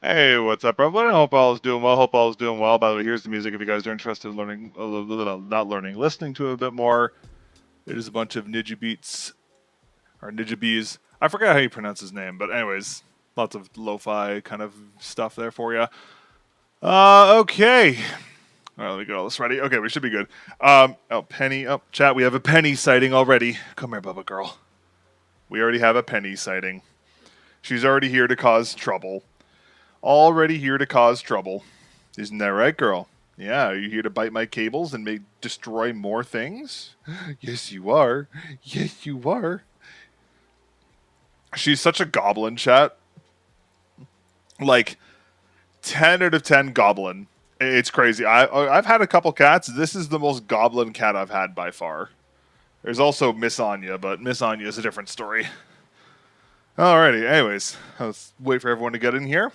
Hey, what's up, everyone? I hope all is doing well. Hope all is doing well. By the way, here's the music if you guys are interested in learning, not learning, listening to it a bit more. It is a bunch of Ninja Beats, or Ninja Bees. I forget how you pronounce his name, but anyways, lots of lo-fi kind of stuff there for you. Okay. All right, let me get all this ready. Okay, we should be good. Oh, Penny. Oh, chat, we have a Penny sighting already. Come here, Bubba girl. We already have a Penny sighting. She's already here to cause trouble. Already here to cause trouble. Isn't that right, girl? Yeah, are you here to bite my cables and destroy more things? Yes, you are. Yes, you are. She's such a goblin, chat. Like, 10 out of 10 goblin. It's crazy. I've had a couple cats. This is the most goblin cat I've had by far. There's also Miss Anya, but Miss Anya is a different story. Alrighty, anyways. Let's wait for everyone to get in here.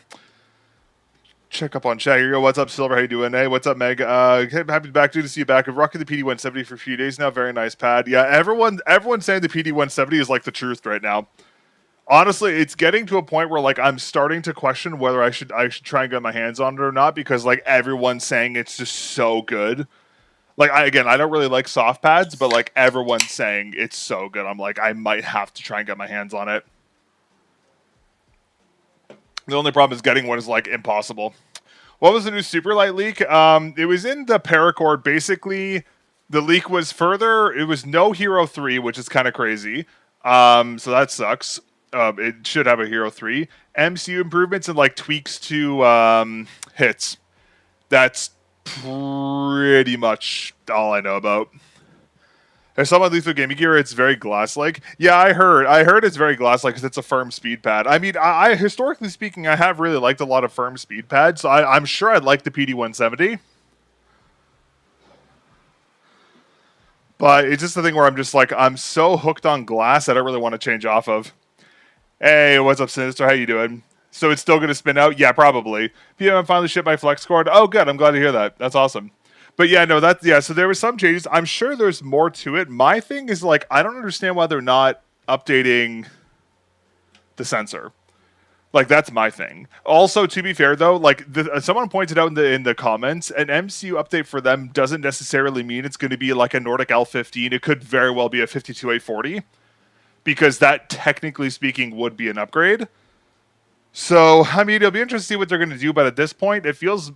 Check up on chat. Here you go. What's up, Silver? How you doing? Hey, what's up, Meg? Happy to be back. Good to see you back. I've rocking the PD170 for a few days now. Very nice pad. Yeah, everyone's saying the PD170 is like the truth right now. Honestly, it's getting to a point where like I'm starting to question whether I should try and get my hands on it or not, because like everyone's saying it's just so good. Like I don't really like soft pads, but like everyone's saying it's so good. I'm like, I might have to try and get my hands on it. The only problem is getting one is like impossible. What was the new Superlight leak? It was in the paracord. Basically, the leak was further. It was no Hero 3, which is kind of crazy. So that sucks. It should have a Hero 3. MCU improvements and like tweaks to hits. That's pretty much all I know about. There's some on Lethal Gaming Gear, it's very glass-like. Yeah, I heard it's very glass-like because it's a firm speed pad. I mean, I historically speaking, I have really liked a lot of firm speed pads, so I'm sure I'd like the PD170. But it's just the thing where I'm just like, I'm so hooked on glass, I don't really want to change off of. Hey, what's up, Sinister? How you doing? So it's still going to spin out? Yeah, probably. PM finally shipped my flex cord. Oh, good. I'm glad to hear that. That's awesome. But yeah, no, so there were some changes. I'm sure there's more to it. My thing is like, I don't understand why they're not updating the sensor. Like, that's my thing. Also, to be fair though, like someone pointed out in the comments, an MCU update for them doesn't necessarily mean it's going to be like a Nordic L15. It could very well be a 52840, because that, technically speaking, would be an upgrade. So, I mean, it'll be interesting to see what they're going to do, but at this point, it feels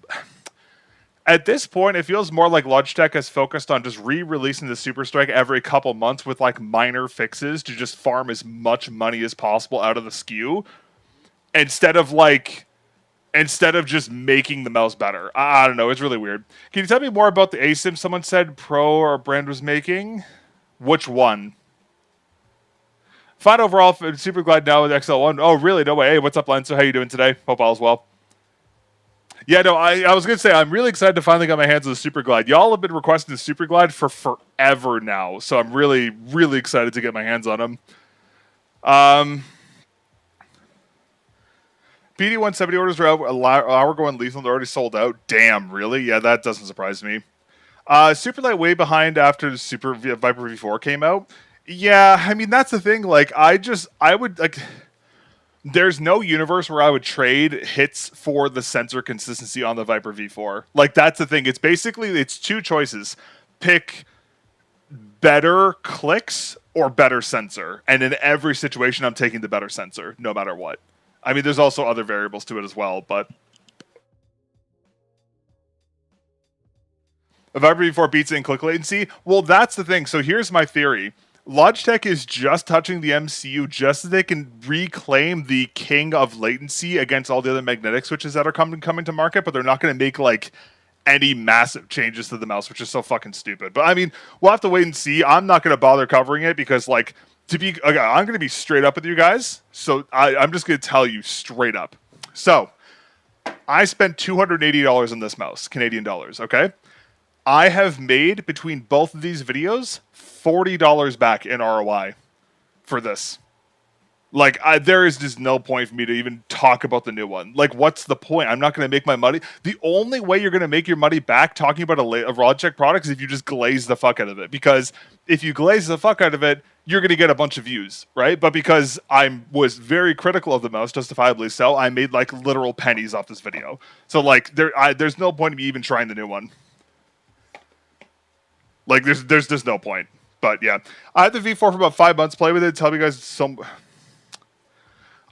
more like Logitech has focused on just re-releasing the Super Strike every couple months with like minor fixes to just farm as much money as possible out of the SKU, instead of just making the mouse better. I don't know. It's really weird. Can you tell me more about the ASIM someone said Pro or brand was making? Which one? Fine overall, SUPERGLIDE now with XL1. Oh, really? No way. Hey, what's up, Lenzo? How you doing today? Hope all is well. Yeah, no, I was going to say, I'm really excited to finally get my hands on the SUPERGLIDE. Y'all have been requesting the SUPERGLIDE for forever now, so I'm really, really excited to get my hands on them. PD170 orders are out an hour ago on Lethal. They're already sold out. Damn, really? Yeah, that doesn't surprise me. Superlight way behind after the Super Viper V4 came out. Yeah, I mean, that's the thing. Like, I would, like... There's no universe where I would trade hits for the sensor consistency on the Viper V4. Like, that's the thing. It's basically, it's two choices. Pick better clicks or better sensor. And in every situation, I'm taking the better sensor, no matter what. I mean, there's also other variables to it as well, but... A Viper V4 beats it in click latency? Well, that's the thing. So here's my theory. Logitech is just touching the MCU just so they can reclaim the king of latency against all the other magnetic switches that are coming to market, but they're not going to make like any massive changes to the mouse, which is so fucking stupid. But I mean, we'll have to wait and see. I'm not going to bother covering it because, like, I'm going to be straight up with you guys. So I'm just going to tell you straight up. So I spent $280 on this mouse, Canadian dollars. Okay. I have made, between both of these videos, $40 back in ROI for this. Like, there is just no point for me to even talk about the new one. Like, what's the point? I'm not going to make my money. The only way you're going to make your money back talking about a Logitech product is if you just glaze the fuck out of it. Because if you glaze the fuck out of it, you're going to get a bunch of views, right? But because I was very critical of the mouse, justifiably so, I made like literal pennies off this video. So like there's no point in me even trying the new one. Like there's just no point. But yeah, I had the V4 for about 5 months. Play with it. Tell you guys some.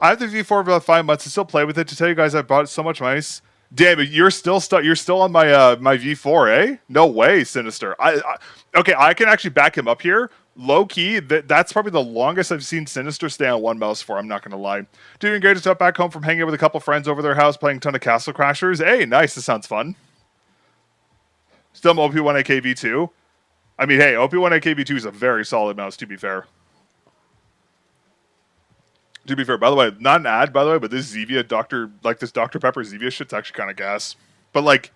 I have the V4 for about 5 months to still play with it. To tell you guys, I bought so much mice. Damn it, you're still You're still on my my V4, eh? No way, Sinister. Okay, I can actually back him up here. Low key, that's probably the longest I've seen Sinister stay on one mouse for. I'm not gonna lie. Doing great stuff back home from hanging out with a couple friends over their house, playing a ton of Castle Crashers. Hey, nice. This sounds fun. Still OP1AK V2. I mean, hey, OP1AK V2 is a very solid mouse. To be fair. To be fair, by the way, not an ad, by the way, but this Zevia this Dr. Pepper Zevia shit's actually kind of gas. But like,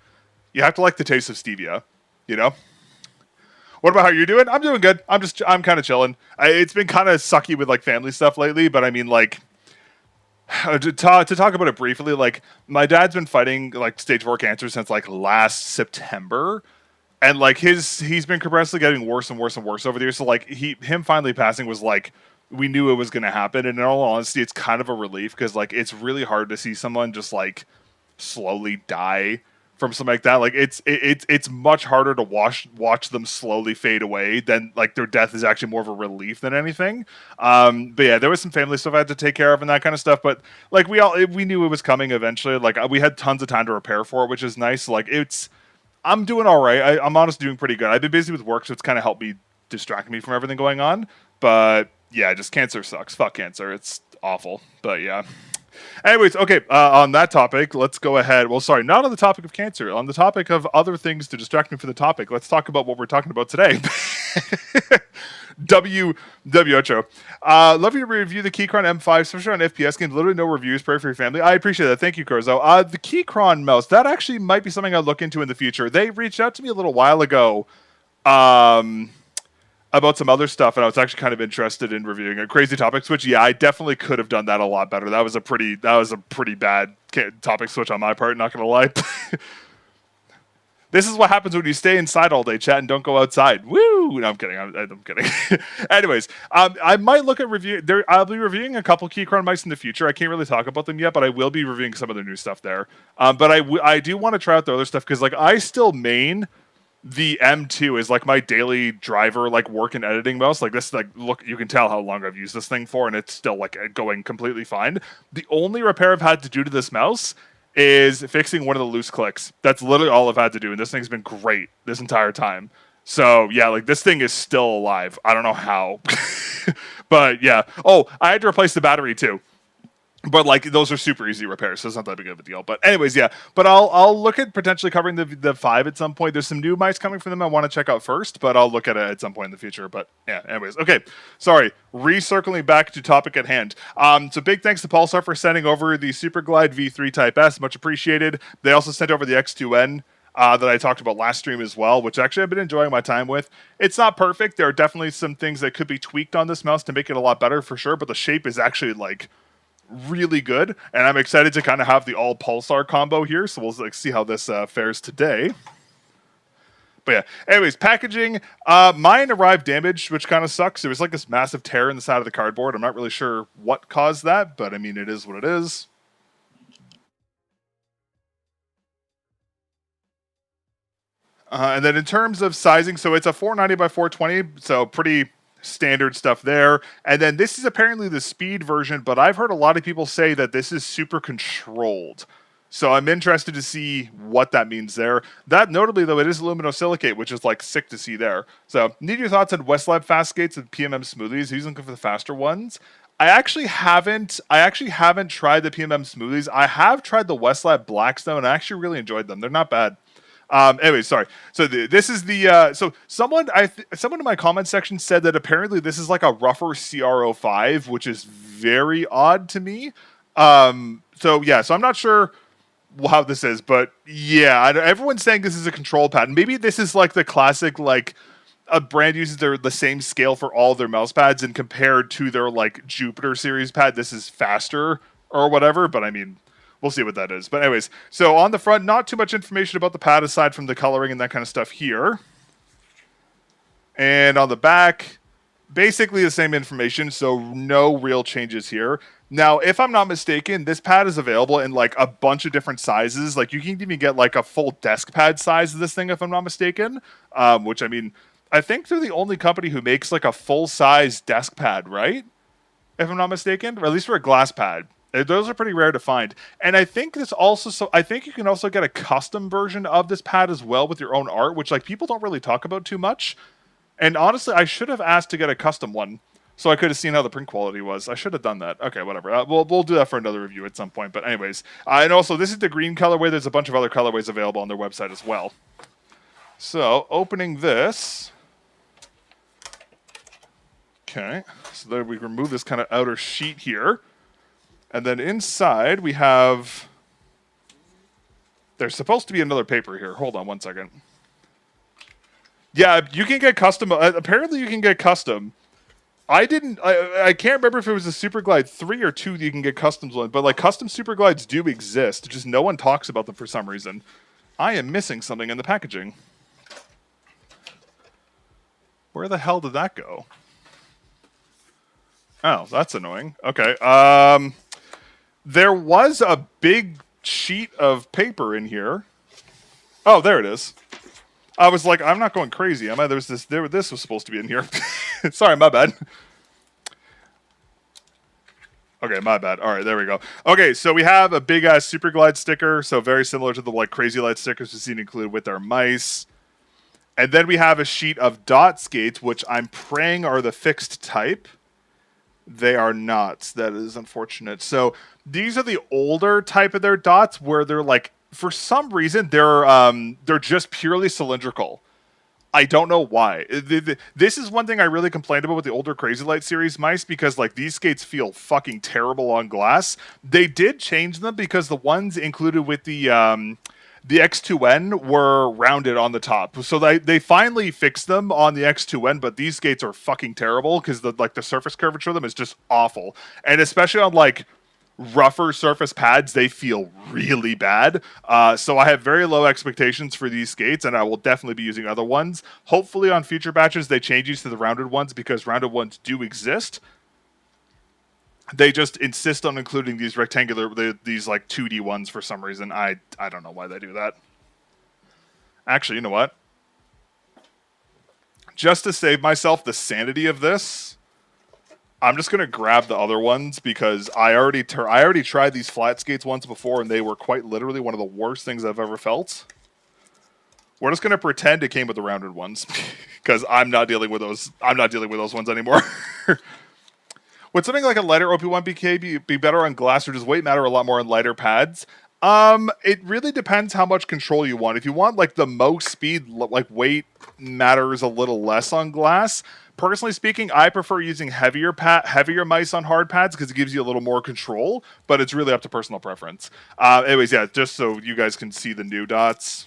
you have to like the taste of stevia, you know? What about how you're doing? I'm doing good. I'm kind of chilling. It's been kind of sucky with like family stuff lately, but I mean, like, to talk about it briefly, like, my dad's been fighting like stage 4 cancer since like last September. And like he's been progressively getting worse and worse and worse over the years. So like him finally passing was like, we knew it was going to happen. And in all honesty, it's kind of a relief because like it's really hard to see someone just like slowly die from something like that. Like it's much harder to watch them slowly fade away than like their death is actually more of a relief than anything. But yeah, there was some family stuff I had to take care of and that kind of stuff. But like we knew it was coming eventually. Like we had tons of time to prepare for it, which is nice. Like I'm doing all right. I'm honestly doing pretty good. I've been busy with work, so it's kind of helped me distract me from everything going on. But yeah, just cancer sucks. Fuck cancer. It's awful. But yeah. Anyways, okay, on that topic, let's go ahead. Well, sorry, not on the topic of cancer. On the topic of other things to distract me from the topic, let's talk about what we're talking about today. WHO. Love you to review the Keychron M5, especially on FPS games. Literally no reviews. Pray for your family. I appreciate that. Thank you, Kurzo. The Keychron mouse, that actually might be something I'll look into in the future. They reached out to me a little while ago. About some other stuff, and I was actually kind of interested in reviewing a Crazy Topic Switch. Yeah, I definitely could have done that a lot better. That was a pretty bad topic switch on my part, not gonna lie. This is what happens when you stay inside all day, chat, and don't go outside. Woo! No, I'm kidding. I'm kidding. Anyways, I might look at I'll be reviewing a couple Keychron mice in the future. I can't really talk about them yet, but I will be reviewing some of the new stuff there. But I do want to try out the other stuff because like I still main the M2 is like my daily driver, like work and editing mouse. Like this, like look, you can tell how long I've used this thing for, and it's still like going completely fine. The only repair I've had to do to this mouse is fixing one of the loose clicks. That's literally all I've had to do, and this thing's been great this entire time. So yeah, like this thing is still alive. I don't know how, but yeah. Oh, I had to replace the battery too. But like those are super easy repairs, so it's not that big of a deal. But anyways, yeah. But I'll look at potentially covering the 5 at some point. There's some new mice coming from them I want to check out first, but I'll look at it at some point in the future. But yeah, anyways, okay. Sorry, recircling back to topic at hand. So big thanks to Pulsar for sending over the SUPERGLIDE V3 Type S, much appreciated. They also sent over the X2N. That I talked about last stream as well, which actually I've been enjoying my time with. It's not perfect. There are definitely some things that could be tweaked on this mouse to make it a lot better for sure, but the shape is actually like really good, and I'm excited to kind of have the all Pulsar combo here, so we'll like see how this fares today. But yeah, anyways, packaging. Mine arrived damaged, which kind of sucks. There was like this massive tear in the side of the cardboard. I'm not really sure what caused that, but I mean, it is what it is. And then in terms of sizing, so it's a 490 by 420, so pretty standard stuff there. And then this is apparently the speed version, but I've heard a lot of people say that this is super controlled. So I'm interested to see what that means there. That notably though, it is aluminosilicate, which is like sick to see there. So need your thoughts on Westlab fast skates and PMM smoothies. Who's looking for the faster ones? I actually haven't tried the PMM smoothies. I have tried the Westlab Blackstone and I actually really enjoyed them. They're not bad. Anyway, sorry. So this is the so someone in my comment section said that apparently this is like a rougher CR05, which is very odd to me. So yeah, so I'm not sure how this is, but yeah, everyone's saying this is a control pad. Maybe this is like the classic like a brand uses the same scale for all their mouse pads, and compared to their like Jupiter series pad, this is faster or whatever. But I mean, we'll see what that is. But anyways, so on the front, not too much information about the pad aside from the coloring and that kind of stuff here. And on the back, Basically the same information, so no real changes here. Now, if I'm not mistaken, this pad is available in like a bunch of different sizes. Like you can even get like a full desk pad size of this thing, if I'm not mistaken. Which I mean, I think they're the only company who makes like a full size desk pad, right? If I'm not mistaken, or at least for a glass pad. Those are pretty rare to find. And I think this also, so I think you can also get a custom version of this pad as well with your own art, which like people don't really talk about too much. And honestly, I should have asked to get a custom one, so I could have seen how the print quality was. I should have done that. Okay, whatever. We'll do that for another review at some point. But anyways, and also this is the green colorway. There's a bunch of other colorways available on their website as well. So opening this, okay. So there we remove this kind of outer sheet here, and then inside we have. There's supposed to be another paper here. Hold on one second. Yeah, you can get custom. Apparently, you can get custom. I didn't. I can't remember if it was a SUPERGLIDE 3 or 2 that you can get customs on, but like custom SUPERGLIDEs do exist. Just no one talks about them for some reason. I am missing something in the packaging. Where the hell did that go? Oh, that's annoying. Okay. There was a big sheet of paper in here. Oh, there it is. I was like, I'm not going crazy, am I? This was supposed to be in here. Sorry, my bad. Okay, my bad. All right, there we go. Okay, so we have a big ass SUPERGLIDE sticker, so very similar to the like Crazy Light stickers we've seen included with our mice. And then we have a sheet of dot skates, which I'm praying are the fixed type. They are not. That is unfortunate. So these are the older type of their dots, where they're like, for some reason, they're just purely cylindrical. I don't know why. This is one thing I really complained about with the older Crazy Light series mice, because like these skates feel fucking terrible on glass. They did change them because the ones included with the X2N were rounded on the top. So they finally fixed them on the X2N, but these skates are fucking terrible because the surface curvature of them is just awful. And especially on like rougher surface pads, they feel really bad. So I have very low expectations for these skates, and I will definitely be using other ones. Hopefully on future batches they change these to the rounded ones, because rounded ones do exist. They just insist on including these rectangular, these like 2D ones for some reason. I don't know why they do that. Actually, you know what? Just to save myself the sanity of this, I'm just gonna grab the other ones, because I already tried these flat skates once before, and they were quite literally one of the worst things I've ever felt. We're just gonna pretend it came with the rounded ones, because I'm not dealing with those. I'm not dealing with those ones anymore. Would something like a lighter OP1BK be better on glass, or does weight matter a lot more on lighter pads? It really depends how much control you want. If you want like the most speed, like weight matters a little less on glass. Personally speaking, I prefer using heavier mice on hard pads, because it gives you a little more control, but it's really up to personal preference. Anyways, yeah, just so you guys can see the new dots.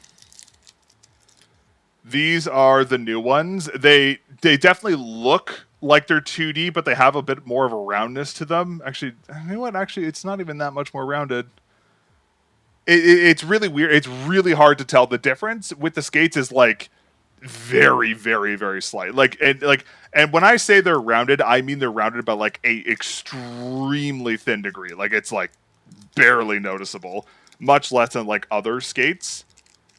These are the new ones. They definitely look like they're 2D, but they have a bit more of a roundness to them. Actually, you know what? Actually, it's not even that much more rounded. It's really weird. It's really hard to tell. The difference with the skates is like very, very, very slight. And when I say they're rounded, I mean they're rounded by like a extremely thin degree. Like it's like barely noticeable, much less than like other skates.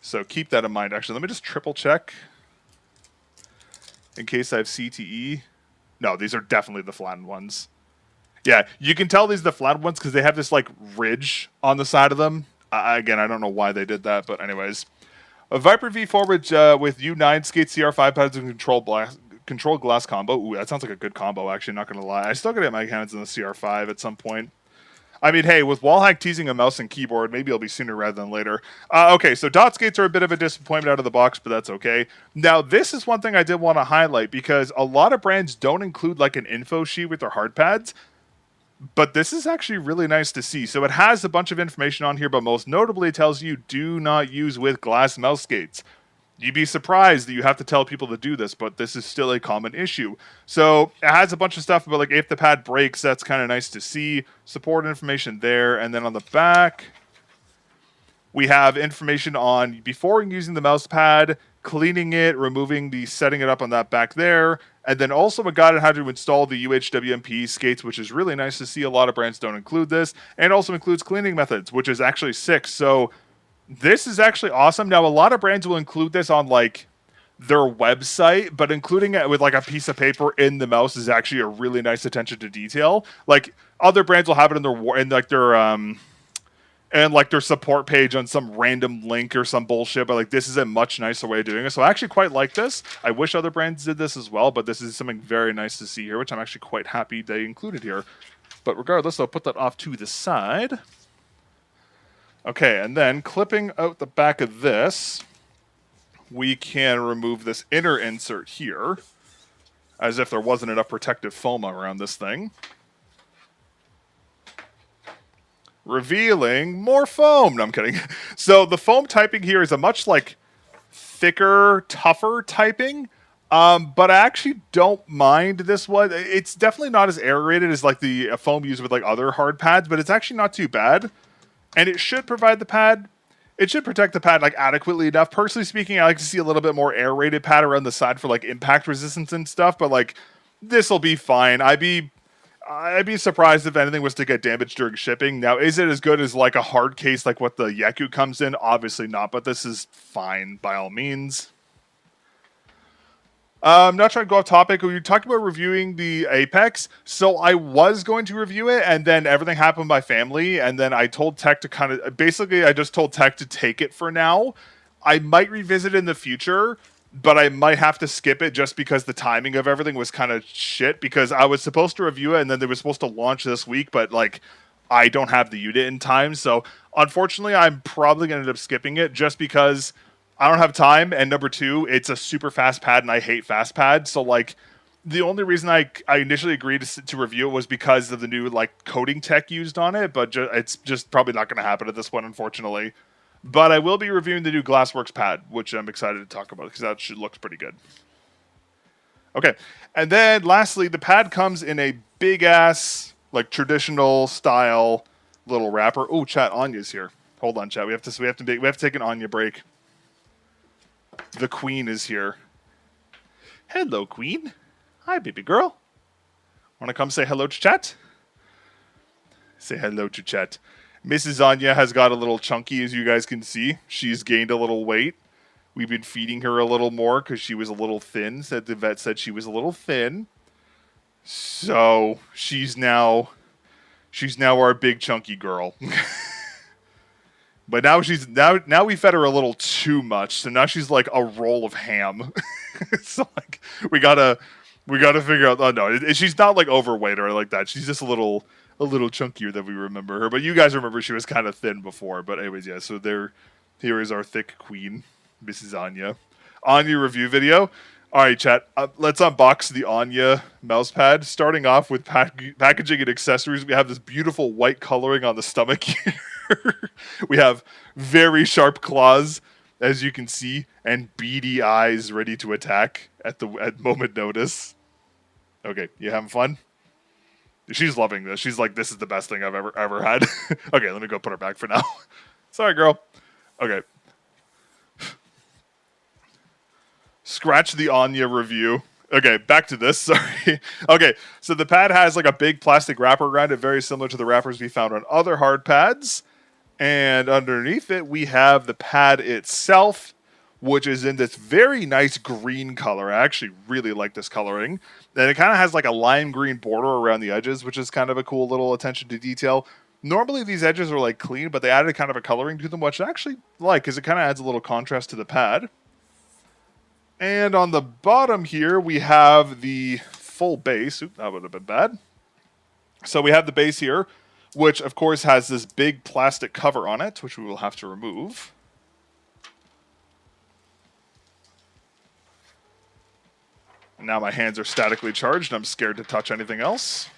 So keep that in mind. Actually, let me just triple check in case I have CTE. No, these are definitely the flattened ones. Yeah, you can tell these are the flattened ones because they have this like ridge on the side of them. Again, I don't know why they did that, but anyways. A Viper V4 with U9 skate CR5 pads and control glass combo. Ooh, that sounds like a good combo, actually, not going to lie. I still got to get my hands in the CR5 at some point. I mean, hey, with Wallhack teasing a mouse and keyboard, maybe it'll be sooner rather than later. Okay, so dot skates are a bit of a disappointment out of the box, but that's okay. Now, this is one thing I did want to highlight, because a lot of brands don't include like an info sheet with their hard pads, but this is actually really nice to see. So it has a bunch of information on here, but most notably it tells you do not use with glass mouse skates. You'd be surprised that you have to tell people to do this, but this is still a common issue. So it has a bunch of stuff about like if the pad breaks, that's kind of nice to see. Support information there. And then on the back, we have information on before using the mouse pad, cleaning it, removing the setting it up on that back there, and then also a guide on how to install the UHWMP skates, which is really nice to see. A lot of brands don't include this, and also includes cleaning methods, which is actually sick. So this is actually awesome. Now, a lot of brands will include this on like their website, but including it with like a piece of paper in the mouse is actually a really nice attention to detail. Like other brands will have it in their support page on some random link or some bullshit, but like this is a much nicer way of doing it. So I actually quite like this. I wish other brands did this as well, but this is something very nice to see here, which I'm actually quite happy they included here. But regardless, I'll put that off to the side. Okay, and then clipping out the back of this, we can remove this inner insert here, as if there wasn't enough protective foam around this thing. Revealing more foam. No, I'm kidding. So the foam typing here is a much like thicker, tougher typing, but I actually don't mind this one. It's definitely not as aerated as like the foam used with like other hard pads, but it's actually not too bad. And it should provide the pad. It should protect the pad like adequately enough. Personally speaking, I like to see a little bit more aerated pad around the side for like impact resistance and stuff. But like this will be fine. I'd be surprised if anything was to get damaged during shipping. Now, is it as good as like a hard case like what the Yaku comes in? Obviously not. But this is fine by all means. I'm not trying to go off topic. We were talking about reviewing the Apex. So I was going to review it, and then everything happened with my family, and then I told Tech to kind of... Basically, I just told Tech to take it for now. I might revisit it in the future, but I might have to skip it just because the timing of everything was kind of shit, because I was supposed to review it, and then they were supposed to launch this week, but, like, I don't have the unit in time. So, unfortunately, I'm probably going to end up skipping it just because... I don't have time, and number two, it's a super fast pad, and I hate fast pads. So, like, the only reason I initially agreed to review it was because of the new, like, coating tech used on it, but it's just probably not going to happen at this point, unfortunately. But I will be reviewing the new Glassworks pad, which I'm excited to talk about, because that looks pretty good. Okay, and then, lastly, the pad comes in a big-ass, like, traditional style little wrapper. Oh, chat, Anya's here. Hold on, chat. We have to take an Anya break. The Queen is here. Hello, Queen. Hi, baby girl. Want to come say hello to chat? Say hello to chat. Mrs. Anya has got a little chunky, as you guys can see. She's gained a little weight. We've been feeding her a little more because she was a little thin. The vet said she was a little thin. So she's now our big chunky girl. But now we fed her a little too much, so now she's like a roll of ham. So like we gotta figure out. Oh no, she's not like overweight or like that. She's just a little chunkier than we remember her. But you guys remember she was kind of thin before. But anyways, yeah. So here is our thick queen, Mrs. Anya. Anya review video. All right, chat. Let's unbox the Anya mouse pad. Starting off with packaging and accessories, we have this beautiful white coloring on the stomach here. We have very sharp claws, as you can see, and beady eyes ready to attack at moment notice. Okay, you having fun? She's loving this. She's like, this is the best thing I've ever had. Okay, let me go put her back for now. Sorry, girl. Okay. Scratch the Anya review. Okay, back to this. Sorry. Okay, so the pad has like a big plastic wrapper around it, very similar to the wrappers we found on other hard pads. And underneath it, we have the pad itself, which is in this very nice green color. I actually really like this coloring. And it kind of has like a lime green border around the edges, which is kind of a cool little attention to detail. Normally these edges are like clean, but they added kind of a coloring to them, which I actually like, because it kind of adds a little contrast to the pad. And on the bottom here, we have the full base. Oop, that would have been bad. So we have the base here, which of course has this big plastic cover on it, which we will have to remove. Now my hands are statically charged, and I'm scared to touch anything else.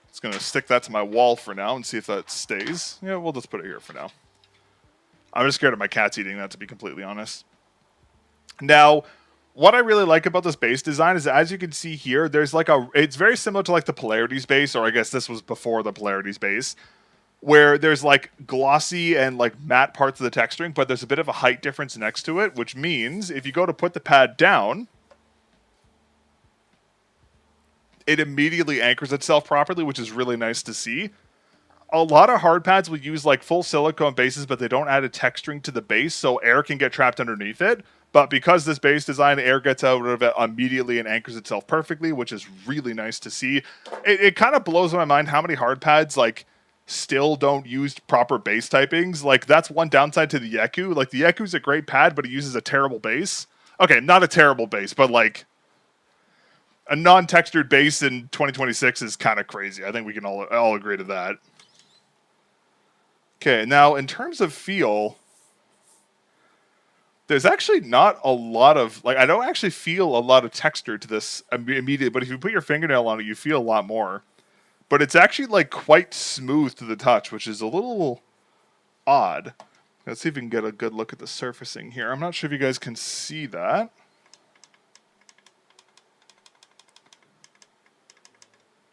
Just going to stick that to my wall for now and see if that stays. Yeah, we'll just put it here for now. I'm just scared of my cats eating that, to be completely honest. Now, what I really like about this base design is, as you can see here, there's like it's very similar to like the Polarities base, or I guess this was before the Polarities base, where there's like glossy and like matte parts of the texturing, but there's a bit of a height difference next to it, which means if you go to put the pad down, it immediately anchors itself properly, which is really nice to see. A lot of hard pads will use like full silicone bases, but they don't add a texturing to the base, so air can get trapped underneath it. But because this base design, air gets out of it immediately and anchors itself perfectly, which is really nice to see. It kind of blows my mind how many hard pads like still don't use proper base typings. Like that's one downside to the Yeku. Like the Yeku's a great pad, but it uses a terrible base. Okay, not a terrible base, but like a non-textured base in 2026 is kind of crazy. I think we can all agree to that. Okay, now in terms of feel, there's actually not a lot of, like, I don't actually feel a lot of texture to this immediately, but if you put your fingernail on it, you feel a lot more. But it's actually, like, quite smooth to the touch, which is a little odd. Let's see if we can get a good look at the surfacing here. I'm not sure if you guys can see that.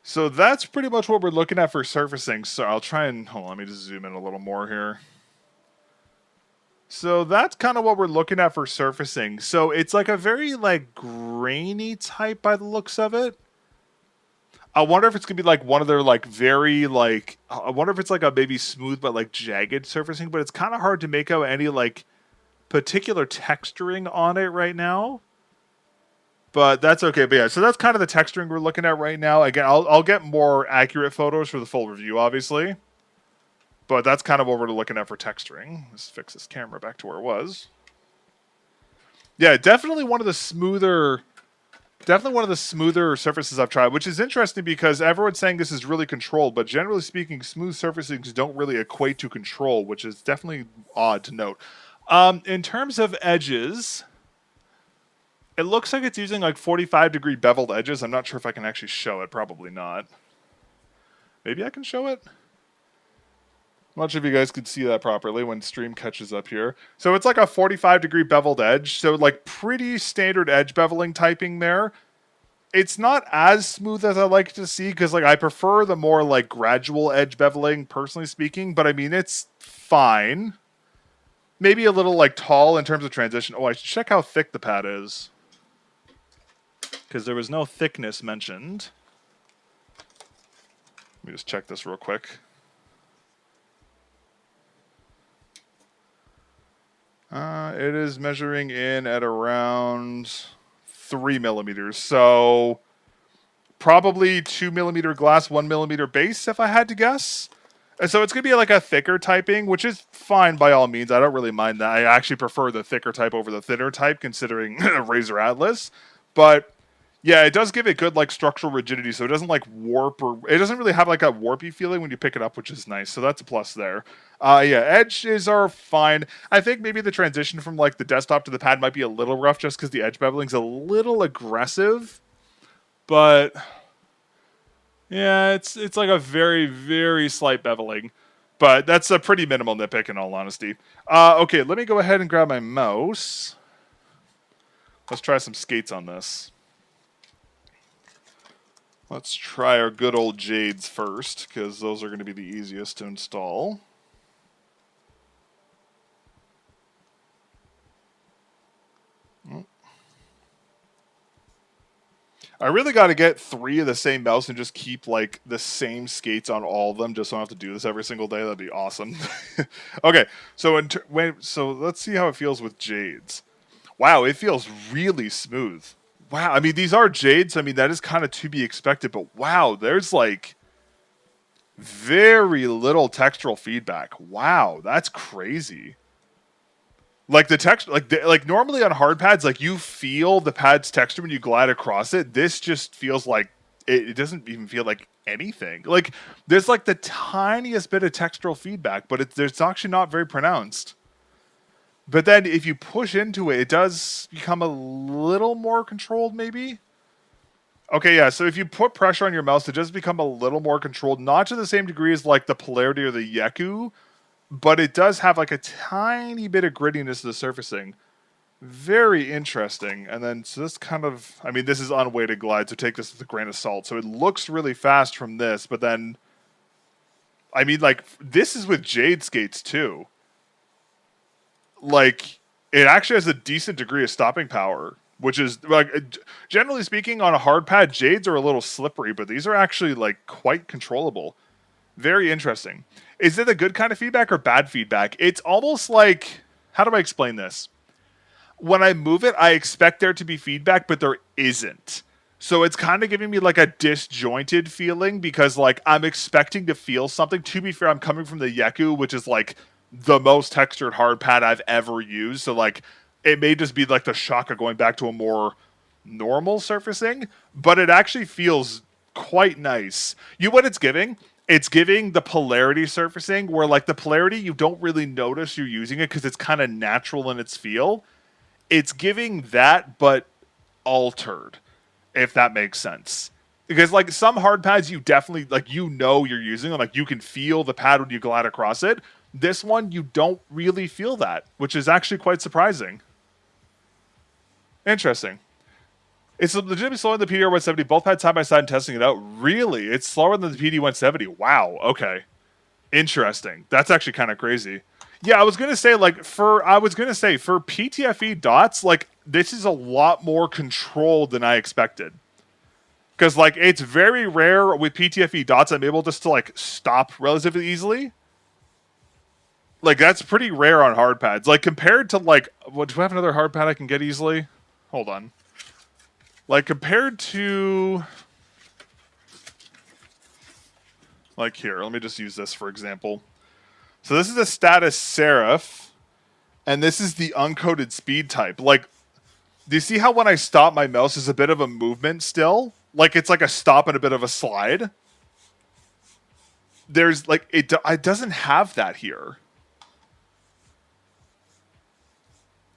So that's pretty much what we're looking at for surfacing. So I'll try and, hold on, let me just zoom in a little more here. So that's kind of what we're looking at for surfacing. So it's like a very like grainy type by the looks of it. I wonder if it's going to be like one of their like very like, I wonder if it's like a maybe smooth but like jagged surfacing, but it's kind of hard to make out any like particular texturing on it right now. But that's okay. But yeah, so that's kind of the texturing we're looking at right now. Again, I'll get more accurate photos for the full review, obviously. But that's kind of what we're looking at for texturing. Let's fix this camera back to where it was. Yeah, definitely one of the smoother surfaces I've tried, which is interesting because everyone's saying this is really controlled, but generally speaking, smooth surfacings don't really equate to control, which is definitely odd to note. In terms of edges, it looks like it's using like 45-degree beveled edges. I'm not sure if I can actually show it. Probably not. Maybe I can show it? I'm not sure if you guys could see that properly when stream catches up here. So it's like a 45-degree beveled edge. So like pretty standard edge beveling typing there. It's not as smooth as I like to see because like I prefer the more like gradual edge beveling, personally speaking. But I mean, it's fine. Maybe a little like tall in terms of transition. Oh, I should check how thick the pad is, because there was no thickness mentioned. Let me just check this real quick. It is measuring in at around 3 millimeters. So probably 2 millimeter glass, 1 millimeter base, if I had to guess. And so it's going to be like a thicker typing, which is fine by all means. I don't really mind that. I actually prefer the thicker type over the thinner type, considering Razer Atlas. But yeah, it does give it good like structural rigidity, so it doesn't like warp, or it doesn't really have like a warpy feeling when you pick it up, which is nice. So that's a plus there. Yeah, edges are fine. I think maybe the transition from like the desktop to the pad might be a little rough just because the edge beveling's a little aggressive. But yeah, it's like a very, very slight beveling. But that's a pretty minimal nitpick in all honesty. Okay, let me go ahead and grab my mouse. Let's try some skates on this. Let's try our good old Jades first, because those are going to be the easiest to install. I really got to get 3 of the same mouse and just keep like the same skates on all of them, just so I don't have to do this every single day. That'd be awesome. Okay, so let's see how it feels with Jades. Wow, it feels really smooth. Wow, I mean, these are Jades. I mean, that is kind of to be expected, but wow, there's like very little textural feedback. Wow, that's crazy. Like the texture, like normally on hard pads, like you feel the pad's texture when you glide across it. This just feels like it doesn't even feel like anything. Like there's like the tiniest bit of textural feedback, but it's actually not very pronounced. But then if you push into it, it does become a little more controlled, maybe? Okay, yeah, so if you put pressure on your mouse, it does become a little more controlled. Not to the same degree as like the Polarity or the Yeku, but it does have like a tiny bit of grittiness to the surfacing. Very interesting. And then, so this kind of, I mean, this is unweighted glide, so take this with a grain of salt. So it looks really fast from this, but then I mean, like, this is with Jade skates too. Like, it actually has a decent degree of stopping power, which is, like, generally speaking, on a hard pad, Jades are a little slippery, but these are actually, like, quite controllable. Very interesting. Is it a good kind of feedback or bad feedback? It's almost like, how do I explain this? When I move it, I expect there to be feedback, but there isn't. So it's kind of giving me like a disjointed feeling because like I'm expecting to feel something. To be fair, I'm coming from the Yeku, which is like the most textured hard pad I've ever used. So like it may just be like the shock of going back to a more normal surfacing, but it actually feels quite nice. You know what it's giving? It's giving the polarity surfacing where like the polarity you don't really notice you're using it because it's kind of natural in its feel. It's giving that but altered, if that makes sense. Because like some hard pads you definitely like you know you're using, like you can feel the pad when you glide across it. This one you don't really feel that, which is actually quite surprising. Interesting. It's legitimately slower than the PDR 170. Both pads side by side and testing it out. Really? It's slower than the PD 170. Wow. Okay. Interesting. That's actually kind of crazy. Yeah, I was gonna say for PTFE dots, like this is a lot more controlled than I expected. Because like it's very rare with PTFE dots I'm able just to like stop relatively easily. Like that's pretty rare on hard pads. Like compared to like, what, do I have another hard pad I can get easily? Hold on. Like compared to, like here, let me just use this for example. So this is a status Seraph, and this is the uncoded speed type. Like, do you see how when I stop my mouse is a bit of a movement still? Like it's like a stop and a bit of a slide. There's like, it doesn't have that here.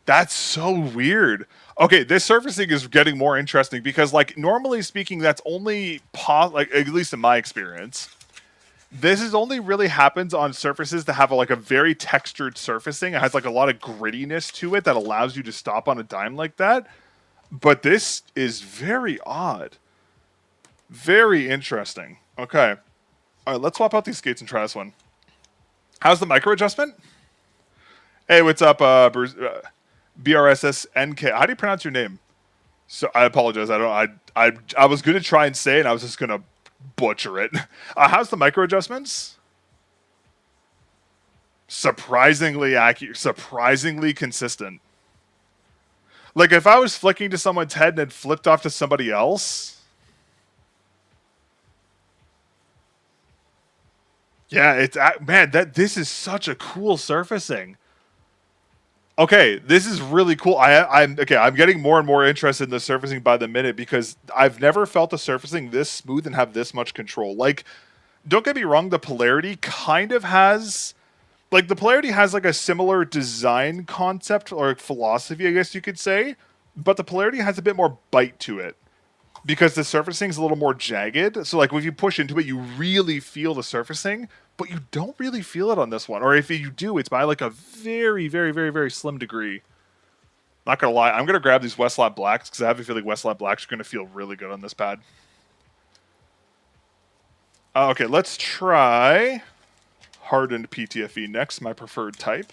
That's so weird. Okay, this surfacing is getting more interesting because like normally speaking, that's only like at least in my experience. This is only really happens on surfaces that have like a very textured surfacing. It has like a lot of grittiness to it that allows you to stop on a dime like that. But this is very odd. Very interesting. Okay. All right, let's swap out these skates and try this one. How's the micro adjustment? Hey, what's up, Bruce? BRSSNK. How do you pronounce your name? So I apologize. I was going to try and say it, and I was just going to butcher it. How's the micro adjustments? Surprisingly accurate, surprisingly consistent. Like if I was flicking to someone's head and it flipped off to somebody else. Yeah, it's man, this is such a cool surfacing. Okay, this is really cool. I'm getting more and more interested in the surfacing by the minute because I've never felt the surfacing this smooth and have this much control. Like, don't get me wrong, the polarity kind of has, like, the polarity has like a similar design concept or philosophy, I guess you could say, but the polarity has a bit more bite to it because the surfacing is a little more jagged. So, like, if you push into it, you really feel the surfacing. But you don't really feel it on this one. Or if you do, it's by like a very, very, very, very slim degree. Not going to lie. I'm going to grab these Westlab Blacks because I have a feeling Westlab Blacks are going to feel really good on this pad. Okay, let's try hardened PTFE next, my preferred type.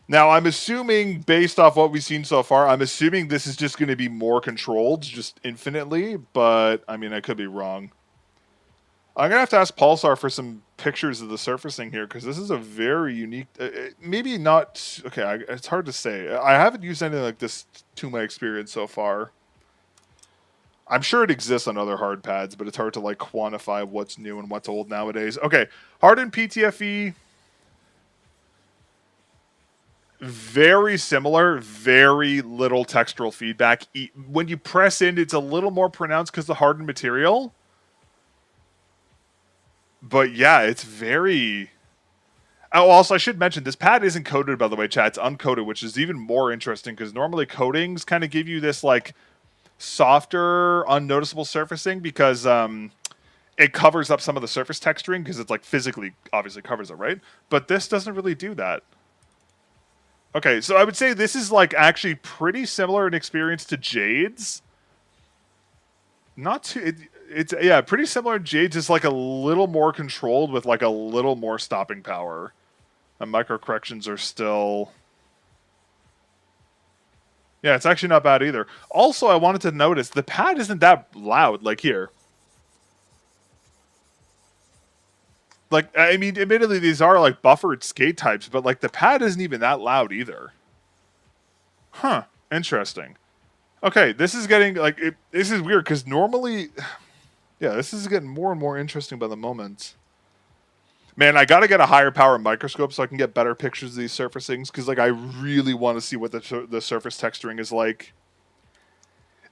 Now, I'm assuming, based off what we've seen so far, I'm assuming this is just going to be more controlled, just infinitely. But, I mean, I could be wrong. I'm going to have to ask Pulsar for some pictures of the surfacing here because this is a very unique, maybe not, okay, it's hard to say. I haven't used anything like this to my experience so far. I'm sure it exists on other hard pads, but it's hard to like quantify what's new and what's old nowadays. Okay, hardened PTFE. Very similar, very little textural feedback. When you press in, it's a little more pronounced because the hardened material. But yeah, it's very... Oh, also, I should mention, this pad isn't coated, by the way, chat. It's uncoated, which is even more interesting, because normally coatings kind of give you this, like, softer, unnoticeable surfacing, because it covers up some of the surface texturing, because it's, like, physically, obviously covers it, right? But this doesn't really do that. Okay, so I would say this is, like, actually pretty similar in experience to Jade's. Not too. It's yeah, pretty similar to G8, just like a little more controlled with like a little more stopping power. And micro corrections are still. Yeah, it's actually not bad either. Also, I wanted to notice the pad isn't that loud. Like here. Like, I mean, admittedly, these are like buffered skate types, but like the pad isn't even that loud either. Huh. Interesting. Okay, this is getting like this is weird because normally, yeah, this is getting more and more interesting by the moment. Man, I gotta get a higher power microscope so I can get better pictures of these surfacings because like I really want to see what the surface texturing is like.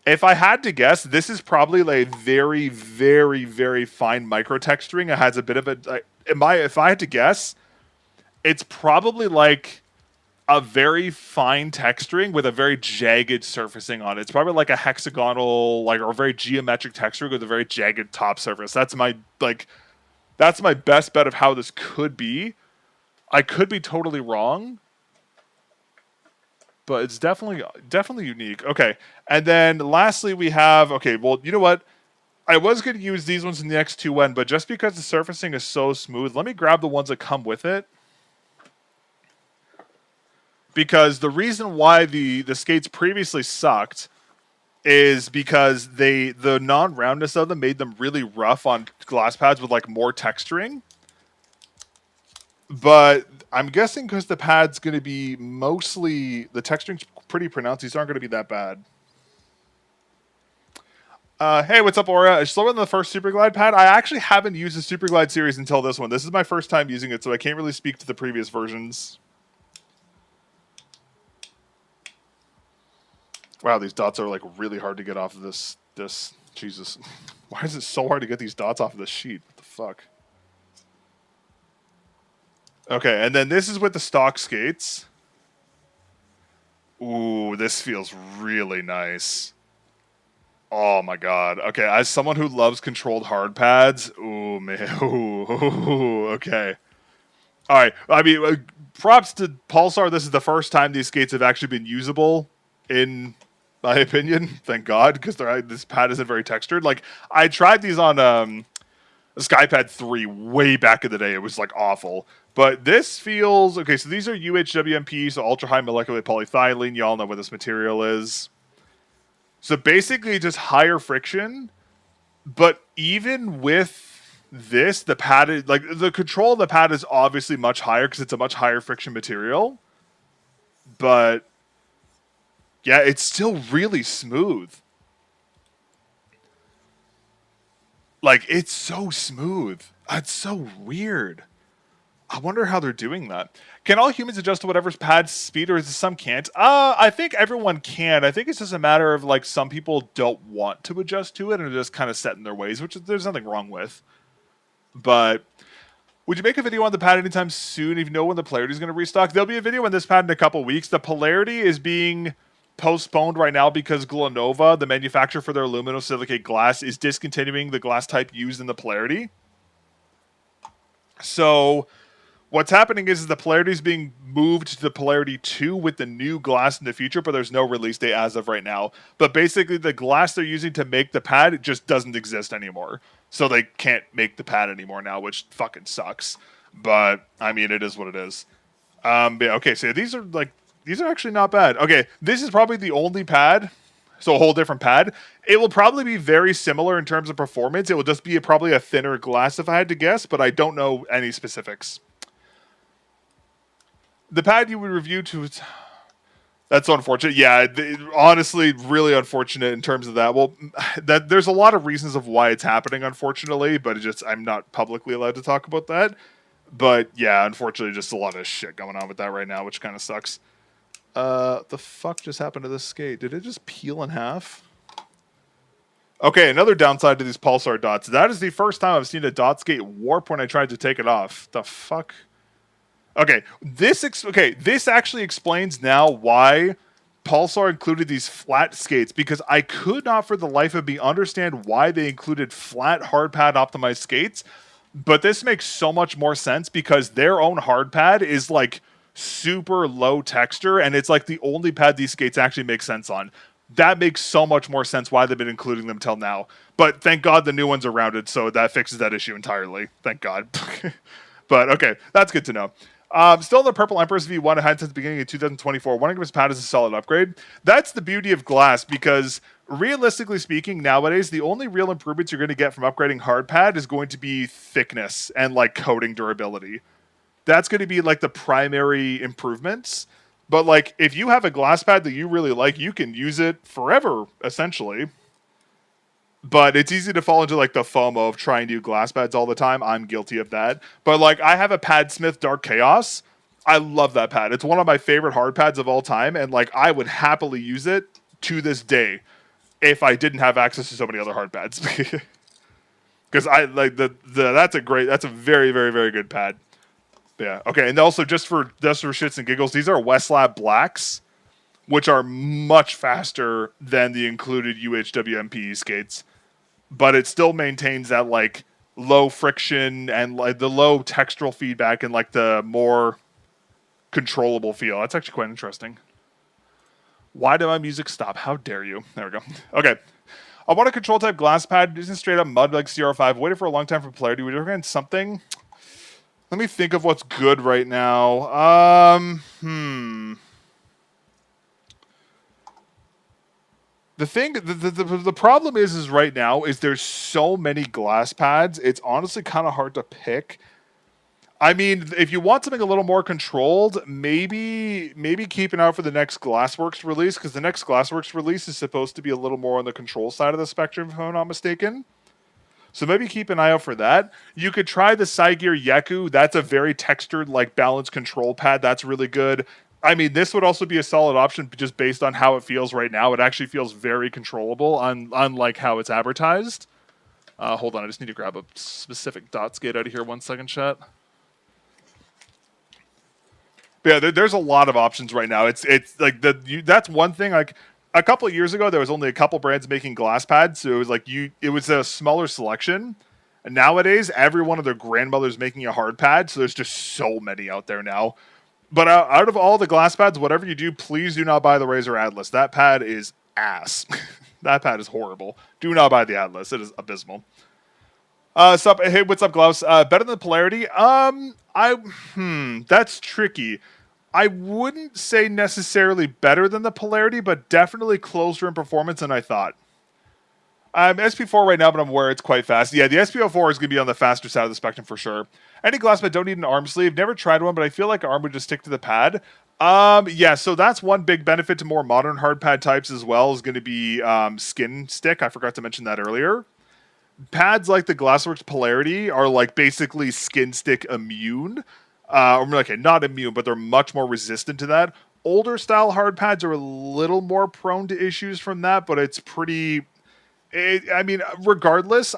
If I had to guess, this is probably like very, very, very fine micro texturing. It has a bit of a. If I had to guess, it's probably like a very fine texturing with a very jagged surfacing on it. It's probably like a hexagonal, like or very geometric texture with a very jagged top surface. That's my best bet of how this could be. I could be totally wrong, but it's definitely unique. Okay, and then lastly we have, okay, well, you know what? I was going to use these ones in the X2N, but just because the surfacing is so smooth, let me grab the ones that come with it. Because the reason why the skates previously sucked is because the non-roundness of them made them really rough on glass pads with like more texturing. But I'm guessing because the pad's going to be mostly, the texturing's pretty pronounced, these aren't going to be that bad. Hey, what's up, Aura? Slower than the first Superglide pad. I actually haven't used the Superglide series until this one. This is my first time using it, so I can't really speak to the previous versions. Wow, these dots are like really hard to get off of this. Jesus. Why is it so hard to get these dots off of this sheet? What the fuck? Okay, and then this is with the stock skates. Ooh, this feels really nice. Oh my god. Okay, as someone who loves controlled hard pads, ooh, man. Ooh, okay. All right. I mean, props to Pulsar. This is the first time these skates have actually been usable, in my opinion. Thank God, because this pad isn't very textured. Like, I tried these on Skypad 3 way back in the day. It was, like, awful. But this feels... Okay, so these are UHWMP, so ultra-high molecular polyethylene. Y'all know what this material is. So basically just higher friction, but even with this, the pad is, like, the control of the pad is obviously much higher because it's a much higher friction material. But yeah, it's still really smooth. Like, it's so smooth. It's so weird. I wonder how they're doing that. Can all humans adjust to whatever's pad speed, or is it some can't? I think everyone can. I think it's just a matter of, like, some people don't want to adjust to it and are just kind of set in their ways, which there's nothing wrong with. But would you make a video on the pad anytime soon if you know when the polarity is going to restock? There'll be a video on this pad in a couple weeks. The polarity is being postponed right now because Glanova, the manufacturer for their aluminosilicate glass, is discontinuing the glass type used in the polarity. So what's happening is the polarity is being moved to the polarity 2 with the new glass in the future, but there's no release date as of right now. But basically the glass they're using to make the pad just doesn't exist anymore. So they can't make the pad anymore now, which fucking sucks. But I mean, it is what it is. But yeah, okay, so these are actually not bad. Okay, this is probably the only pad, so a whole different pad. It will probably be very similar in terms of performance. It will just be probably a thinner glass if I had to guess, but I don't know any specifics. The pad you would review to... That's so unfortunate. Yeah, honestly, really unfortunate in terms of that. Well, there's a lot of reasons of why it's happening, unfortunately, but I'm not publicly allowed to talk about that. But yeah, unfortunately, just a lot of shit going on with that right now, which kind of sucks. The fuck just happened to this skate? Did it just peel in half? Okay, another downside to these Pulsar dots. That is the first time I've seen a dot skate warp when I tried to take it off. The fuck? Okay, this actually explains now why Pulsar included these flat skates, because I could not for the life of me understand why they included flat hard pad optimized skates. But this makes so much more sense because their own hard pad is like super low texture, and it's like the only pad these skates actually make sense on. That makes so much more sense why they've been including them till now. But thank God the new ones are rounded, so that fixes that issue entirely. Thank God. But okay, that's good to know. Still in the Purple Empress V1 had since the beginning of 2024. 1 gigabits pad is a solid upgrade. That's the beauty of glass, because realistically speaking, nowadays, the only real improvements you're going to get from upgrading hard pad is going to be thickness and like coating durability. That's going to be like the primary improvements. But like if you have a glass pad that you really like, you can use it forever, essentially. But it's easy to fall into like the FOMO of trying new glass pads all the time. I'm guilty of that. But like I have a Padsmith Dark Chaos. I love that pad. It's one of my favorite hard pads of all time, and like I would happily use it to this day if I didn't have access to so many other hard pads. Because I like that's a very, very, very good pad. Yeah. Okay. And also just for shits and giggles, these are Westlab Blacks, which are much faster than the included UHWMPE skates, but it still maintains that like low friction and like the low textural feedback and like the more controllable feel. That's actually quite interesting. Why did my music stop? How dare you? There we go. Okay. I want a control type glass pad. Isn't straight up mud like CR5. Waited for a long time for polarity. We're doing something. Let me think of what's good right now. The problem is right now is there's so many glass pads. It's honestly kind of hard to pick. I mean, if you want something a little more controlled, maybe keep an eye out for the next Glassworks release, because the next Glassworks release is supposed to be a little more on the control side of the spectrum, if I'm not mistaken. So maybe keep an eye out for that. You could try the Cygear Yeku. That's a very textured, like, balanced control pad. That's really good. I mean, this would also be a solid option just based on how it feels right now. It actually feels very controllable, unlike how it's advertised. Hold on, I just need to grab a specific dot skate out of here. 1 second, chat. But yeah, there's a lot of options right now. It's like that's one thing. Like a couple of years ago, there was only a couple brands making glass pads, so it was like it was a smaller selection. And nowadays, every one of their grandmothers making a hard pad, so there's just so many out there now. But out of all the glass pads, whatever you do, please do not buy the Razer Atlas. That pad is ass. That pad is horrible. Do not buy the Atlas. It is abysmal. Hey, what's up, Klaus? Better than the Polarity? That's tricky. I wouldn't say necessarily better than the Polarity, but definitely closer in performance than I thought. I'm SP4 right now, but I'm aware it's quite fast. Yeah, the SP04 is going to be on the faster side of the spectrum for sure. Any glass pad don't need an arm sleeve. Never tried one, but I feel like arm would just stick to the pad. Yeah, so that's one big benefit to more modern hard pad types as well, is going to be skin stick. I forgot to mention that earlier. Pads like the Glassworks Polarity are like basically skin stick immune. Okay, not immune, but they're much more resistant to that. Older style hard pads are a little more prone to issues from that, but it's pretty... I mean, regardless,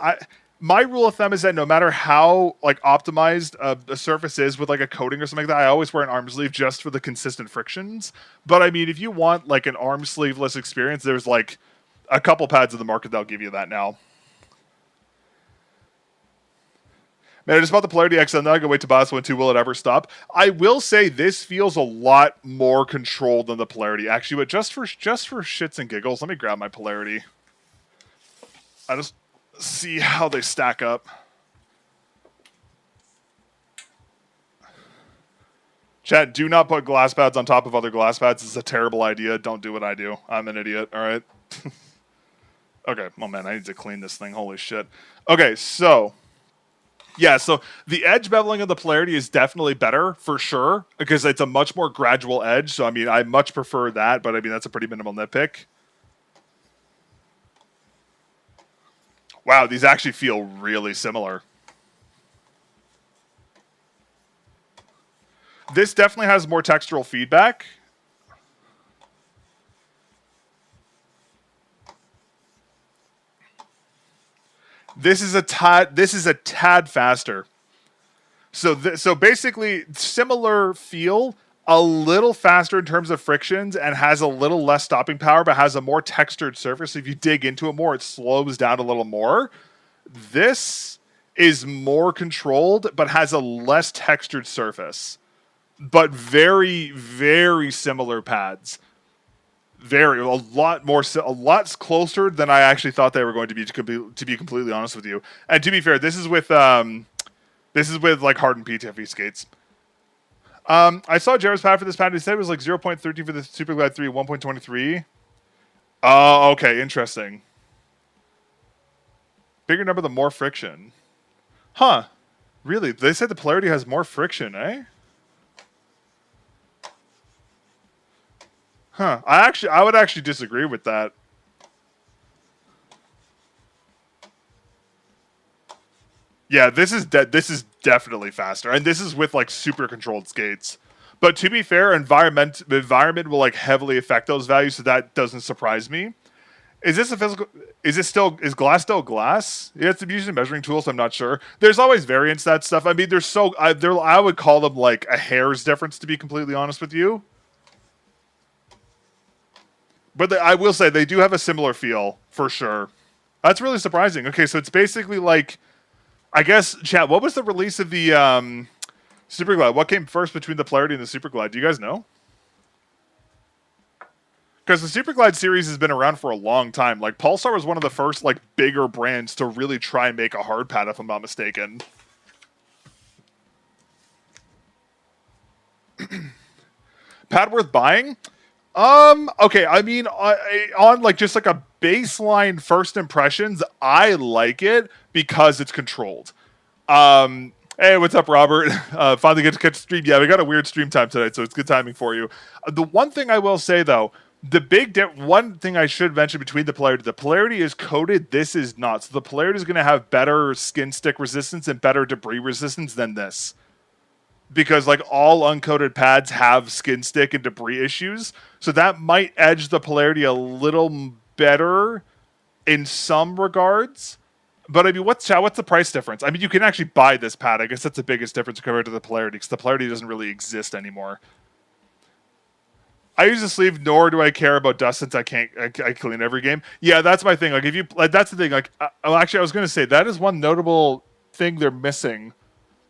my rule of thumb is that no matter how like optimized a surface is with like a coating or something like that, I always wear an arm sleeve just for the consistent frictions. But I mean, if you want like an arm sleeveless experience, there's like a couple pads in the market that'll give you that now. Man, I just bought the Polarity XL. Now I can wait to buy this one too. Will it ever stop? I will say this feels a lot more controlled than the Polarity. Actually, but just for shits and giggles, let me grab my Polarity. I just see how they stack up. Chat, do not put glass pads on top of other glass pads. It's a terrible idea. Don't do what I do. I'm an idiot, all right? Okay, oh man, I need to clean this thing. Holy shit. Okay, so... yeah, so the edge beveling of the Polarity is definitely better, for sure, because it's a much more gradual edge. So, I mean, I much prefer that, but I mean, that's a pretty minimal nitpick. Wow, these actually feel really similar. This definitely has more textural feedback. This is a tad faster. So basically similar feel, a little faster in terms of frictions, and has a little less stopping power, but has a more textured surface. If you dig into it more, it slows down a little more. This is more controlled, but has a less textured surface. But very, very similar pads. a lot closer than I actually thought they were going to be. To be completely honest with you, and to be fair, this is with like hardened PTFE skates. I saw Jared's pad for this pad. He said it was like 0.13 for the SUPERGLIDE 3, 1.23. Oh, okay, interesting. Bigger number, the more friction. Huh? Really? They said the polarity has more friction, eh? Huh. I would actually disagree with that. Yeah, this is definitely faster, and this is with like super controlled skates. But to be fair, the environment will like heavily affect those values, so that doesn't surprise me. Is this a physical? Is glass still glass? Yeah, it's using measuring tools. So I'm not sure. There's always variance that stuff. I mean, I would call them like a hair's difference, to be completely honest with you. But I will say they do have a similar feel for sure. That's really surprising. Okay, so it's basically like, I guess, chat. What was the release of the SUPERGLIDE? What came first between the polarity and the SUPERGLIDE? Do you guys know? Because the SUPERGLIDE series has been around for a long time. Like, Pulsar was one of the first, like, bigger brands to really try and make a hard pad, if I'm not mistaken. Pad worth buying? Okay, I mean, on, like, just, like, a baseline first impressions, I like it because it's controlled. Hey, what's up, Robert? Finally get to catch the stream. Yeah, we got a weird stream time tonight, so it's good timing for you. The one thing I will say, though, one thing I should mention between the polarity is coated, this is not. So the polarity is going to have better skin stick resistance and better debris resistance than this. Because like all uncoated pads have skin stick and debris issues. So that might edge the polarity a little better in some regards. But I mean, what's the price difference? I mean, you can actually buy this pad. I guess that's the biggest difference compared to the polarity, because the polarity doesn't really exist anymore. I use a sleeve, nor do I care about dust since I clean every game. Yeah, that's my thing. Like, that's the thing. Like, actually, I was going to say that is one notable thing they're missing.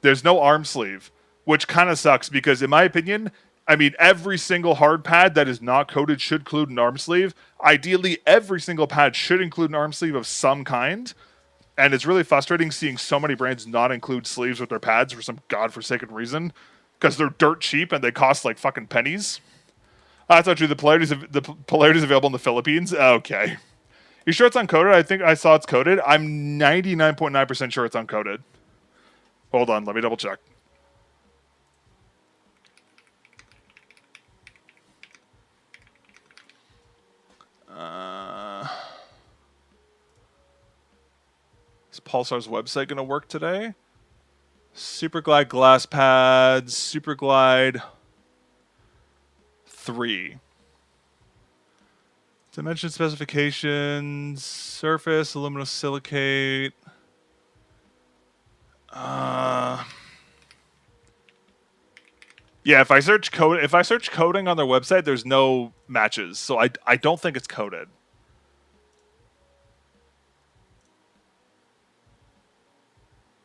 There's no arm sleeve, which kind of sucks because, in my opinion, I mean, every single hard pad that is not coated should include an arm sleeve. Ideally, every single pad should include an arm sleeve of some kind. And it's really frustrating seeing so many brands not include sleeves with their pads for some godforsaken reason, because they're dirt cheap and they cost like fucking pennies. That's not true. The polarity's available in the Philippines. Okay. You sure it's uncoated? I think I saw it's coated. I'm 99.9% sure it's uncoated. Hold on. Let me double check. Is Pulsar's website going to work today? SUPERGLIDE glass pads. SUPERGLIDE 3. Dimension specifications. Surface, aluminum silicate. Yeah, if I search coding on their website, there's no matches. So I don't think it's coded.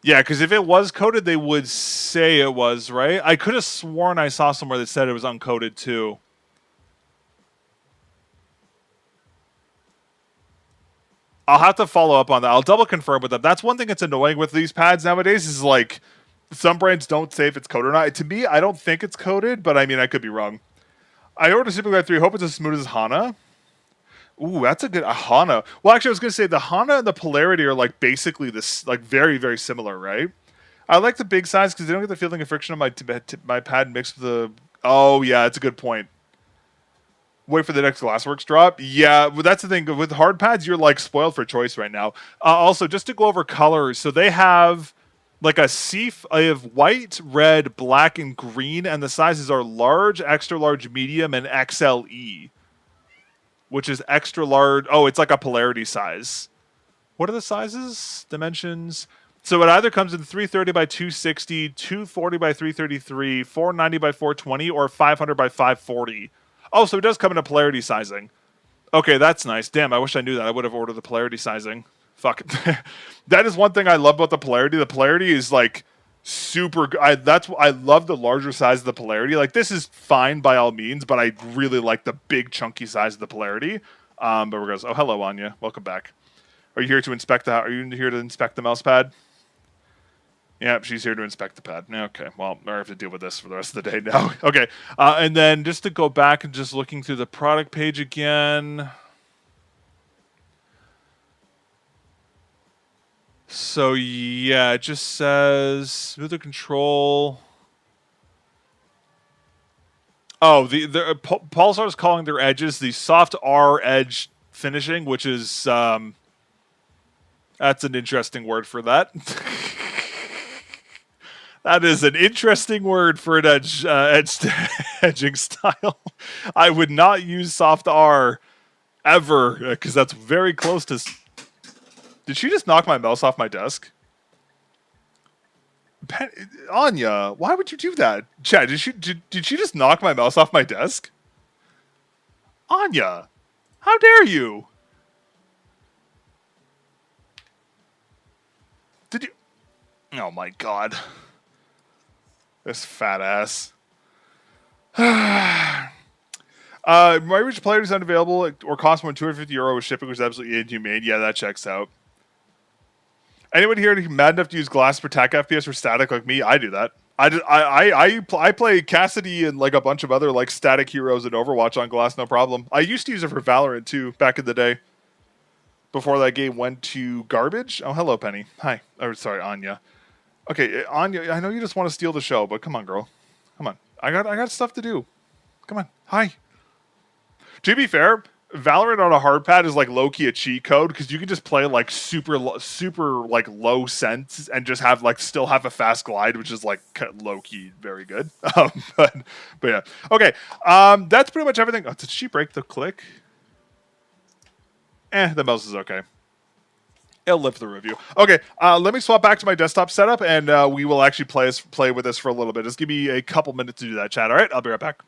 Yeah, because if it was coded, they would say it was, right? I could have sworn I saw somewhere that said it was uncoded too. I'll have to follow up on that. I'll double confirm with them. That's one thing that's annoying with these pads nowadays is like some brands don't say if it's coded or not. To me, I don't think it's coded, but I mean, I could be wrong. I ordered SUPERGLIDE 3. Hope it's as smooth as Hana. Ooh, that's a good Hana. Well, actually, I was going to say the Hana and the polarity are like basically this, like very, very similar, right? I like the big size because they don't get the feeling of friction on my pad mixed with the... Oh, yeah, that's a good point. Wait for the next Glassworks drop. Yeah, well, that's the thing. With hard pads, you're like spoiled for choice right now. Also, just to go over colors, so they have like a I have white, red, black, and green, and the sizes are large, extra large, medium, and XLE, which is extra large. Oh, it's like a polarity size. What are the sizes? Dimensions? So it either comes in 330 by 260, 240 by 333, 490 by 420, or 500 by 540. Oh, so it does come in a polarity sizing. Okay, that's nice. Damn, I wish I knew that. I would have ordered the polarity sizing. Fuck. That is one thing I love about the polarity. The polarity is like super. I love the larger size of the polarity. Like this is fine by all means, but I really like the big chunky size of the polarity. But we're gonna. Oh, hello, Anya. Welcome back. Are you here to inspect the? Are you here to inspect the mouse pad? Yep, she's here to inspect the pad. Okay, well, I have to deal with this for the rest of the day now. Okay, and then just to go back and just looking through the product page again. So yeah, it just says smoother control. Oh, the Pulsar is calling their edges the soft R edge finishing, which is that's an interesting word for that. That is an interesting word for an edging style. I would not use soft R ever because that's very close to. Did she just knock my mouse off my desk? Anya, why would you do that? Chad, did she just knock my mouse off my desk? Anya, how dare you? Did you? Oh my god. This fat ass. My rich player is unavailable or cost more than €250 with shipping, which is absolutely inhumane. Yeah, that checks out. Anyone here mad enough to use glass for tac FPS or static like me? I do that. I play Cassidy and like a bunch of other like static heroes in Overwatch on glass, no problem. I used to use it for Valorant too back in the day. Before that game went to garbage. Oh, hello, Penny. Hi. Oh, sorry, Anya. Okay, Anya. I know you just want to steal the show, but come on, girl. Come on. I got stuff to do. Come on. Hi. To be fair, Valorant on a hard pad is like low-key a cheat code because you can just play like super like low sense and just have like still have a fast glide, which is like low-key very good. But yeah, okay. That's pretty much everything. Oh, did she break the click? The mouse is okay. It'll live the review. Okay, let me swap back to my desktop setup, and we will actually play with this for a little bit. Just give me a couple minutes to do that, chat. All right, I'll be right back.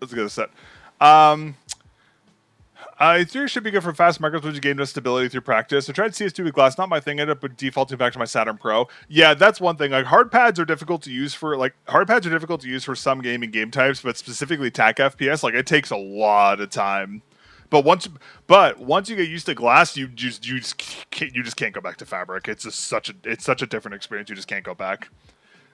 Let's get a set. Theory should be good for fast markers, which gain no stability through practice. I tried CS2 with glass, not my thing. Ended up defaulting back to my Saturn Pro. Yeah, that's one thing. Like hard pads are difficult to use for some gaming game types, but specifically TAC FPS, like it takes a lot of time. But once you get used to glass, you just can't go back to fabric. It's just such a different experience. You just can't go back.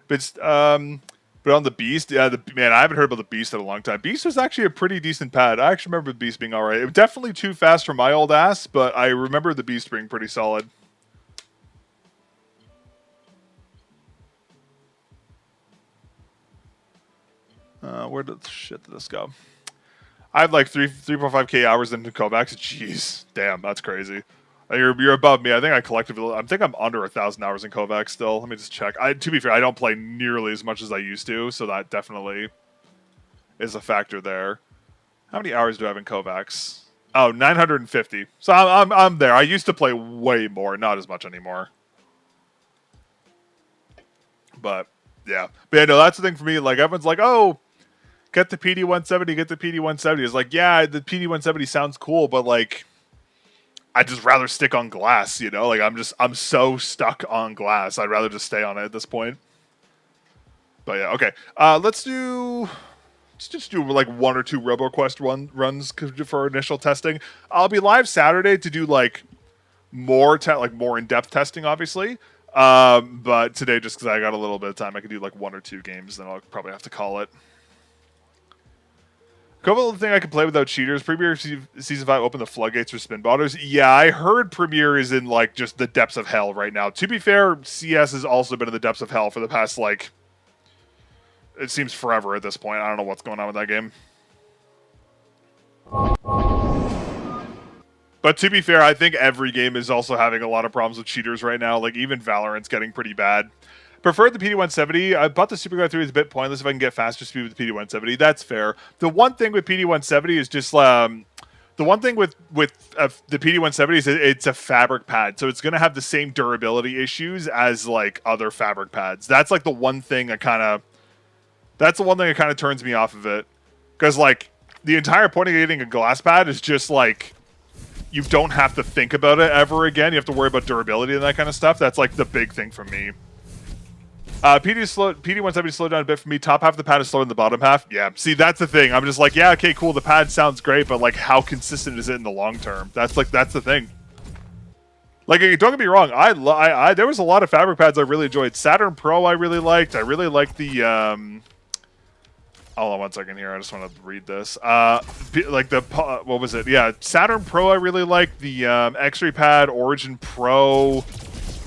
But on the Beast, yeah, man, I haven't heard about the Beast in a long time. Beast was actually a pretty decent pad. I actually remember the Beast being all right. It was definitely too fast for my old ass, but I remember the Beast being pretty solid. Where the shit did this go? I have like 3.5k hours into Kovacs. Jeez, damn, that's crazy. You're above me. I think I'm under 1,000 hours in Kovacs still. Let me just check. To be fair, I don't play nearly as much as I used to, so that definitely is a factor there. How many hours do I have in Kovacs? Oh, 950. So I'm there. I used to play way more, not as much anymore. But yeah, no, that's the thing for me. Like everyone's like, oh, get the PD170, get the PD170. It's like, yeah, the PD170 sounds cool, but like, I'd just rather stick on glass, you know? Like, I'm so stuck on glass. I'd rather just stay on it at this point. But yeah, okay. Let's just do like 1 or 2 RoboQuest runs for initial testing. I'll be live Saturday to do like more in-depth testing, obviously. But today, just because I got a little bit of time, I could do like 1 or 2 games, then I'll probably have to call it. Couple of things I can play without cheaters. Premiere Season 5 opened the floodgates for spin botters. Yeah, I heard Premiere is in like just the depths of hell right now. To be fair, CS has also been in the depths of hell for the past like, it seems forever at this point. I don't know what's going on with that game. But to be fair, I think every game is also having a lot of problems with cheaters right now. Like even Valorant's getting pretty bad. Preferred the PD170. I bought the SUPERGLIDE3. It's a bit pointless if I can get faster speed with the PD170. That's fair. The one thing with PD170 is just the one thing with the PD170 is it's a fabric pad, so it's going to have the same durability issues as like other fabric pads. That's like the one thing that kind of turns me off of it, because like the entire point of getting a glass pad is just like you don't have to think about it ever again. You have to worry about durability and that kind of stuff. That's like the big thing for me. PD170 slowed down a bit for me. Top half of the pad is slower than the bottom half. Yeah, see, that's the thing. I'm just like, yeah, okay, cool. The pad sounds great, but like, how consistent is it in the long term? That's the thing. Like, don't get me wrong. There was a lot of fabric pads I really enjoyed. Saturn Pro I really liked. I really liked the hold on 1 second here. I just want to read this. Like the what was it? Yeah, Saturn Pro I really liked. The X-Ray pad, Origin Pro.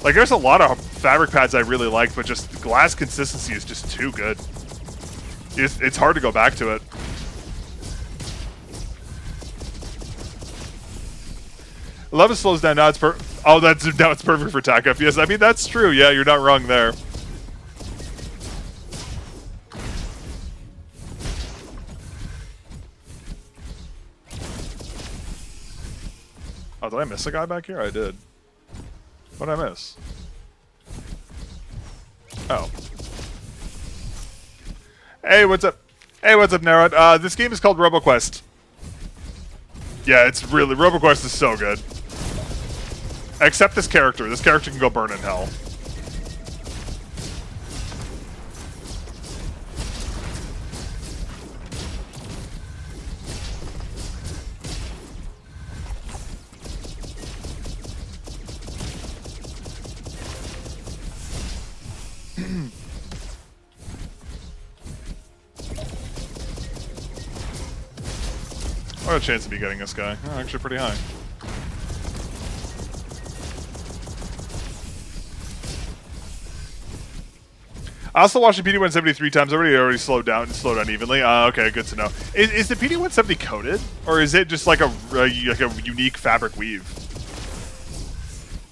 Like, there's a lot of fabric pads I really like, but just the glass consistency is just too good. It's hard to go back to it. 11 slows down now. It's now it's perfect for tac FPS. I mean, that's true. Yeah, you're not wrong there. Oh, did I miss a guy back here? I did. What did I miss? Oh. Hey, what's up? Hey, what's up, Narod? This game is called RoboQuest. Yeah, it's really... RoboQuest is so good. Except this character. This character can go burn in hell. What a chance of me getting this guy? Oh, actually pretty high. I also watched the PD170 3 times. Already slowed down evenly. Okay, good to know. Is the PD170 coated, or is it just like a unique fabric weave?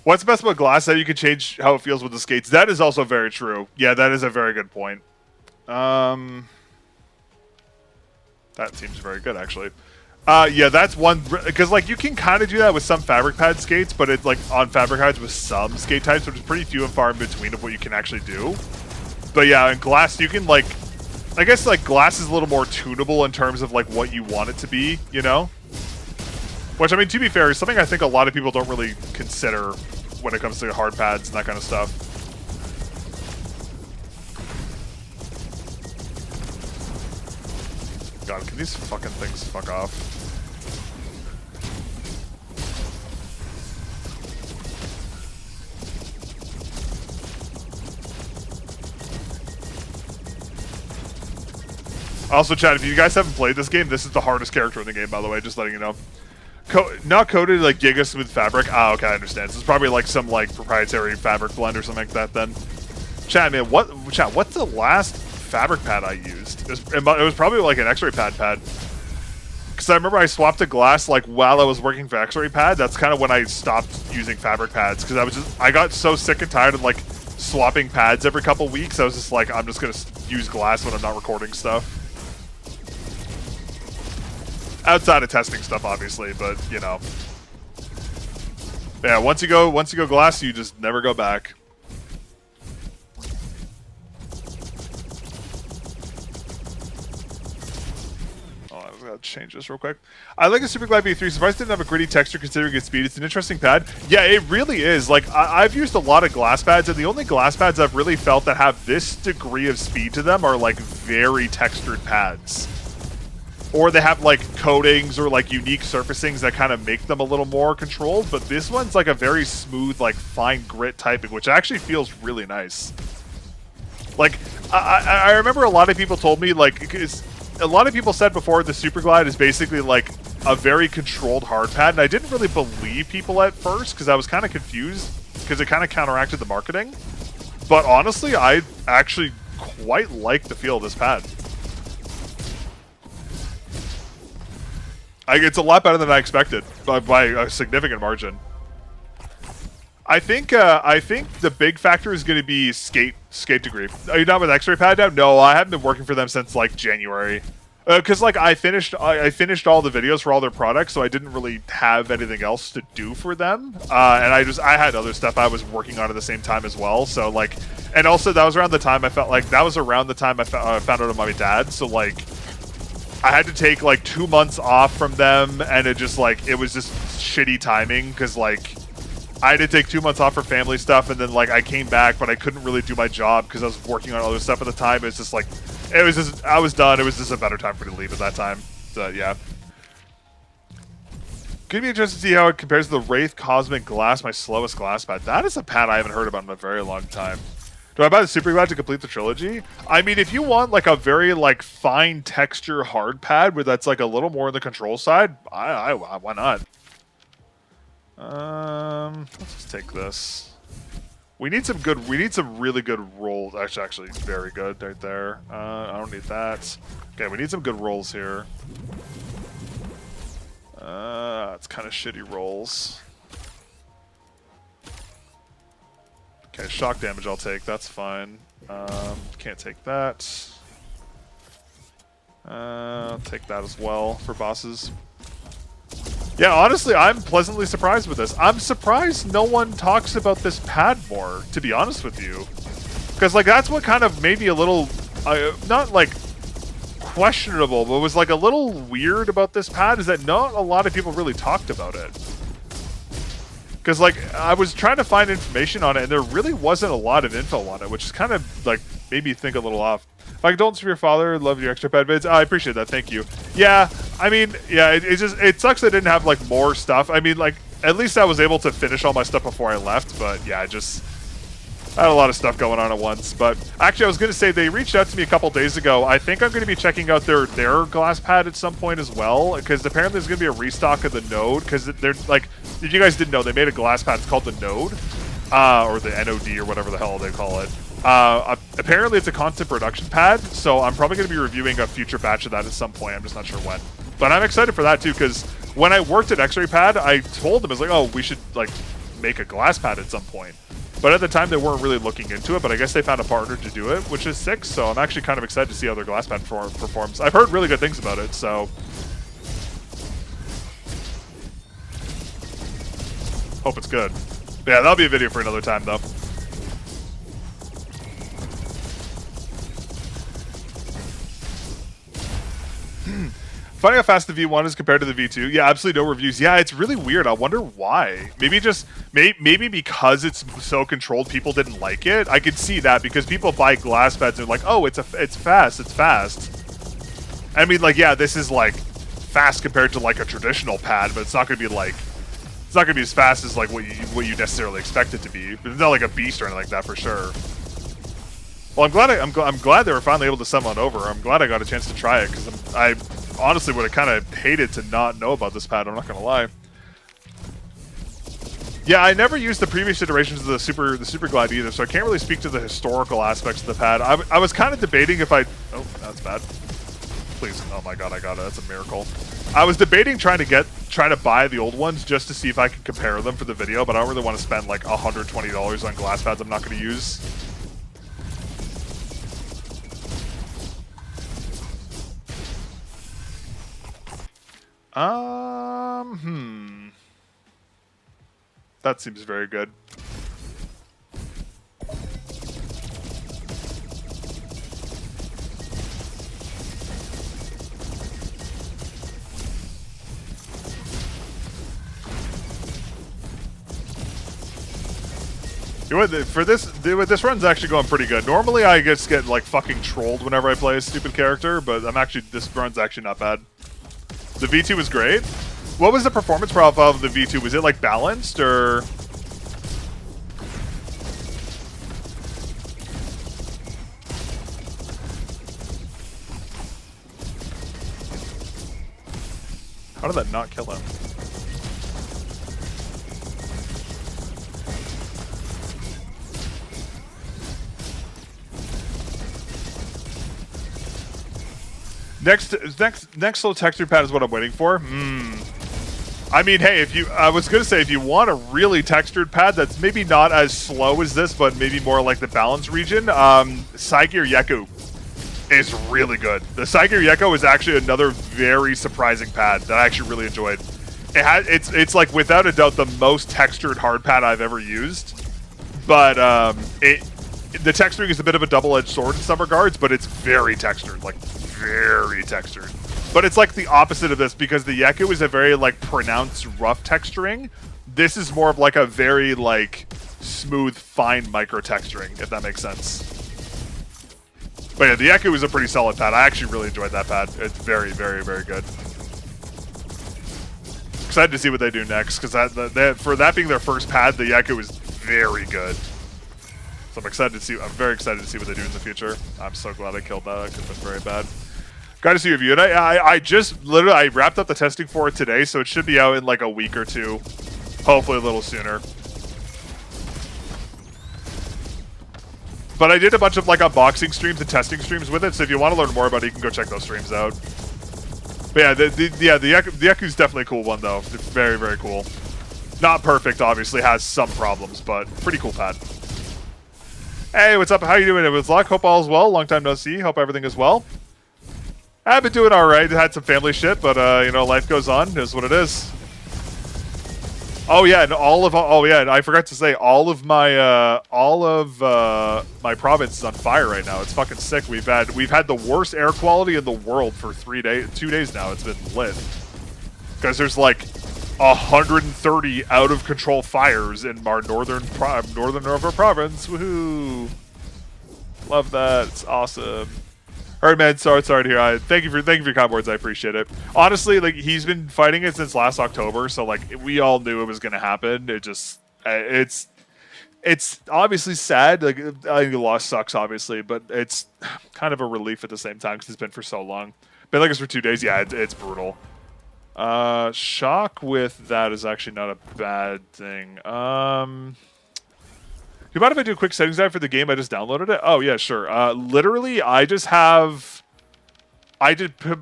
What's best about glass? That you can change how it feels with the skates. That is also very true. Yeah, that is a very good point. That seems very good, actually. Yeah, that's one, because like you can kind of do that with some fabric pad skates, but it's like on fabric pads with some skate types, which is pretty few and far in between of what you can actually do. But yeah, in glass, you can like, I guess like glass is a little more tunable in terms of like what you want it to be, you know? Which, I mean, to be fair, is something I think a lot of people don't really consider when it comes to hard pads and that kind of stuff. God, can these fucking things fuck off? Also, chat, if you guys haven't played this game, this is the hardest character in the game, by the way, just letting you know. Not coated like Giga Smooth fabric. Ah, okay, I understand. So it's probably like some like proprietary fabric blend or something like that then. Chat, man, what's the last fabric pad I used? It was probably like an X-ray pad. Because I remember I swapped to glass like while I was working for X-ray pad. That's kind of when I stopped using fabric pads, because I got so sick and tired of like swapping pads every couple weeks. I was just like, I'm just gonna use glass when I'm not recording stuff. Outside of testing stuff, obviously, but you know. Yeah, once you go glass, you just never go back. gotta change this real quick. I like a SUPERGLIDE V3. Surprised it didn't have a gritty texture considering its speed. It's an interesting pad. Yeah, it really is. Like, I've used a lot of glass pads, and the only glass pads I've really felt that have this degree of speed to them are like very textured pads. Or they have like coatings or like unique surfacings that kind of make them a little more controlled, but this one's like a very smooth, like fine grit typing, which actually feels really nice. Like, I remember a lot of people told me, like, a lot of people said before the SUPERGLIDE is basically like a very controlled hard pad, and I didn't really believe people at first because I was kind of confused because it kind of counteracted the marketing. But honestly, I actually quite like the feel of this pad. It's a lot better than I expected by a significant margin. I think the big factor is going to be skate degree. Are you not with X-ray pad now? No, I haven't been working for them since like January. Because like I finished all the videos for all their products, so I didn't really have anything else to do for them. And I had other stuff I was working on at the same time as well. So like, and also that was around the time I felt like I found out about my dad. So like, I had to take like 2 months off from them, and it was just shitty timing because like I had to take 2 months off for family stuff, and then like I came back, but I couldn't really do my job because I was working on other stuff at the time. It's just like I was done. It was just a better time for me to leave at that time. So yeah. Could be interesting to see how it compares to the Wraith Cosmic Glass, my slowest glass pad. That is a pad I haven't heard about in a very long time. Do I buy the SUPERGLIDE to complete the trilogy? I mean, if you want like a very like fine texture hard pad where that's like a little more on the control side, why not? Let's just take this. We need some really good rolls. Actually, very good right there. I don't need that. Okay, we need some good rolls here. It's kind of shitty rolls. Okay, shock damage I'll take, that's fine. Can't take that. I'll take that as well for bosses. Yeah, honestly, I'm pleasantly surprised with this. I'm surprised no one talks about this pad more, to be honest with you. Because, like, that's what kind of made me a little, not, like, questionable, but was, like, a little weird about this pad, is that not a lot of people really talked about it. Because, like, I was trying to find information on it, and there really wasn't a lot of info on it, which is kind of, like, made me think a little off. My condolences for your father. Love your extra pad vids. I appreciate that. Thank you. Yeah, I mean, yeah, it sucks I didn't have, like, more stuff. I mean, like, at least I was able to finish all my stuff before I left, but, yeah, I had a lot of stuff going on at once. But actually, I was going to say, they reached out to me a couple days ago. I think I'm going to be checking out their glass pad at some point as well, because apparently there's going to be a restock of the Node, because they're, like, if you guys didn't know, they made a glass pad. It's called the Node, or the NOD, or whatever the hell they call it. Apparently it's a constant production pad, so I'm probably going to be reviewing a future batch of that at some point. I'm just not sure when. But I'm excited for that, too, because when I worked at X-Ray Pad, I told them, I was like, oh, we should, like, make a glass pad at some point. But at the time, they weren't really looking into it, but I guess they found a partner to do it, which is sick, so I'm actually kind of excited to see how their glass pad performs. I've heard really good things about it, so hope it's good. Yeah, that'll be a video for another time, though. Funny how fast the V1 is compared to the V2. Yeah, absolutely no reviews. Yeah, it's really weird. I wonder why. Maybe because it's so controlled, people didn't like it. I could see that because people buy glass pads and they're like, oh, it's fast. I mean, like, yeah, this is like fast compared to like a traditional pad, but it's not gonna be like, it's not gonna be as fast as like what you necessarily expect it to be. It's not like a beast or anything like that for sure. Well, I'm glad they were finally able to send one over. I'm glad I got a chance to try it because I honestly would have kind of hated to not know about this pad. I'm not gonna lie. Yeah, I never used the previous iterations of the SUPERGLIDE either, so I can't really speak to the historical aspects of the pad. I was kind of debating if I. Oh, that's bad. Please. Oh my god, I got it. That's a miracle. I was debating trying to buy the old ones just to see if I could compare them for the video, but I don't really want to spend like $120 on glass pads I'm not going to use. That seems very good. This run's actually going pretty good. Normally I just get like fucking trolled whenever I play a stupid character, but this run's actually not bad. The V2 was great. What was the performance profile of the V2? Was it like balanced or? How did that not kill him? Next little texture pad is what I'm waiting for. I mean, hey, I was gonna say if you want a really textured pad that's maybe not as slow as this, but maybe more like the balance region, Psygear Yeku is really good. The Psygear Yeku is actually another very surprising pad that I actually really enjoyed. It's like without a doubt the most textured hard pad I've ever used, but the texturing is a bit of a double-edged sword in some regards, but it's very textured, like very textured. But it's like the opposite of this because the Yeku is a very like pronounced rough texturing. This is more of like a very like smooth, fine micro texturing, if that makes sense. But yeah, the Yeku is a pretty solid pad. I actually really enjoyed that pad. It's very, very, very good. Excited to see what they do next because for that being their first pad, the Yeku is very good. So I'm very excited to see what they do in the future. I'm so glad I killed that. That could have been very bad. Got to see a review. And I just literally I wrapped up the testing for it today, so it should be out in like a week or two. Hopefully a little sooner. But I did a bunch of like unboxing streams and testing streams with it, so if you want to learn more about it, you can go check those streams out. But yeah, the Yeku's definitely a cool one though. It's very, very cool. Not perfect, obviously, has some problems, but pretty cool pad. Hey, what's up? How you doing? It was luck. Hope all is well. Long time no see. Hope everything is well. I've been doing all right. Had some family shit, but you know, life goes on. It is what it is. Oh yeah, and I forgot to say all of my province is on fire right now. It's fucking sick. We've had the worst air quality in the world for 2 days now. It's been lit because there's like 130 out of control fires in our northern province. Woohoo! Love that. It's awesome. All right, man. Sorry to hear. Thank you for your kind words. I appreciate it. Honestly, like he's been fighting it since last October, so like we all knew it was gonna happen. It's obviously sad. Like I think the loss sucks, obviously, but it's kind of a relief at the same time because it's been for so long. Been like this for 2 days. Yeah, it's brutal. Shock with that is actually not a bad thing. Do you mind if I do a quick settings dive for the game? I just downloaded it. Oh yeah, sure. Literally, I just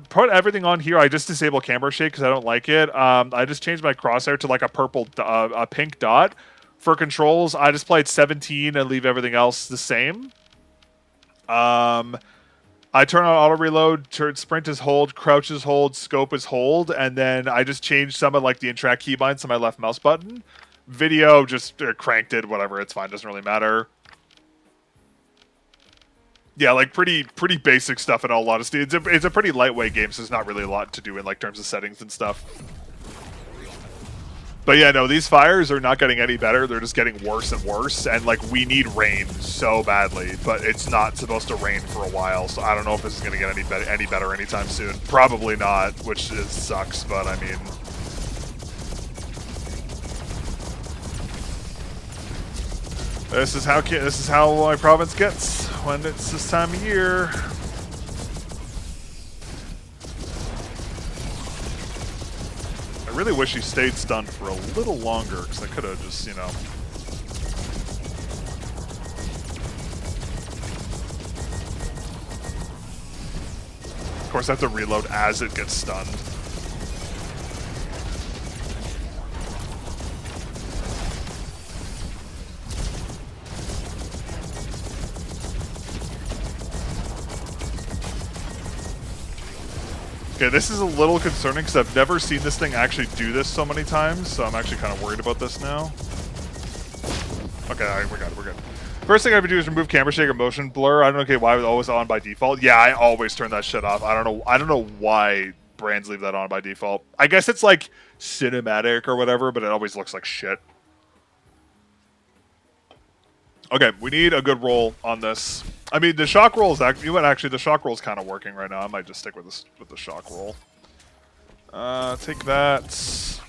put everything on here. I just disable camera shake because I don't like it. I just changed my crosshair to like a pink dot. For controls, I just played 17 and leave everything else the same. I turn on auto reload, sprint is hold, crouch is hold, scope is hold, and then I just changed some of like the in-track keybinds to my left mouse button. Video, just cranked it, whatever, it's fine, doesn't really matter. Yeah, like pretty basic stuff in all honesty. It's a pretty lightweight game, so there's not really a lot to do in like terms of settings and stuff. But yeah, no, these fires are not getting any better. They're just getting worse and worse, and like we need rain so badly, but it's not supposed to rain for a while, so I don't know if this is going to get any better anytime soon. Probably not, which sucks, but I mean... This is how my province gets when it's this time of year. I really wish he stayed stunned for a little longer because I could have just, you know. Of course, I have to reload as it gets stunned. Okay, this is a little concerning because I've never seen this thing actually do this so many times, so I'm actually kind of worried about this now. Okay, all right, we're good. First thing I have to do is remove camera shake or motion blur. I don't know why it's always on by default. Yeah, I always turn that shit off. I don't know why brands leave that on by default. I guess it's like cinematic or whatever, but it always looks like shit. Okay, we need a good roll on this. I mean, the shock roll is actually the shock roll is kind of working right now. I might just stick with this with the shock roll. Take that.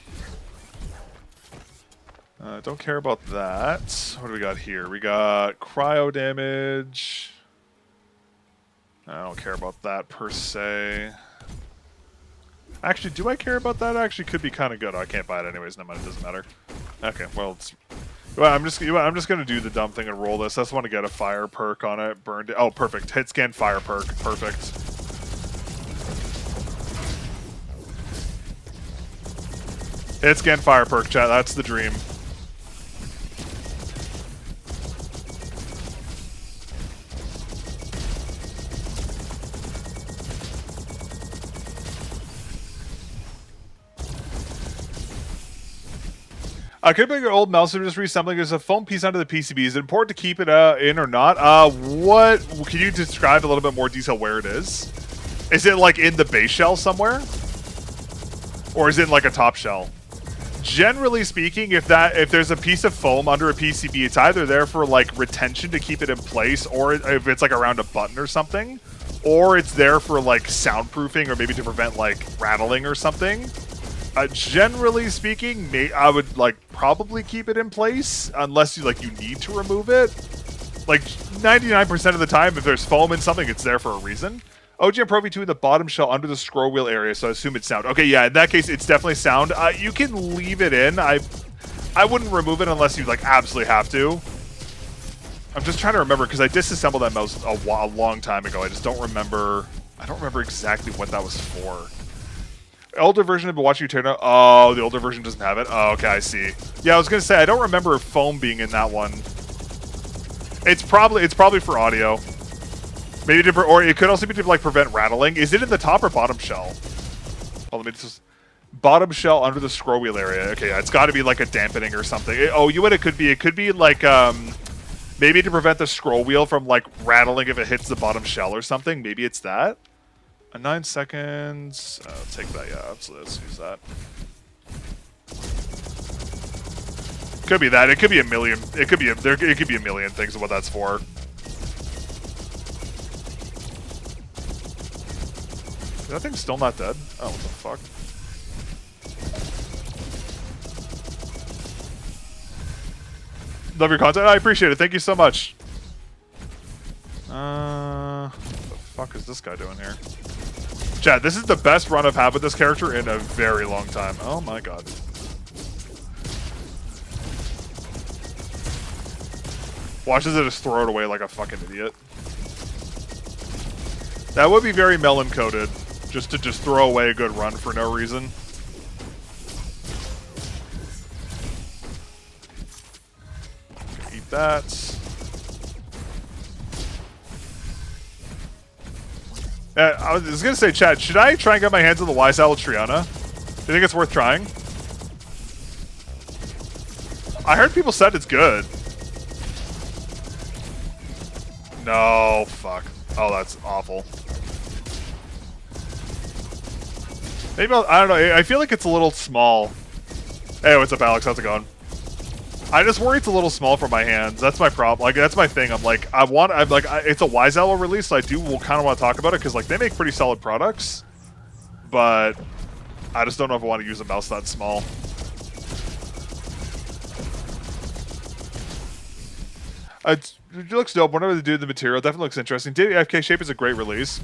Don't care about that. What do we got here? We got cryo damage. I don't care about that per se. Actually, do I care about that? Actually, could be kind of good. Oh, I can't buy it anyways. No matter, it doesn't matter. Okay, well, I'm just gonna do the dumb thing and roll this. I just want to get a fire perk on it. Burned it. Oh, perfect. Hit scan fire perk. Perfect. Hit scan fire perk, chat. That's the dream. Could be your old mouse or just reassembling. There's a foam piece under the PCB. Is it important to keep it in or not? What can you describe a little bit more detail where it is? Is it like in the base shell somewhere, or is it in like a top shell? Generally speaking, if there's a piece of foam under a PCB, it's either there for like retention to keep it in place, or if it's like around a button or something, or it's there for like soundproofing or maybe to prevent like rattling or something. Generally speaking, I would like probably keep it in place unless you need to remove it. Like 99% of the time, if there's foam in something, it's there for a reason. OGM Pro V2 in the bottom shell under the scroll wheel area, so I assume it's sound. Okay, yeah, in that case, it's definitely sound. You can leave it in. I wouldn't remove it unless you like absolutely have to. I'm just trying to remember because I disassembled that mouse a long time ago. I just don't remember. I don't remember exactly what that was for. Older version of watching you turn out. Oh, the older version doesn't have it. Oh, okay, I see. Yeah, I was gonna say I don't remember foam being in that one. It's probably for audio. Maybe or it could also be to like prevent rattling. Is it in the top or bottom shell? Oh, let me just bottom shell under the scroll wheel area. Okay, yeah, it's got to be like a dampening or something. You know what it could be? It could be like maybe to prevent the scroll wheel from like rattling if it hits the bottom shell or something. Maybe it's that. 9 seconds. Take that. Yeah, absolutely. Let's use that. Could be that. It could be a million. It could be a million things of what that's for. That thing's still not dead. Oh, what the fuck? Love your content. I appreciate it. Thank you so much. What the fuck is this guy doing here? Chat, this is the best run I've had with this character in a very long time. Oh my god. Watch as it just throw it away like a fucking idiot. That would be very melon-coated, just to throw away a good run for no reason. Eat that. I was gonna say, Chad, should I try and get my hands on the Wise Owl Triana? Do you think it's worth trying? I heard people said it's good. No, fuck. Oh, that's awful. Maybe I don't know. I feel like it's a little small. Hey, what's up, Alex? How's it going? I just worry it's a little small for my hands. That's my problem. Like, that's my thing. I'm like, it's a Wise Owl release, so I do kind of want to talk about it because, like, they make pretty solid products, but I just don't know if I want to use a mouse that small. It looks dope. Whenever they do the material, it definitely looks interesting. FK Shape is a great release.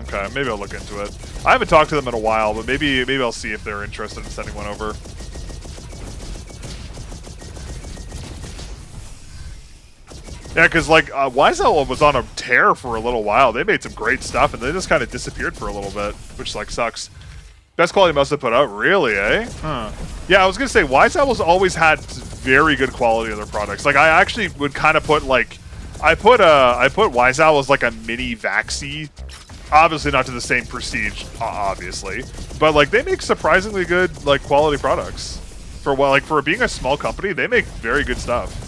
Okay, maybe I'll look into it. I haven't talked to them in a while, but maybe I'll see if they're interested in sending one over. Yeah, because, like, Wise Owl was on a tear for a little while. They made some great stuff, and they just kind of disappeared for a little bit, which, like, sucks. Best quality mouse to put out? Really, eh? Huh. Yeah, I was going to say, Wise Owl's always had very good quality of their products. Like, I actually would kind of put, like... I put Wise Owl as, like, a mini Vaxi. Obviously not to the same prestige, obviously. But, like, they make surprisingly good, like, quality products. For being a small company, they make very good stuff.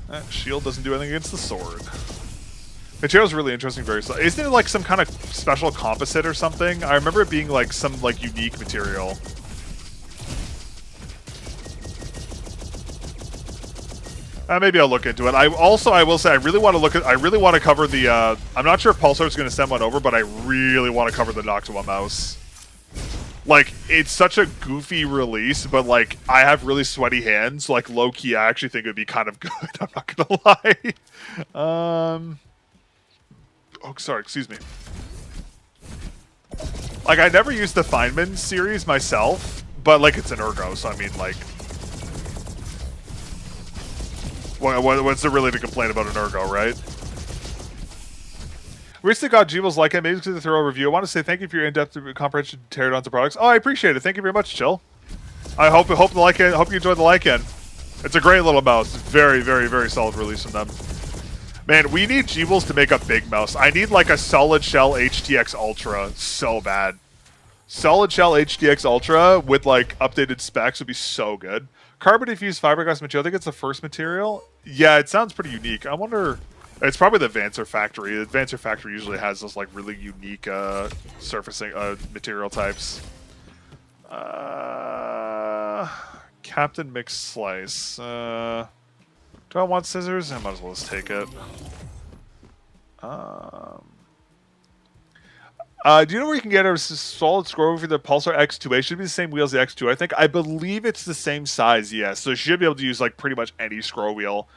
That shield doesn't do anything against the sword. Material's really interesting, very slow. Isn't it like some kind of special composite or something? I remember it being like some like unique material. Maybe I'll look into it. I will say I really want to cover the. I'm not sure if Pulsar is going to send one over, but I really want to cover the Noctua mouse. Like, it's such a goofy release, but like I have really sweaty hands. Like, low key, I actually think it would be kind of good. I'm not gonna lie. Oh, sorry. Excuse me. Like, I never used the Feynman series myself, but like it's an Ergo, so I mean, like. What's there really to complain about an Ergo, right? Recently got Jeeble's like it. Maybe it's because of the thorough review. I want to say thank you for your in-depth comprehension of Pterodons and products. Oh, I appreciate it. Thank you very much, Chill. I hope you enjoyed the like-in. It's a great little mouse. Very, very, very solid release from them. Man, we need Jeebles to make a big mouse. I need like a solid shell HTX Ultra so bad. Solid shell HTX Ultra with like updated specs would be so good. Carbon diffused fiberglass material. I think it's the first material. Yeah, it sounds pretty unique. I wonder. It's probably the Advancer Factory. The Advancer Factory usually has those like really unique surfacing material types. Captain Mixed Slice. Do I want scissors? I might as well just take it. Do you know where you can get a solid scroll for the Pulsar X2A? It should be the same wheel as the X2, I think. I believe it's the same size, yes. So you should be able to use like pretty much any scroll wheel.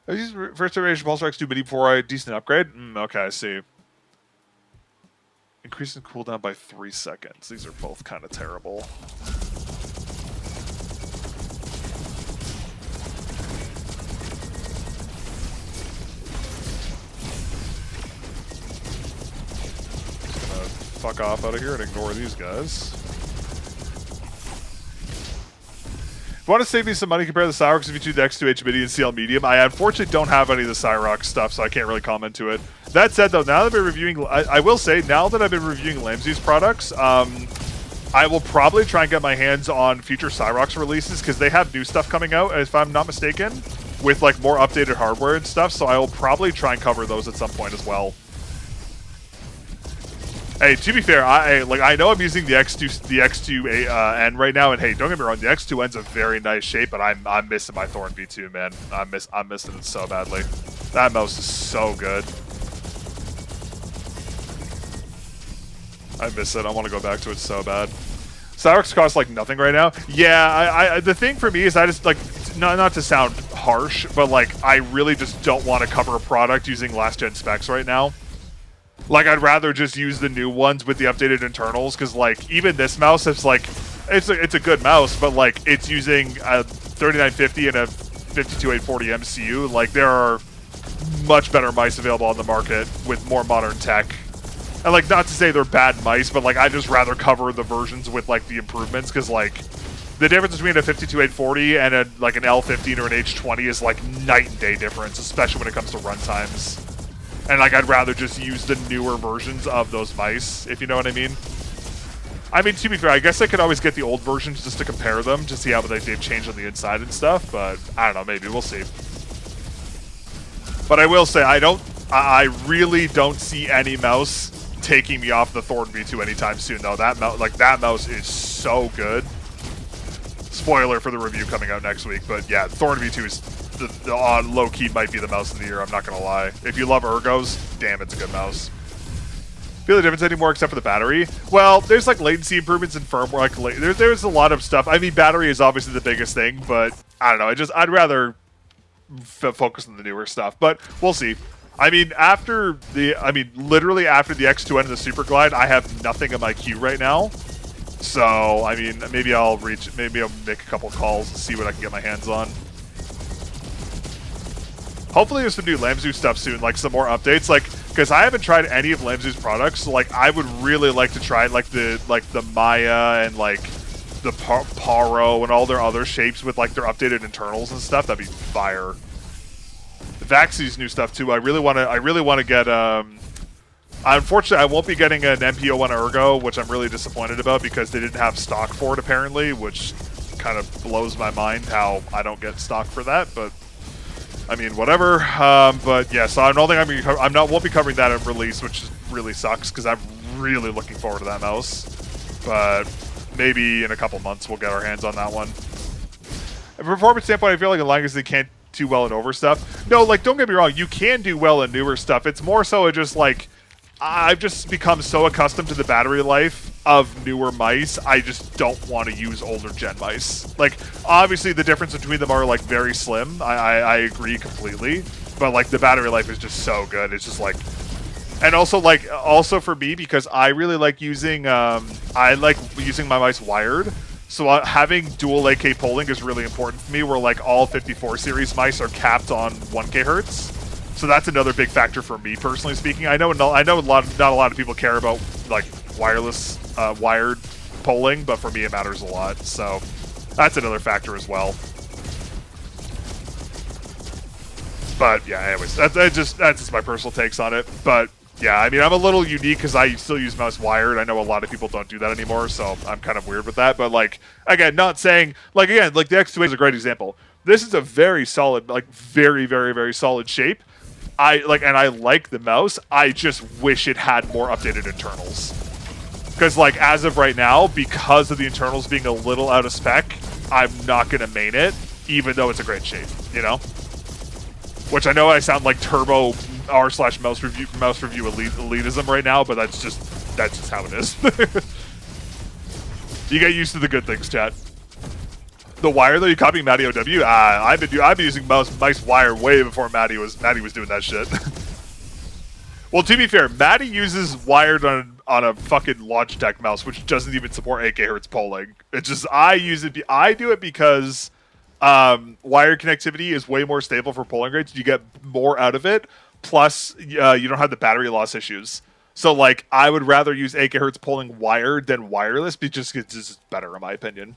I used first generation Pulsar X2 Mini before a decent upgrade. Okay, I see. Increasing cooldown by 3 seconds. These are both kind of terrible. Just gonna fuck off out of here and ignore these guys. If you want to save me some money, compare the Cyrox if you choose the X2H Midi and CL Medium. I unfortunately don't have any of the Cyrox stuff, so I can't really comment to it. That said, though, now that I've been reviewing, I will say, now that I've been reviewing Lamzu's products, I will probably try and get my hands on future Cyrox releases, because they have new stuff coming out, if I'm not mistaken, with like more updated hardware and stuff, so I will probably try and cover those at some point as well. Hey, to be fair, I know I'm using the X2N right now, and hey, don't get me wrong, the X2N's a very nice shape, but I'm missing my Thorn V2, man. I'm missing it so badly. That mouse is so good. I miss it. I want to go back to it so bad. Cyrox costs like nothing right now. Yeah, the thing for me is I just like, not to sound harsh, but like I really just don't want to cover a product using last gen specs right now. Like, I'd rather just use the new ones with the updated internals, because, like, even this mouse, it's like, it's a good mouse, but, like, it's using a 3950 and a 52840 MCU. Like, there are much better mice available on the market with more modern tech. And, like, not to say they're bad mice, but, like, I'd just rather cover the versions with, like, the improvements, because, like, the difference between a 52840 and a, like, an L15 or an H20 is, like, night and day difference, especially when it comes to runtimes. And, like, I'd rather just use the newer versions of those mice, if you know what I mean. I mean, to be fair, I guess I could always get the old versions just to compare them, to see how they've changed on the inside and stuff, but I don't know, maybe, we'll see. But I will say, I really don't see any mouse taking me off the Thorn V2 anytime soon, though. That mouse is so good. Spoiler for the review coming out next week, but yeah, Thorn V2 is... the low-key might be the mouse of the year, I'm not gonna lie. If you love Ergos, damn, it's a good mouse. Feel the difference anymore except for the battery? Well, there's like latency improvements in firmware, like there's a lot of stuff. I mean, battery is obviously the biggest thing, but I don't know, I'd rather focus on the newer stuff, but we'll see. I mean, literally after the X2N and the Superglide, I have nothing in my queue right now. So, I mean, maybe I'll make a couple calls and see what I can get my hands on. Hopefully there's some new Lamzu stuff soon, like some more updates, like, because I haven't tried any of Lamzu's products, so, like, I would really like to try, like, the Maya and, like, the Paro and all their other shapes with, like, their updated internals and stuff. That'd be fire. Vaxi's new stuff, too. I really want to get, unfortunately, I won't be getting an MP01 Ergo, which I'm really disappointed about, because they didn't have stock for it, apparently, which kind of blows my mind how I don't get stock for that, but... I mean, whatever. But yeah, so I don't think won't be covering that at release, which really sucks because I'm really looking forward to that mouse. But maybe in a couple months we'll get our hands on that one. From a performance standpoint, I feel like as long as they can't too well in over stuff. No, like, don't get me wrong, you can do well in newer stuff. It's more so just like, I've just become so accustomed to the battery life of newer mice, I just don't want to use older gen mice. Like, obviously the difference between them are like very slim. I agree completely. But like the battery life is just so good. It's just like, and also for me, because I really like using, I like using my mice wired. So having dual AK polling is really important for me, where like all 54 series mice are capped on 1K hertz. So that's another big factor for me, personally speaking. I know not a lot of people care about like wireless, wired polling, but for me it matters a lot. So that's another factor as well. But yeah, anyways, that's just my personal takes on it. But yeah, I mean, I'm a little unique because I still use mouse wired. I know a lot of people don't do that anymore, so I'm kind of weird with that. But like, again, not saying like, again, like the X2A is a great example. This is a very solid, like very, very, very solid shape. I like the mouse. I just wish it had more updated internals. Because like as of right now, because of the internals being a little out of spec, I'm not gonna main it, even though it's a great shape, you know? Which I know I sound like turbo r/mouse review elitism right now, but that's just how it is. You get used to the good things, chat. The wire though, you copying Matty OW? I've been using mice wire way before Matty was doing that shit. Well, to be fair, Matty uses wired on a fucking Logitech mouse, which doesn't even support 8K hertz polling. It's just I do it because wired connectivity is way more stable for polling rates. You get more out of it. Plus, you don't have the battery loss issues. So, like, I would rather use 8K hertz polling wired than wireless, because it's just better, in my opinion.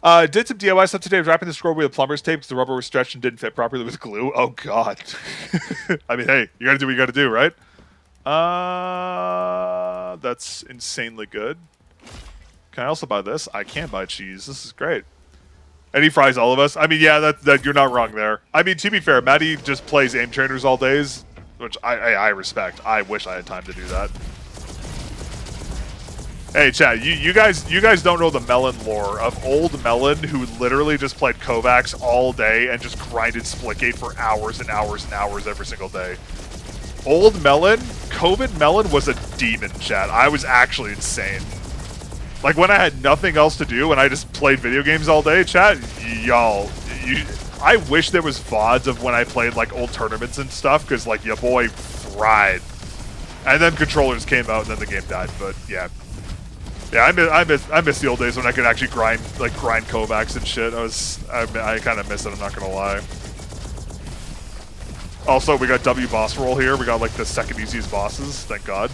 Did some DIY stuff today. I was wrapping the scroll wheel with plumber's tape because the rubber was stretched and didn't fit properly with glue. Oh, God. I mean, hey, you gotta do what you gotta do, right? That's insanely good. Can I also buy this? I can buy cheese. This is great. And he fries all of us. I mean, yeah, that you're not wrong there. I mean, to be fair, Matty just plays aim trainers all days, which I respect. I wish I had time to do that. Hey, chat, you guys don't know the Melon lore of old Melon, who literally just played Kovacs all day and just grinded Splitgate for hours and hours and hours every single day. Old Melon, COVID Melon was a demon, chat. I was actually insane. Like, when I had nothing else to do and I just played video games all day, chat, y'all, I wish there was VODs of when I played, like, old tournaments and stuff, because, like, your boy fried. And then controllers came out and then the game died, but, yeah. Yeah, I miss the old days when I could actually grind Kovacs and shit. I kind of miss it, I'm not gonna lie. Also, we got W boss roll here. We got like the second easiest bosses, thank God.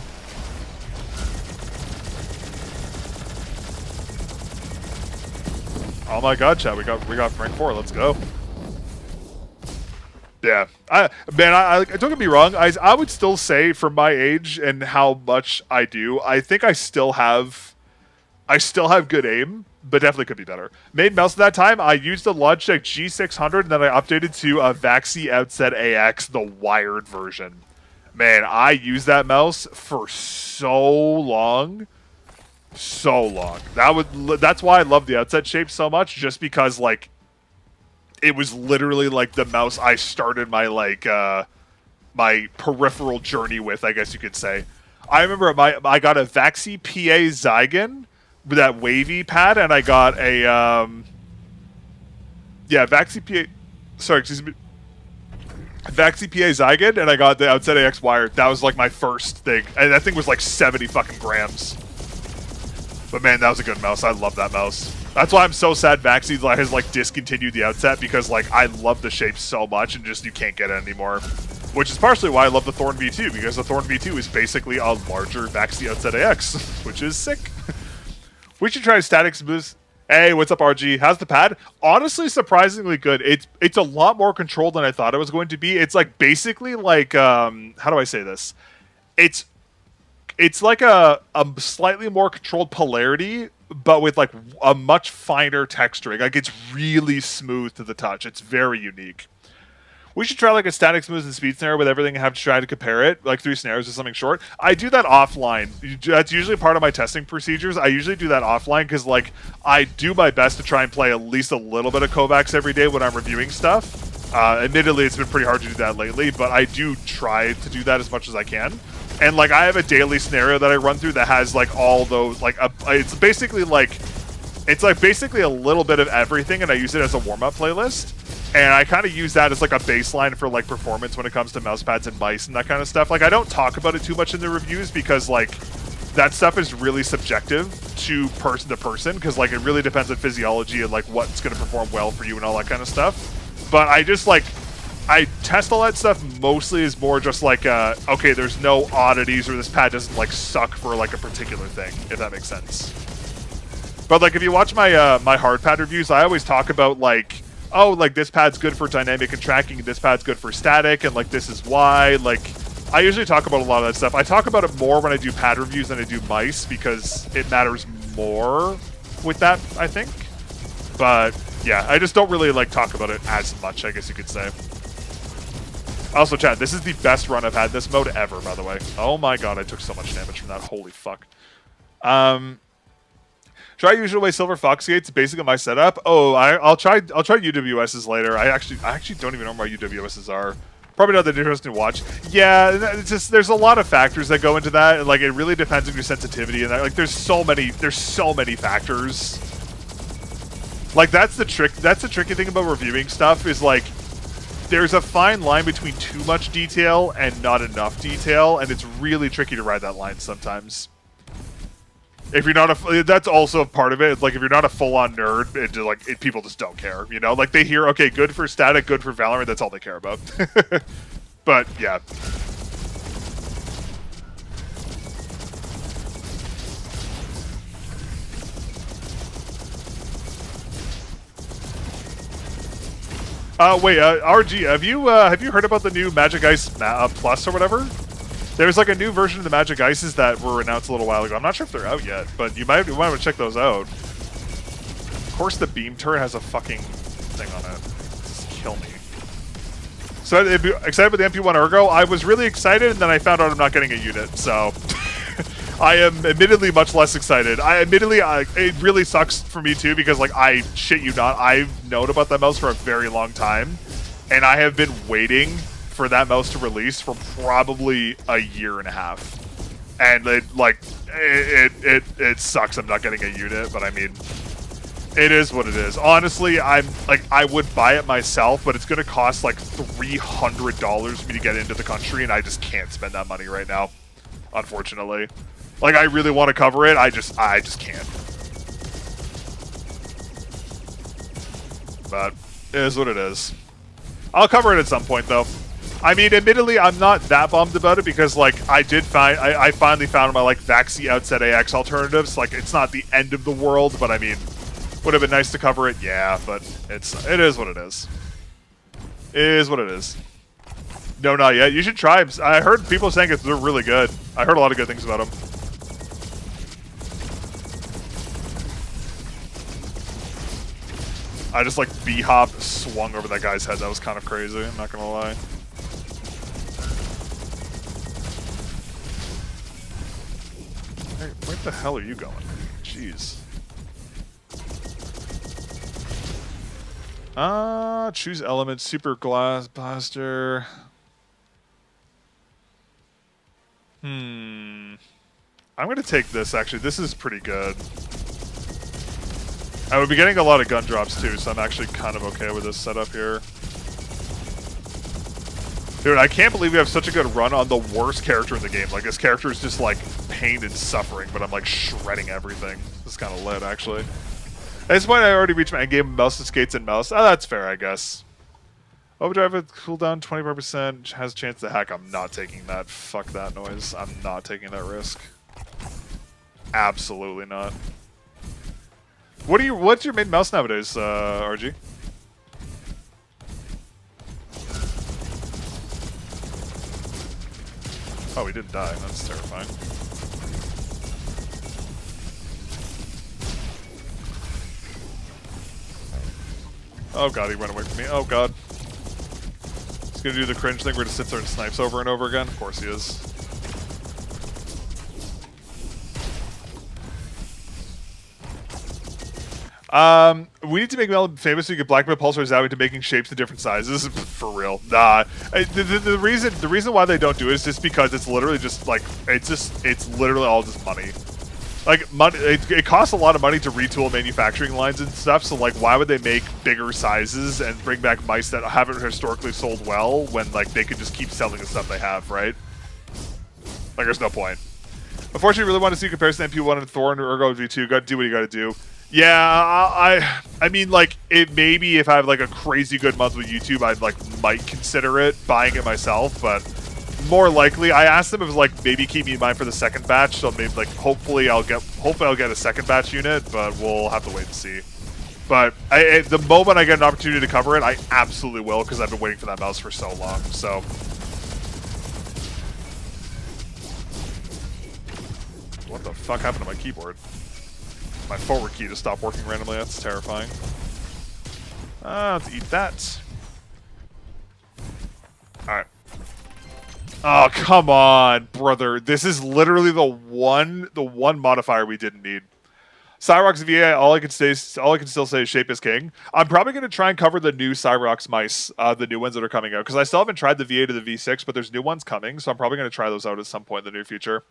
Oh my God, chat, we got rank 4. Let's go. Yeah, don't get me wrong. I would still say, for my age and how much I do, I think I still have good aim, but definitely could be better. Made mouse at that time. I used the Logitech G600, and then I updated to a Vaxi Outset AX, the wired version. Man, I used that mouse for so long. So long. That's why I love the Outset shape so much, just because, like, it was literally like the mouse I started my my peripheral journey with, I guess you could say. I remember I got a Vaxi PA Zygon with that wavy pad, and I got a Vaxi PA. Sorry, excuse me. Vaxi PA Zygon, and I got the Outset AX wired. That was like my first thing, and that thing was like 70 fucking grams. But man, that was a good mouse. I love that mouse. That's why I'm so sad Vaxi has like discontinued the Outset, because like I love the shape so much and just you can't get it anymore. Which is partially why I love the Thorn V2, because the Thorn V2 is basically a larger Vaxi Outset AX, which is sick. We should try static boost. Hey, what's up, RG? How's the pad? Honestly, surprisingly good. It's a lot more controlled than I thought it was going to be. It's like basically like how do I say this? It's like a slightly more controlled polarity, but with like a much finer texturing. Like, it's really smooth to the touch. It's very unique. We should try like a static smooth and speed snare with everything and have to try to compare it, like 3 snares or something short. I do that offline. That's usually part of my testing procedures. I usually do that offline because like I do my best to try and play at least a little bit of Kovacs every day when I'm reviewing stuff. Admittedly, it's been pretty hard to do that lately, but I do try to do that as much as I can. And like, I have a daily scenario that I run through that has like all those, like, it's basically basically a little bit of everything, and I use it as a warm-up playlist. And I kind of use that as like a baseline for like performance when it comes to mouse pads and mice and that kind of stuff. Like, I don't talk about it too much in the reviews because like that stuff is really subjective to person to person, because like it really depends on physiology and like what's going to perform well for you and all that kind of stuff. But I just like, I test all that stuff mostly as more just like, okay, there's no oddities, or this pad doesn't like suck for like a particular thing, if that makes sense. But like, if you watch my my hard pad reviews, I always talk about like, oh, like this pad's good for dynamic and tracking, and this pad's good for static, and like this is why. Like, I usually talk about a lot of that stuff. I talk about it more when I do pad reviews than I do mice, because it matters more with that, I think. But yeah, I just don't really like talk about it as much, I guess you could say. Also, chat, this is the best run I've had this mode ever, by the way. Oh my god, I took so much damage from that. Holy fuck. Try usual way Silver Fox Gates, basically my setup. Oh, I'll try UWSs later. I actually don't even know where UWSs are. Probably not that interesting to watch. Yeah, it's just, there's a lot of factors that go into that, and like it really depends on your sensitivity, and that, like there's so many factors. Like that's the tricky thing about reviewing stuff, is like there's a fine line between too much detail and not enough detail, and it's really tricky to ride that line sometimes. If you're not that's also part of it. It's like if you're not a full-on nerd, it just, like people just don't care, you know. Like they hear, okay, good for static, good for Valorant. That's all they care about. But yeah. Wait, RG, have you heard about the new Magic Ice Plus or whatever? There's like a new version of the Magic Ices that were announced a little while ago. I'm not sure if they're out yet, but you might want to check those out. Of course, the beam turret has a fucking thing on it. Just kill me. So excited with the MP1 Ergo. I was really excited, and then I found out I'm not getting a unit. So I am admittedly much less excited. It really sucks for me too, because like I shit you not, I've known about that mouse for a very long time, and I have been waiting for that mouse to release for probably a year and a half, and it sucks I'm not getting a unit, but I mean, it is what it is. Honestly, I would buy it myself, but it's gonna cost like $300 for me to get into the country, and I just can't spend that money right now, unfortunately. Like, I really want to cover it, I just can't. But it is what it is. I'll cover it at some point though. I mean, admittedly, I'm not that bummed about it, because, like, I finally found my, like, Vaxi Outset AX alternatives. Like, it's not the end of the world, but, I mean, would have been nice to cover it, yeah, but it is what it is. It is what it is. No, not yet. You should try them. I heard people saying they're really good. I heard a lot of good things about them. I just, like, B-hop swung over that guy's head. That was kind of crazy, I'm not gonna lie. Where the hell are you going? Jeez. Choose element, super glass blaster. I'm gonna take this, actually. This is pretty good. I would be getting a lot of gun drops too, so I'm actually kind of okay with this setup here. Dude, I can't believe we have such a good run on the worst character in the game. Like, this character is just, like, pain and suffering, but I'm, like, shredding everything. This is kind of lit, actually. At this point, I already reached my endgame mouse and skates and mouse. Oh, that's fair, I guess. Overdrive with cooldown 25%, has a chance to hack. I'm not taking that. Fuck that noise. I'm not taking that risk. Absolutely not. What's your main mouse nowadays, RG? Oh, he didn't die. That's terrifying. Oh god, he went away from me. Oh god. He's gonna do the cringe thing where he just sits there and snipes over and over again. Of course he is. We need to make Mel famous so you can blackmail Pulsar's out into making shapes in different sizes. For real, nah. The reason why they don't do it is just because it's literally just like it's literally all just money. Like money, it costs a lot of money to retool manufacturing lines and stuff. So like, why would they make bigger sizes and bring back mice that haven't historically sold well when like they could just keep selling the stuff they have, right? Like, there's no point. Unfortunately, really want to see a comparison to MP1 and Thorn or Ergo V2. Got to do what you got to do. Yeah, I mean, like, it maybe if I have like a crazy good month with YouTube, I'd like might consider it buying it myself, but more likely, I asked them if it was like maybe keep me in mind for the second batch. So maybe like hopefully I'll get a second batch unit, but we'll have to wait and see. But the moment I get an opportunity to cover it, I absolutely will because I've been waiting for that mouse for so long. So. What the fuck happened to my keyboard? My forward key to stop working randomly. That's terrifying. Let's eat that. Alright. Oh, come on, brother. This is literally the one modifier we didn't need. Cyrox VA, all I can still say is shape is king. I'm probably going to try and cover the new Cyrox mice, the new ones that are coming out, because I still haven't tried the VA to the V6, but there's new ones coming, so I'm probably going to try those out at some point in the near future.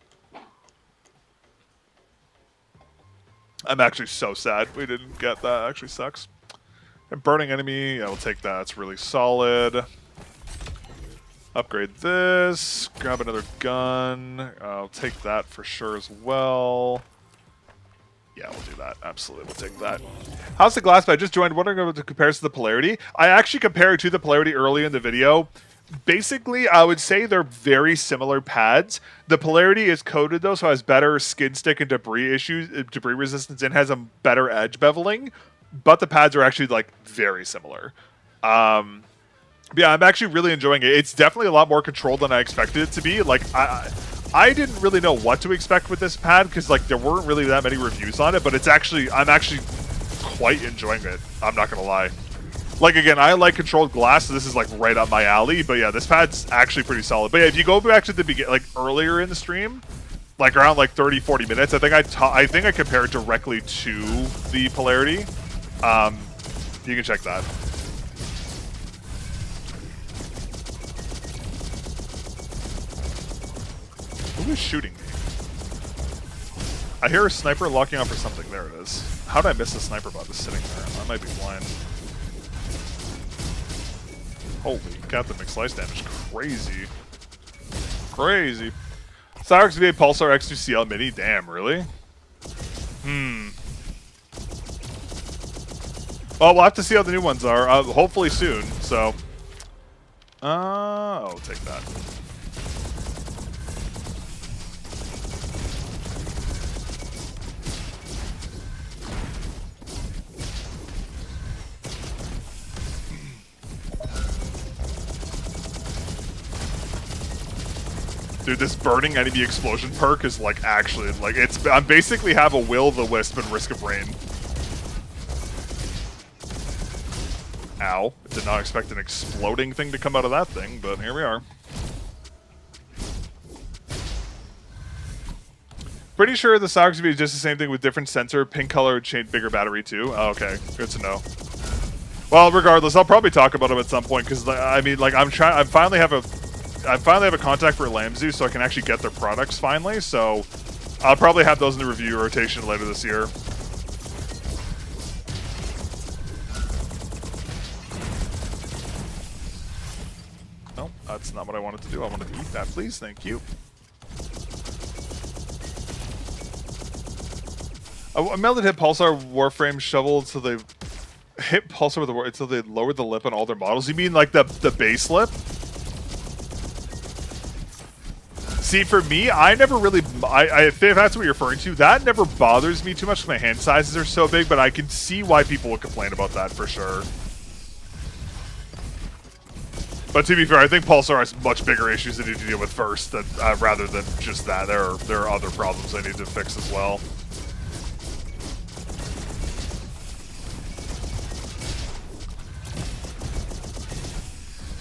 I'm actually so sad we didn't get that. Actually sucks. And burning enemy, yeah, we'll take that. It's really solid. Upgrade this. Grab another gun. I'll take that for sure as well. Yeah, we'll do that. Absolutely, we'll take that. How's the glass? I just joined. Wondering about the comparison to the polarity. I actually compared it to the polarity early in the video. Basically, I would say they're very similar pads. The polarity is coated though, so it has better skin stick and debris resistance, and has a better edge beveling. But the pads are actually like very similar. Yeah, I'm actually really enjoying it. It's definitely a lot more controlled than I expected it to be. Like I didn't really know what to expect with this pad because like there weren't really that many reviews on it. But I'm actually quite enjoying it. I'm not gonna lie. Like, again, I like controlled glass, so this is, like, right up my alley. But, yeah, this pad's actually pretty solid. But, yeah, if you go back to the beginning, like, earlier in the stream, like, around, like, 30, 40 minutes, I think I compared directly to the polarity. You can check that. Who is shooting me? I hear a sniper locking on for something. There it is. How did I miss the sniper bot just sitting there? I might be blind. Holy, got the McSlice damage. Crazy. Crazy. Cyrox VA Pulsar X2CL Mini. Damn, really? Well, we'll have to see how the new ones are. Hopefully soon, so. I'll take that. Dude, this burning enemy explosion perk is like actually like I basically have a will-o-the-wisp and risk of rain. Ow. Did not expect an exploding thing to come out of that thing, but here we are. Pretty sure the Cyrox V is just the same thing with different sensor, pink color, bigger battery too. Oh, okay, good to know. Well, regardless, I'll probably talk about them at some point because I mean, like I finally have a contact for Lamzu, so I can actually get their products finally. So I'll probably have those in the review rotation later this year. No, that's not what I wanted to do. I wanted to eat that, please. Thank you. A melted hit Pulsar Warframe shovel so they hit Pulsar with the until they lowered the lip on all their models. You mean like the base lip? See, for me, I never really, if that's what you're referring to, that never bothers me too much because my hand sizes are so big, but I can see why people would complain about that for sure. But to be fair, I think Pulsar has much bigger issues they need to deal with first, rather than just that. There are other problems they need to fix as well.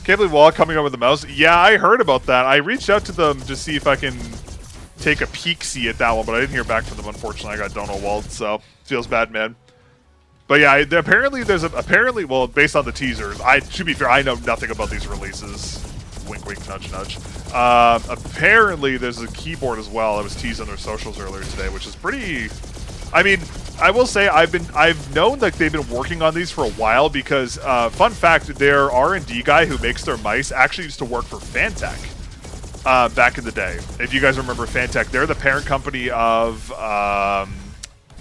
Can't believe Wall coming over the mouse. Yeah, I heard about that. I reached out to them to see if I can take a peek-see at that one, but I didn't hear back from them, unfortunately. I got Donald Walled, so feels bad, man. But yeah, apparently well, based on the teasers, to be fair, I know nothing about these releases. Wink, wink, nudge, nudge. Apparently, there's a keyboard as well. I was teased on their socials earlier today, which is pretty. I mean, I will say I've known that they've been working on these for a while because, fun fact, their R&D guy who makes their mice actually used to work for Fantech back in the day. If you guys remember Fantech, they're the parent company of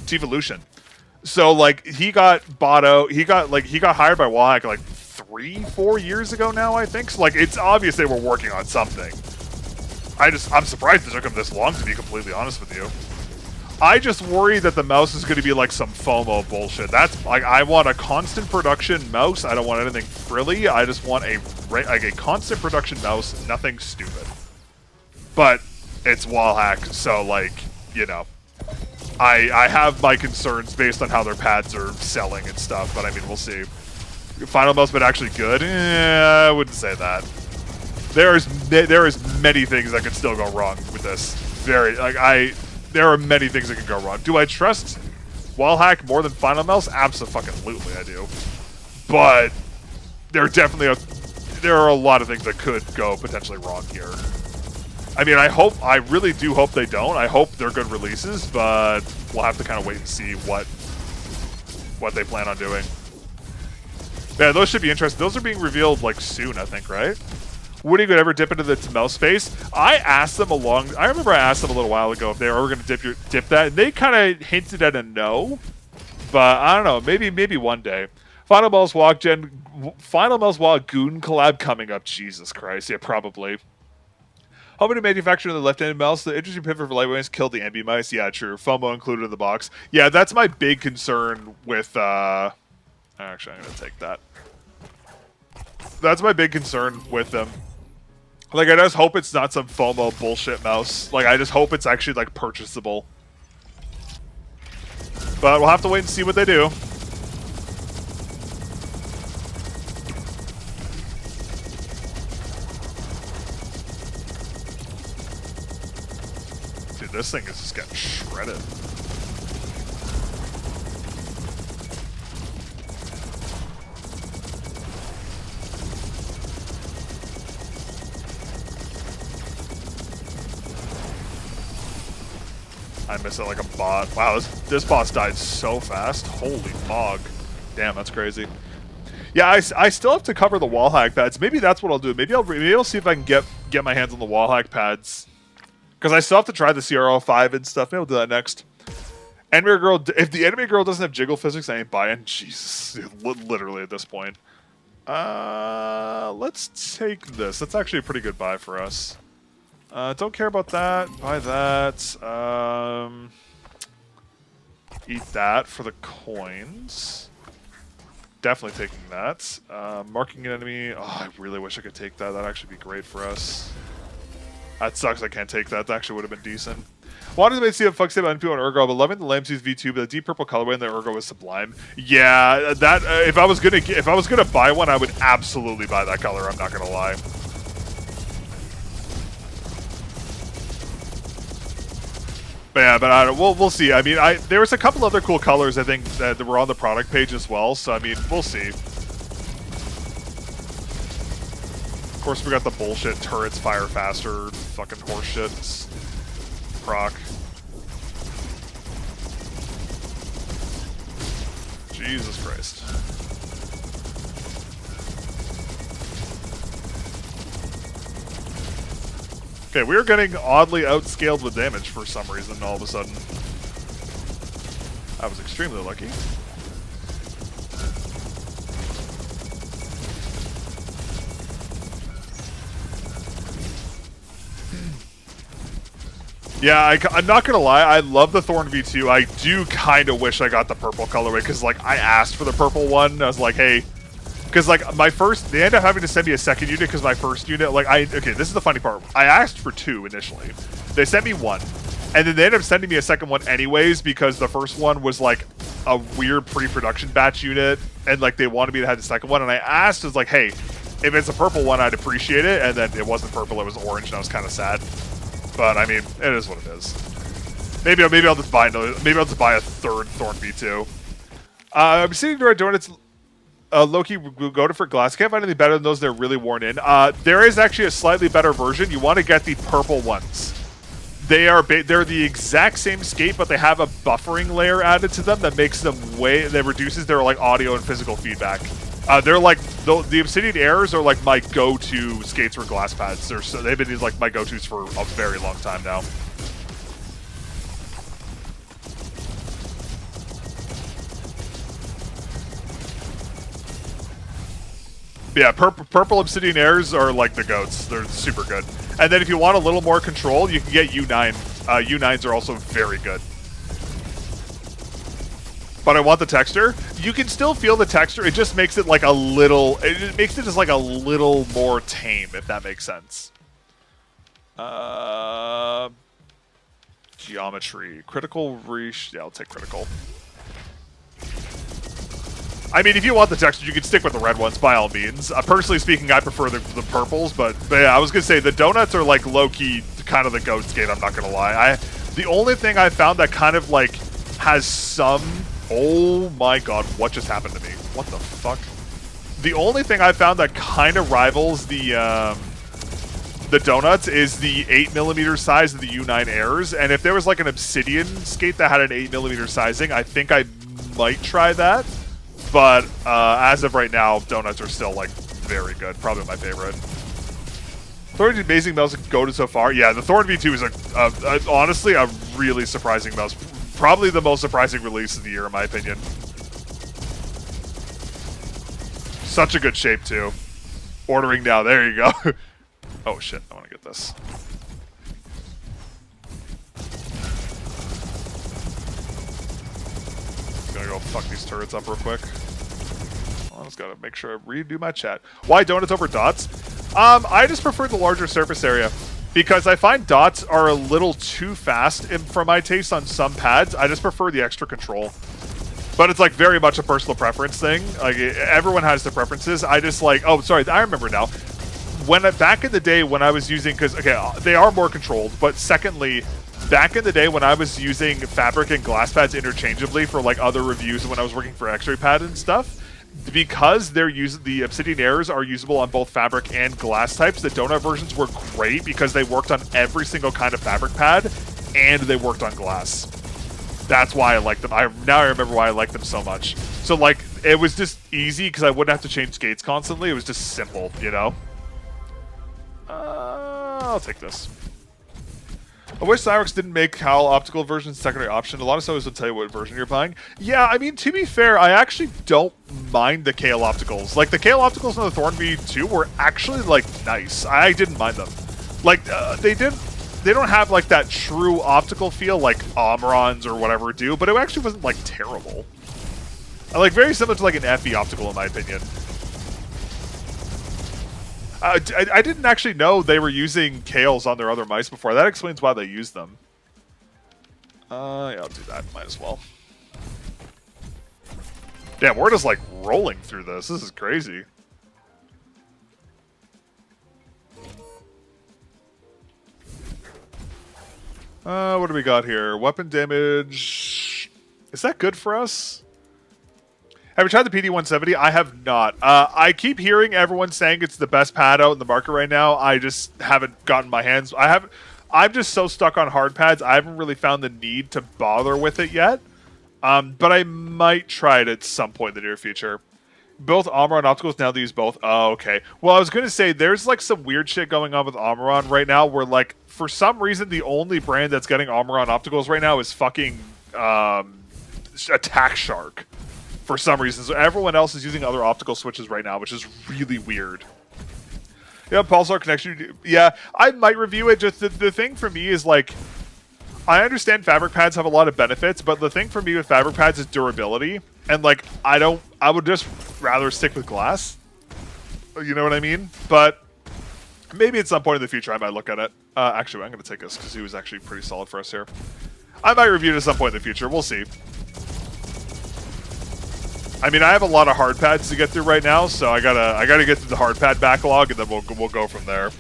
Tevolution. So like he got bought out. He got hired by Wallhack like 3-4 years ago now, I think. So like it's obvious they were working on something. I'm surprised it took them this long, to be completely honest with you. I just worry that the mouse is going to be like some FOMO bullshit. That's like I want a constant production mouse. I don't want anything frilly. I just want a constant production mouse, nothing stupid. But it's Wallhack, so like, you know, I have my concerns based on how their pads are selling and stuff, but I mean, we'll see. Final mouse, but actually good? I wouldn't say that. There is many things that could still go wrong with this. There are many things that could go wrong. Do I trust Wallhack more than Final Mouse? Absolutely, I do. But there are a lot of things that could go potentially wrong here. I mean, I really do hope they don't. I hope they're good releases, but we'll have to kind of wait and see what they plan on doing. Yeah, those should be interesting. Those are being revealed like soon, I think, right? Woody could ever dip into the mouse space. I remember I asked them a little while ago if they were going to dip that, and they kind of hinted at a no. But I don't know, maybe one day. Final Mouse Walk Goon collab coming up. Jesus Christ, yeah, probably. Hoping to manufacture the left-handed mouse. The interesting pivot for lightweights killed the ambi mice. Yeah, true. FOMO included in the box. Yeah, that's my big concern with. Actually, I'm gonna take that. That's my big concern with them. Like, I just hope it's not some FOMO bullshit mouse. Like, I just hope it's actually, like, purchasable. But we'll have to wait and see what they do. Dude, this thing is just getting shredded. I missed it like a bot. Wow, this boss died so fast. Holy mog. Damn, that's crazy. Yeah, I still have to cover the Wallhack pads. Maybe that's what I'll do. Maybe I'll see if I can get my hands on the Wallhack pads. Because I still have to try the CRL5 and stuff. Maybe I'll do that next. Enemy Girl, if the Enemy Girl doesn't have jiggle physics, I ain't buying. Jesus, literally at this point. Let's take this. That's actually a pretty good buy for us. Don't care about that. Buy that. Eat that for the coins. Definitely taking that. Marking an enemy. Oh, I really wish I could take that. That'd actually be great for us. That sucks I can't take that. That actually would have been decent. Wanted to see a fuck say about NPO and Ergo, but loving the Lamseys V2, but the deep purple colorway and the Ergo was sublime. Yeah, that if I was gonna buy one, I would absolutely buy that color. I'm not gonna lie. But yeah, but I don't, we'll see. I mean, there was a couple other cool colors I think that were on the product page as well. So I mean, we'll see. Of course, we got the bullshit turrets fire faster, fucking horseshit, proc. Jesus Christ. Okay, we're getting oddly outscaled with damage for some reason all of a sudden. I was extremely lucky. Yeah, I'm not gonna lie, I love the Thorn V2. I do kind of wish I got the purple colorway, because, like, I asked for the purple one. I was like, hey... Because, like, they ended up having to send me a second unit because my first unit, like, okay, this is the funny part. I asked for 2 initially. They sent me 1. And then they ended up sending me a second one anyways because the first one was, like, a weird pre-production batch unit. And, like, they wanted me to have the second one. And I asked, I was like, hey, if it's a purple one, I'd appreciate it. And then it wasn't purple, it was orange, and I was kind of sad. But, I mean, it is what it is. Maybe I'll just buy a third Thorn V2. I'm seeing Dora Donuts. Loki will go to for glass. Can't find anything better than those. They're really worn in. There is actually a slightly better version. You want to get the purple ones. They're the exact same skate, but they have a buffering layer added to them that makes them that reduces their like audio and physical feedback. They're like the Obsidian Airs are like my go-to skates for glass pads. They've been like my go-tos for a very long time now. Yeah, purple Obsidian Airs are like the goats. They're super good. And then if you want a little more control, you can get U9. U9s are also very good. But I want the texture. You can still feel the texture. It just makes it like a little... It makes it just like a little more tame, if that makes sense. Geometry. Critical reach. Yeah, I'll take critical. I mean, if you want the texture, you can stick with the red ones, by all means. Personally speaking, I prefer the purples, but yeah, I was going to say, the donuts are like low-key kind of the goat skate, I'm not going to lie. The only thing I found that kind of like has some... Oh my god, what just happened to me? What the fuck? The only thing I found that kind of rivals the donuts is the 8mm size of the U9 Airs, and if there was like an Obsidian skate that had an 8mm sizing, I think I might try that. But as of right now, donuts are still like very good. Probably my favorite. Thorn amazing mouse go to so far. Yeah, the Thorn V2 is honestly a really surprising mouse. Probably the most surprising release of the year, in my opinion. Such a good shape too. Ordering now. There you go. Oh shit! I want to get this. Gonna go fuck these turrets up real quick. I just gotta make sure I redo my chat. Why donuts over dots? I just prefer the larger surface area because I find dots are a little too fast for my taste on some pads. I just prefer the extra control. But it's like very much a personal preference thing. Like everyone has their preferences. I just like, oh, sorry, I remember now. Back in the day when I was using, because okay, they are more controlled, but secondly, back in the day when I was using fabric and glass pads interchangeably for like other reviews when I was working for X-Ray Pad and stuff, because the Obsidian Airs are usable on both fabric and glass types, the donut versions were great because they worked on every single kind of fabric pad and they worked on glass. That's why I like them. Now I remember why I like them so much. So like, it was just easy because I wouldn't have to change skates constantly. It was just simple, you know? I'll take this. I wish Cyrex didn't make Howl optical version secondary option. A lot of sellers will tell you what version you're buying. Yeah, I mean, to be fair, I actually don't mind the KL opticals. Like, the KL opticals on the Thorn V2 were actually, like, nice. I didn't mind them. Like, they don't have, like, that true optical feel like Omrons or whatever do, but it actually wasn't, like, terrible. Like, very similar to, like, an FE optical, in my opinion. I didn't actually know they were using Kales on their other mice before. That explains why they used them. Yeah, I'll do that. Might as well. Damn, we're just, like, rolling through this. This is crazy. What do we got here? Weapon damage. Is that good for us? Have you tried the PD-170? I have not. I keep hearing everyone saying it's the best pad out in the market right now. I just haven't gotten my hands... I'm just so stuck on hard pads, I haven't really found the need to bother with it yet. But I might try it at some point in the near future. Both Omron opticals, now they use both. Oh, okay. Well, I was going to say, there's like some weird shit going on with Omron right now where like, for some reason, the only brand that's getting Omron opticals right now is fucking Attack Shark. For some reason. So everyone else is using other optical switches right now, which is really weird. Yeah, Pulsar connection. Yeah, I might review it. Just the thing for me is like, I understand fabric pads have a lot of benefits, but the thing for me with fabric pads is durability. And like, I would just rather stick with glass. You know what I mean? But maybe at some point in the future I might look at it. Actually, I'm going to take this because he was actually pretty solid for us here. I might review it at some point in the future. We'll see. I mean, I have a lot of hard pads to get through right now, so I gotta get through the hard pad backlog, and then we'll go from there.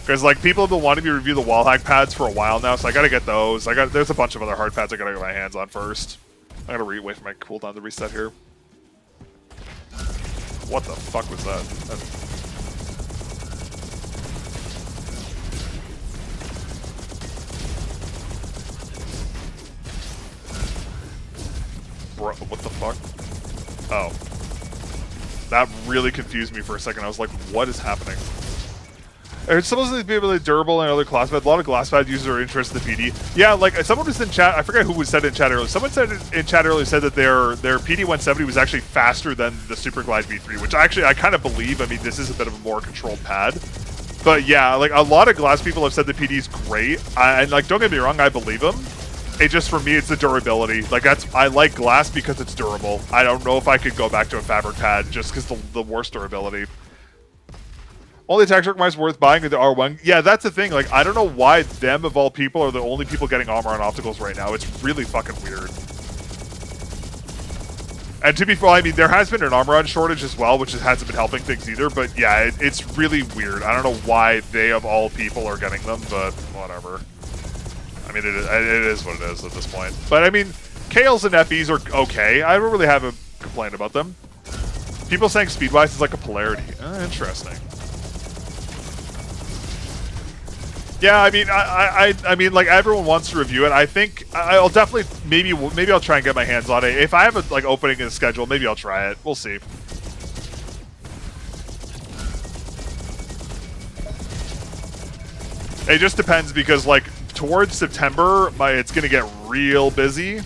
Because like people have been wanting me to review the wall hack pads for a while now, so I gotta get those. There's a bunch of other hard pads I gotta get my hands on first. I gotta wait for my cooldown to reset here. What the fuck was that? Bro, what the fuck? Oh. That really confused me for a second. I was like, what is happening? It's supposed to be really durable and other class pads. A lot of glass pad users are interested in the PD. Yeah, like someone was in chat. I forget who was said in chat earlier. Someone said in chat earlier said that their PD 170 was actually faster than the SUPERGLIDE V3, which actually I kind of believe. I mean, this is a bit of a more controlled pad. But yeah, like a lot of glass people have said the PD is great. And like, don't get me wrong, I believe them. It just, for me, it's the durability. Like I like glass because it's durable. I don't know if I could go back to a fabric pad just because the worst durability. Only attack circumstance worth buying are the R1. Yeah, that's the thing. Like, I don't know why them, of all people, are the only people getting armor on opticals right now. It's really fucking weird. And to be fair, I mean, there has been an armor on shortage as well, which hasn't been helping things either. But yeah, it's really weird. I don't know why they, of all people, are getting them, but whatever. I mean, it is what it is at this point. But I mean, KLs and FEs are okay. I don't really have a complaint about them. People saying speed-wise is like a polarity. Interesting. Yeah, I mean, I mean, like everyone wants to review it. I think I'll definitely maybe I'll try and get my hands on it. If I have a like opening in the schedule, maybe I'll try it. We'll see. It just depends because like towards September, it's gonna get real busy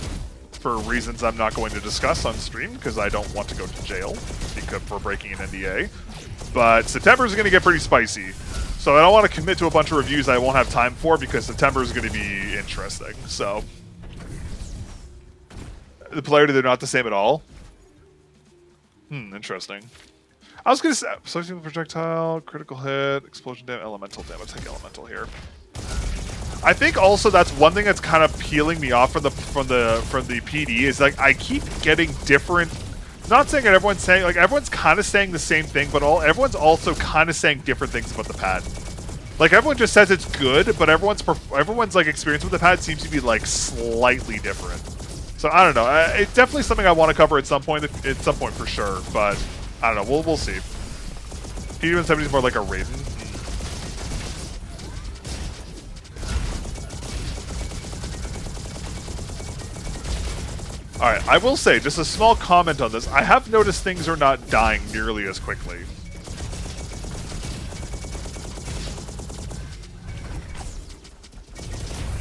for reasons I'm not going to discuss on stream because I don't want to go to jail for breaking an NDA. But September is gonna get pretty spicy. So I don't want to commit to a bunch of reviews I won't have time for because September is going to be interesting. So the polarity, they're not the same at all. Interesting. I was going to say associated projectile, critical hit, explosion damage, elemental damage. Take elemental here. I think also that's one thing that's kind of peeling me off from the PD is like I keep getting different. Not saying that everyone's saying, like, everyone's kind of saying the same thing, but everyone's also kind of saying different things about the pad. Like, everyone just says it's good, but everyone's like, experience with the pad seems to be, like, slightly different. So, I don't know. It's definitely something I want to cover at some point for sure, but I don't know. We'll see. PD-170 is more like a Raven. Alright, I will say, just a small comment on this. I have noticed things are not dying nearly as quickly.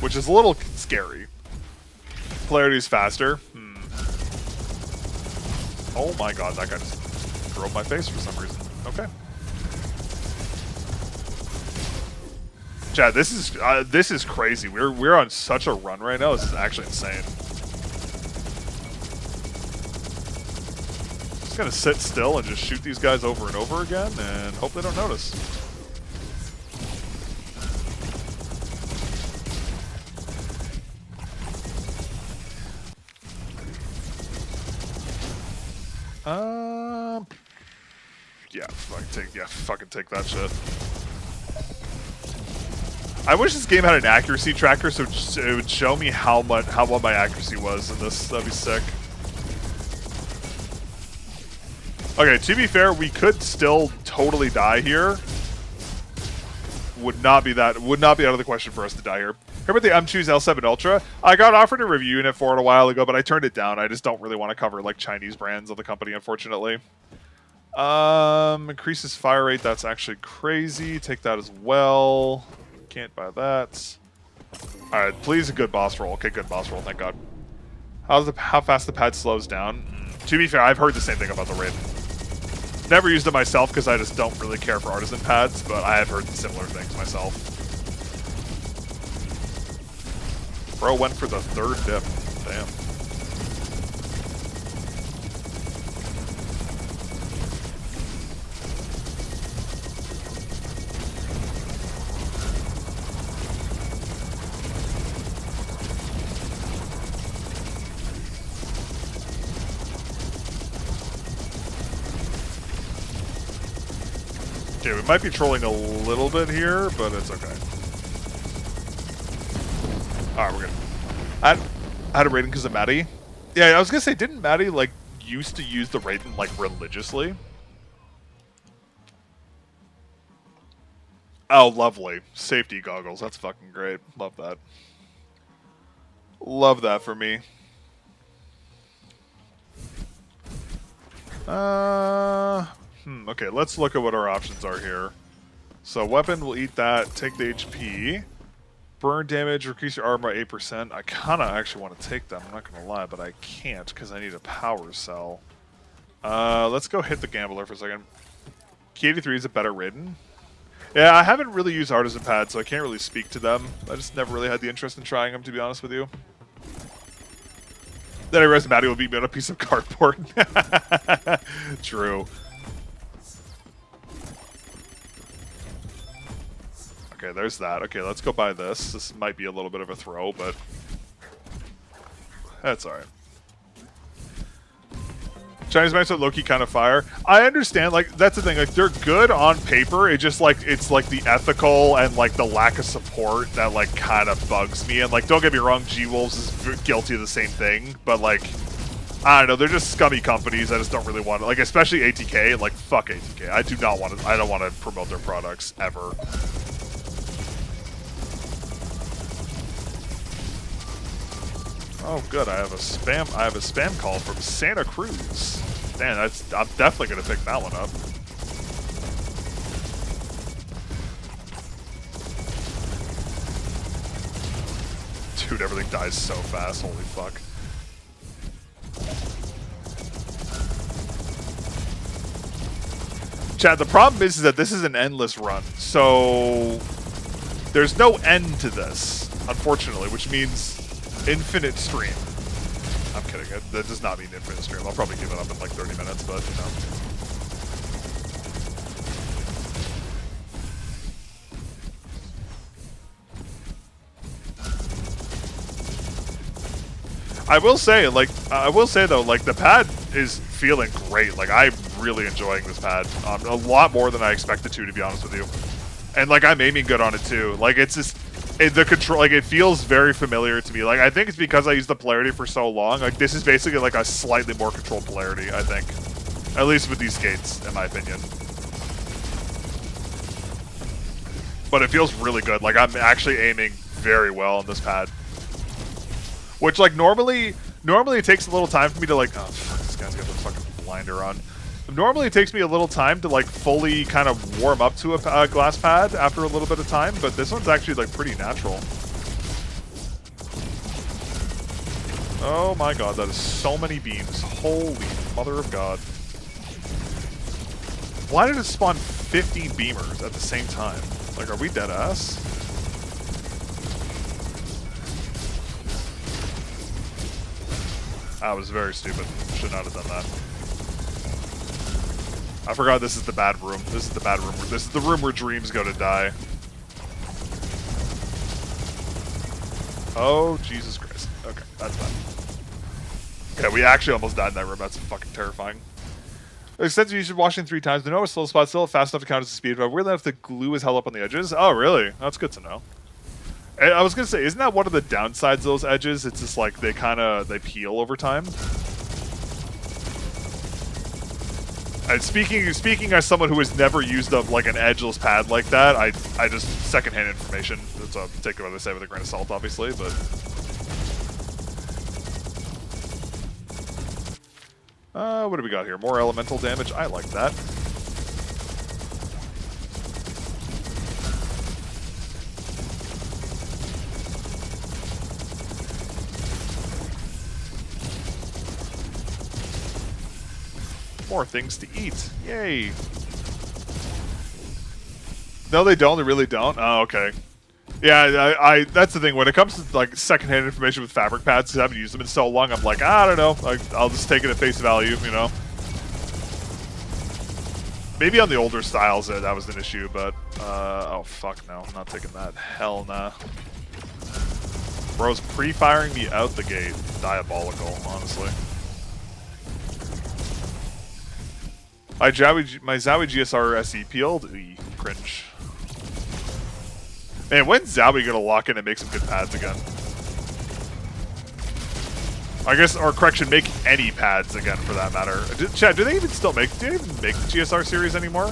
Which is a little scary. Polarity is faster. Oh my god, that guy just drove my face for some reason. Okay. Chad, this is crazy. We're on such a run right now. This is actually insane. Just gonna sit still and just shoot these guys over and over again and hope they don't notice. Yeah, fucking take that shit. I wish this game had an accuracy tracker so it would show me how what my accuracy was in this. That'd be sick. Okay, to be fair, we could still totally die here. Would not be out of the question for us to die here. How about the M2's L7 Ultra? I got offered a review unit for it a while ago, but I turned it down. I just don't really want to cover like Chinese brands of the company, unfortunately. Increases fire rate. That's actually crazy. Take that as well. Can't buy that. All right, please a good boss roll. Okay, good boss roll. Thank God. How fast the pad slows down? To be fair, I've heard the same thing about the Raiden. Never used it myself because I just don't really care for artisan pads, but I have heard similar things myself. Bro went for the third dip. Damn. Okay, we might be trolling a little bit here, but it's okay. Alright, we're good. I had a Raiden Kazamati. Yeah, I was gonna say, didn't Maddie like used to use the Raiden like religiously? Oh, lovely. Safety goggles. That's fucking great. Love that. Love that for me. Okay, let's look at what our options are here. So weapon will eat that, take the HP. Burn damage, increase your armor by 8%. I kind of actually want to take them, I'm not going to lie, but I can't because I need a power cell. Let's go hit the Gambler for a second. Key 83 is a better Raiden. Yeah, I haven't really used Artisan Pad, so I can't really speak to them. I just never really had the interest in trying them, to be honest with you. Then I realized Maddie will beat me on a piece of cardboard. True. Okay, there's that. Okay, let's go buy this. This might be a little bit of a throw, but that's alright. Chinese mice are low-key kind of fire. I understand, like, that's the thing, like, they're good on paper, it just, like, it's, like, the ethical and, like, the lack of support that, like, kind of bugs me, and, like, don't get me wrong, G-Wolves is guilty of the same thing, but, like, I don't know, they're just scummy companies, I just don't really want to, like, especially ATK, like, fuck ATK, I don't want to promote their products, ever. Oh, good. I have a spam call from Santa Cruz. Damn, I'm definitely gonna pick that one up. Dude, everything dies so fast. Holy fuck. Chad, the problem is that this is an endless run, so there's no end to this, unfortunately, which means infinite stream. I'm kidding. That does not mean infinite stream. I'll probably give it up in like 30 minutes, but you know. I will say though, like the pad is feeling great. Like I'm really enjoying this pad. A lot more than I expected to be honest with you. And like I'm aiming good on it too. Like it's just the control, like it feels very familiar to me. Like I think it's because I used the polarity for so long. Like this is basically like a slightly more controlled polarity, I think. At least with these skates, in my opinion. But it feels really good. Like I'm actually aiming very well on this pad. Which like normally it takes a little time for me to like, oh fuck, this guy's got the fucking blinder on. Normally it takes me a little time to like fully kind of warm up to a glass pad after a little bit of time, but this one's actually like pretty natural. Oh my god, that is so many beams. Holy mother of god. Why did it spawn 15 beamers at the same time? Like, are we dead ass? That was very stupid. Should not have done that. I forgot this is the bad room. This is the bad room. This is the room where dreams go to die. Oh, Jesus Christ. Okay, that's bad. Okay, we actually almost died in that room. That's fucking terrifying. Extensive usage washing 3 times. There no slow spot. Still fast enough to count as a speed, but we really have to glue his hell up on the edges. Oh, really? That's good to know. And I was gonna say, isn't that one of the downsides of those edges? It's just like they peel over time. And speaking as someone who has never used like an edgeless pad like that, I just secondhand information. So take what I say with a grain of salt, obviously, but. What do we got here? More elemental damage. I like that. More things to eat. Yay. No, they don't. They really don't. Oh, okay. Yeah, I that's the thing. When it comes to like secondhand information with fabric pads, because I haven't used them in so long, I'm like, I don't know. I'll just take it at face value, you know. Maybe on the older styles that was an issue, but oh fuck no, I'm not taking that. Hell nah. Bro's pre-firing me out the gate. Diabolical, honestly. My Zowie GSR SE peeled. Eee, cringe. Man, when's Zowie gonna lock in and make some good pads again? I guess, or correction, make any pads again for that matter. Chad, do they even still make? Do they even make the GSR series anymore?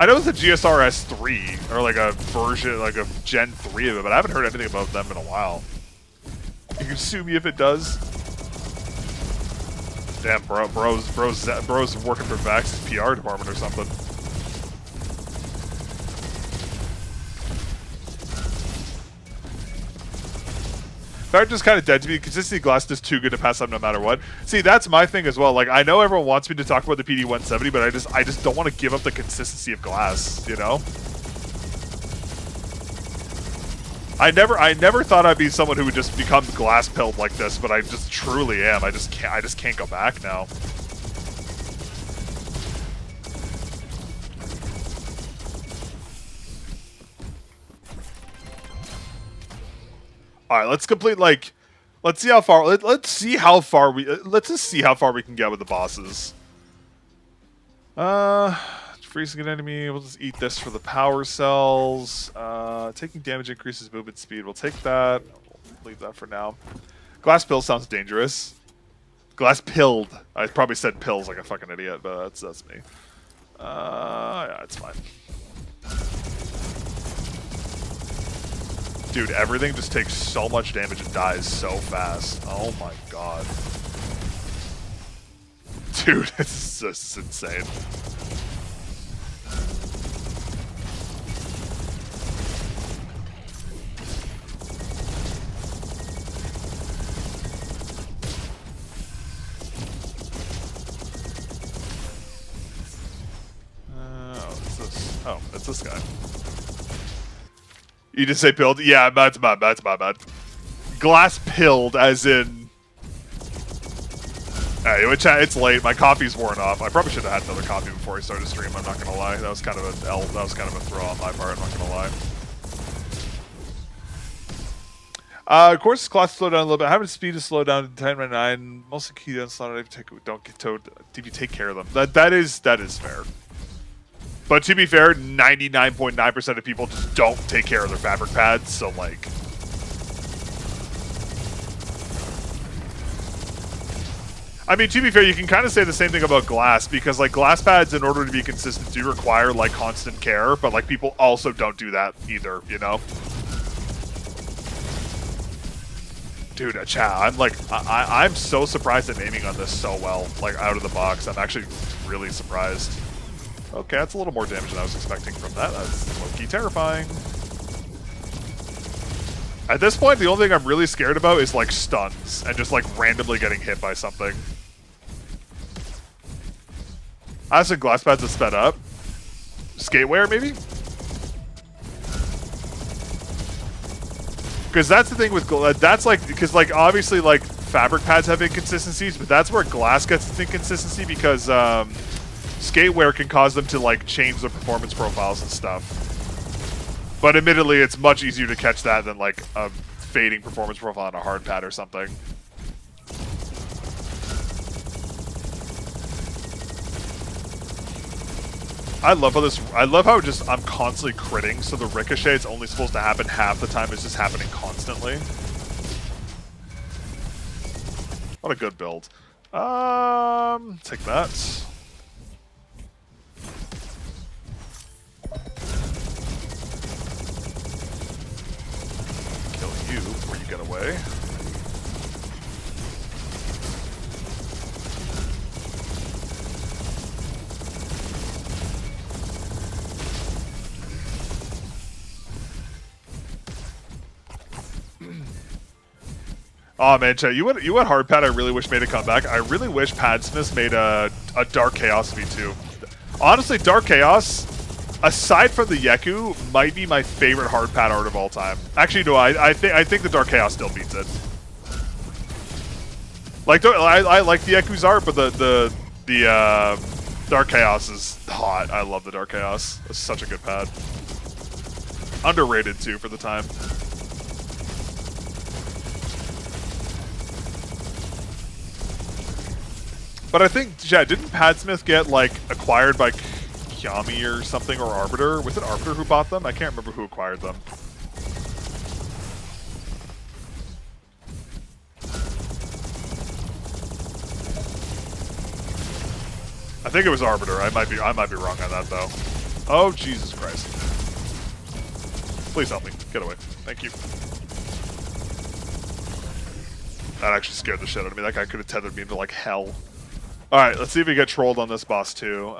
I know it's a GSR S3 or like a version, like a Gen 3 of it, but I haven't heard anything about them in a while. You can sue me if it does. Damn, bro's working for Vax's PR department or something. They're just kind of dead to me. Consistency glass is too good to pass up no matter what. See, that's my thing as well. Like, I know everyone wants me to talk about the PD-170, but I just don't want to give up the consistency of glass, you know? I never thought I'd be someone who would just become glass pilled like this, but I just truly am. I just can't go back now. All right, let's complete like, let's see how far. Let's see how far we. Let's just see how far we can get with the bosses. Freezing an enemy. We'll just eat this for the power cells. Taking damage increases movement speed. We'll take that. We'll leave that for now. Glass pill sounds dangerous. Glass pilled. I probably said pills like a fucking idiot, but that's me. Yeah, it's fine. Dude, everything just takes so much damage and dies so fast. Oh my god. Dude, this is insane. What's this? Oh, it's this guy. You just say pilled? Yeah, that's my bad. Glass pilled, as in... Hey, it's late. My coffee's worn off. I probably should have had another coffee before I started stream, I'm not gonna lie. That was kind of a throw on my part, I'm not gonna lie. Of course, class slow down a little bit. Having speed to slow down to 10/9. Mostly key down slow down. Don't get towed. If you take care of them. That is fair. But to be fair, 99.9% of people just don't take care of their fabric pads, so like... I mean, to be fair, you can kind of say the same thing about glass, because like glass pads, in order to be consistent, do require like constant care, but like people also don't do that either, you know? Dude, chat, I'm like, I'm so surprised at aiming on this so well, like out of the box. I'm actually really surprised. Okay, that's a little more damage than I was expecting from that. That's low-key terrifying. At this point, the only thing I'm really scared about is like stuns and just like randomly getting hit by something. I said glass pads that sped up. Skateware, maybe? Because that's the thing with that's like, because like obviously like fabric pads have inconsistencies, but that's where glass gets its inconsistency because skateware can cause them to like change their performance profiles and stuff. But admittedly, it's much easier to catch that than like a fading performance profile on a hard pad or something. I love how just I'm constantly critting, so the ricochet is only supposed to happen half the time. It's just happening constantly. What a good build. Take that. Kill you before you get away. Oh man, chat, you what hard pad I really wish made a comeback? I really wish Padsmith made a Dark Chaos V2. Honestly, Dark Chaos, aside from the Yeku, might be my favorite hard pad art of all time. Actually, no, I think the Dark Chaos still beats it. Like, I like the Yeku's art, but the Dark Chaos is hot. I love the Dark Chaos. It's such a good pad. Underrated too for the time. But I think, yeah, didn't Padsmith get, like, acquired by Kiami or something, or Arbiter? Was it Arbiter who bought them? I can't remember who acquired them. I think it was Arbiter. I might be wrong on that though. Oh Jesus Christ! Please help me. Get away. Thank you. That actually scared the shit out of me. That guy could have tethered me into like hell. All right, let's see if we get trolled on this boss too.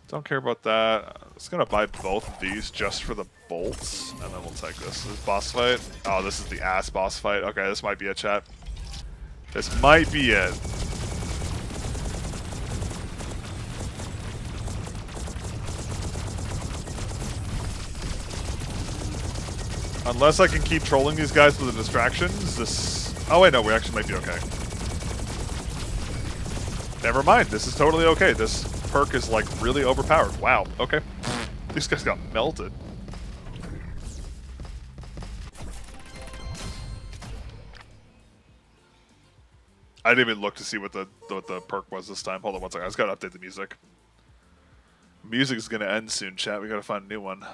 Don't care about that. I'm just gonna buy both of these just for the bolts, and then we'll take this. This boss fight. Oh, this is the ass boss fight. Okay, this might be it, chat. This might be it. Unless I can keep trolling these guys with the distractions, this... Oh wait, no, we actually might be okay. Never mind, this is totally okay. This perk is like really overpowered. Wow, okay. These guys got melted. I didn't even look to see what the perk was this time. Hold on one second, I just gotta update the music. Music is gonna end soon, chat. We gotta find a new one.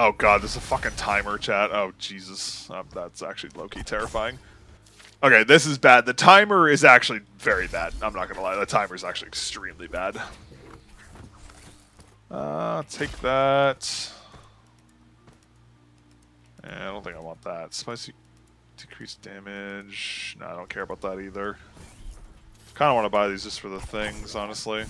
Oh god, there's a fucking timer, chat. Oh Jesus, that's actually low-key terrifying. Okay, this is bad. The timer is actually very bad. I'm not gonna lie, the timer is actually extremely bad. Take that. I don't think I want that. Spicy decreased damage. No, I don't care about that either. Kind of want to buy these just for the things, honestly.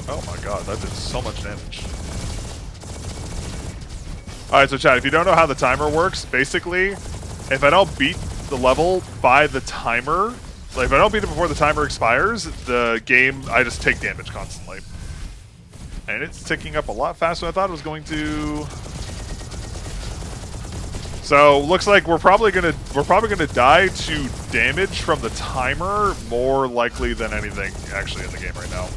Oh my god, that did so much damage. Alright, so chat, if you don't know how the timer works, basically, if I don't beat the level by the timer, like if I don't beat it before the timer expires, the game, I just take damage constantly. And it's ticking up a lot faster than I thought it was going to. So looks like we're probably gonna die to damage from the timer more likely than anything actually in the game right now.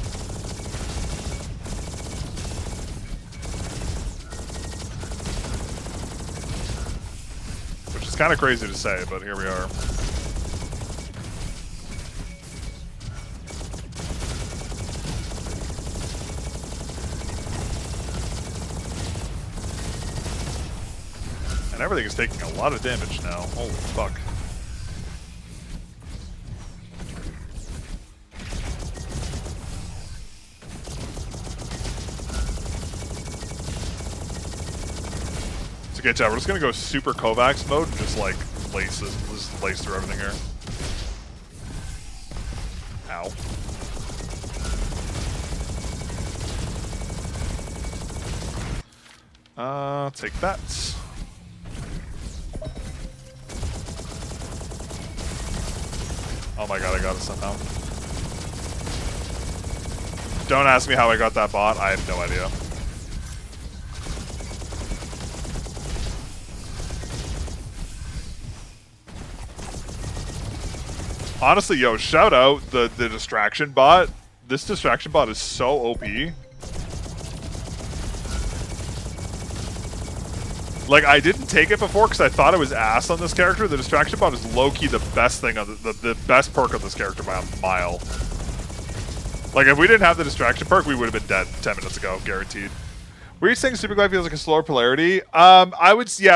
Which is kind of crazy to say, but here we are. And everything is taking a lot of damage now. Holy fuck. It's okay, chat. We're just gonna go super Kovacs mode and just like lace through everything here. Ow. Take that. Oh my god, I got it somehow. Don't ask me how I got that bot, I have no idea. Honestly, yo, shout out the distraction bot. This distraction bot is so OP. Like, I didn't take it before because I thought it was ass on this character. The distraction bot is low-key the best thing on the best perk of this character by a mile. Like, if we didn't have the distraction perk, we would have been dead 10 minutes ago, guaranteed. Were you saying SUPERGLIDE feels like a slower polarity? I would say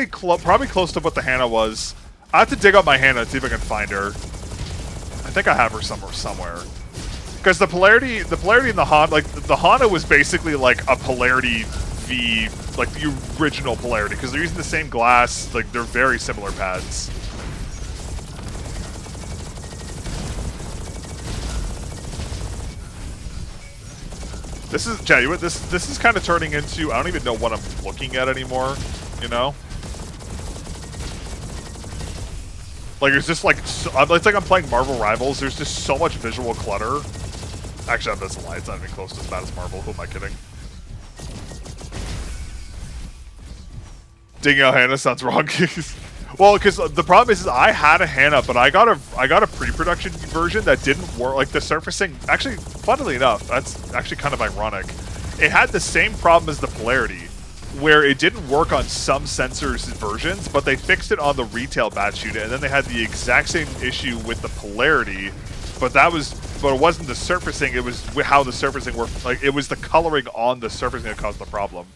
probably close to what the Hannah was. I have to dig up my Hannah and see if I can find her. I think I have her somewhere. Because the polarity in the Hana, like the Hana was basically like a polarity V, like the original polarity, because they're using the same glass, like they're very similar pads. This is, chat, this is kind of turning into, I don't even know what I'm looking at anymore, you know? Like, it's just like, it's like I'm playing Marvel Rivals, there's just so much visual clutter. Actually, that's a lie, it's not even close to as bad as Marvel, who am I kidding? Digging out Hannah sounds wrong. Well, because the problem is I had a Hannah, but I got a pre-production version that didn't work. Like the surfacing, actually, funnily enough, that's actually kind of ironic. It had the same problem as the polarity, where it didn't work on some sensors versions, but they fixed it on the retail batch unit, and then they had the exact same issue with the polarity, but it wasn't the surfacing. It was how the surfacing worked. Like it was the coloring on the surfacing that caused the problem.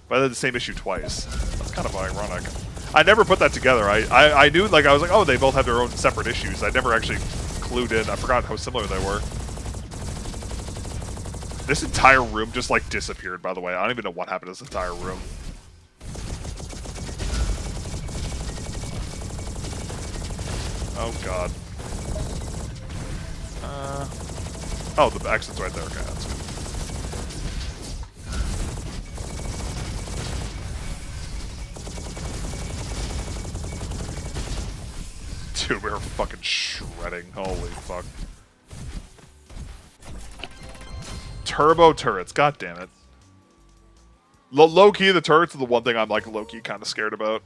But I had the same issue twice. That's kind of ironic. I never put that together. I knew, like, I was like, oh, they both have their own separate issues. I never actually clued in. I forgot how similar they were. This entire room just, like, disappeared, by the way. I don't even know what happened to this entire room. Oh, God. Oh, the exit's right there. Okay, that's good. Dude, we were fucking shredding. Holy fuck. Turbo turrets. God damn it. Low-key, the turrets are the one thing I'm, like, low-key kind of scared about.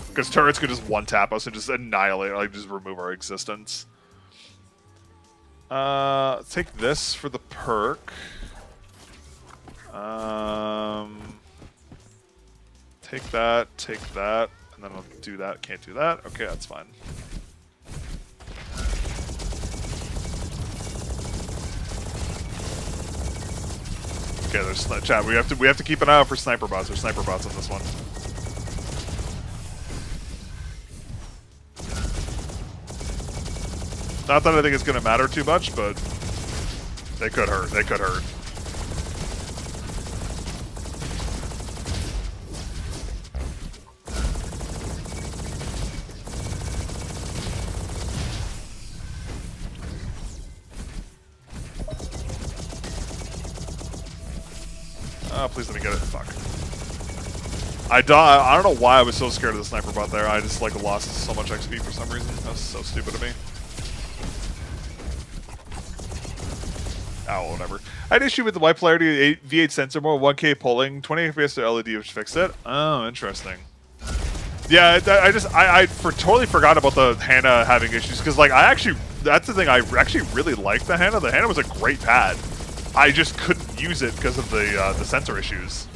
Because turrets could just one-tap us and just annihilate, like, just remove our existence. Take this for the perk. Take that, and then I'll do that. Can't do that. Okay, that's fine. Okay, there's chat. We have to keep an eye out for sniper bots. There's sniper bots on this one. Not that I think it's going to matter too much, but they could hurt. They could hurt. Oh, please let me get it. Fuck. I don't know why I was so scared of the sniper bot there. I just, like, lost so much XP for some reason. That's so stupid of me. Oh, whatever. I had an issue with the white polarity V8 sensor mode, 1K polling, 20 FPS to LED, which fixed it. Oh, interesting. Yeah, I totally forgot about the Hannah having issues, because, like, that's the thing, I actually really liked the Hannah. The Hannah was a great pad. I just couldn't use it because of the sensor issues.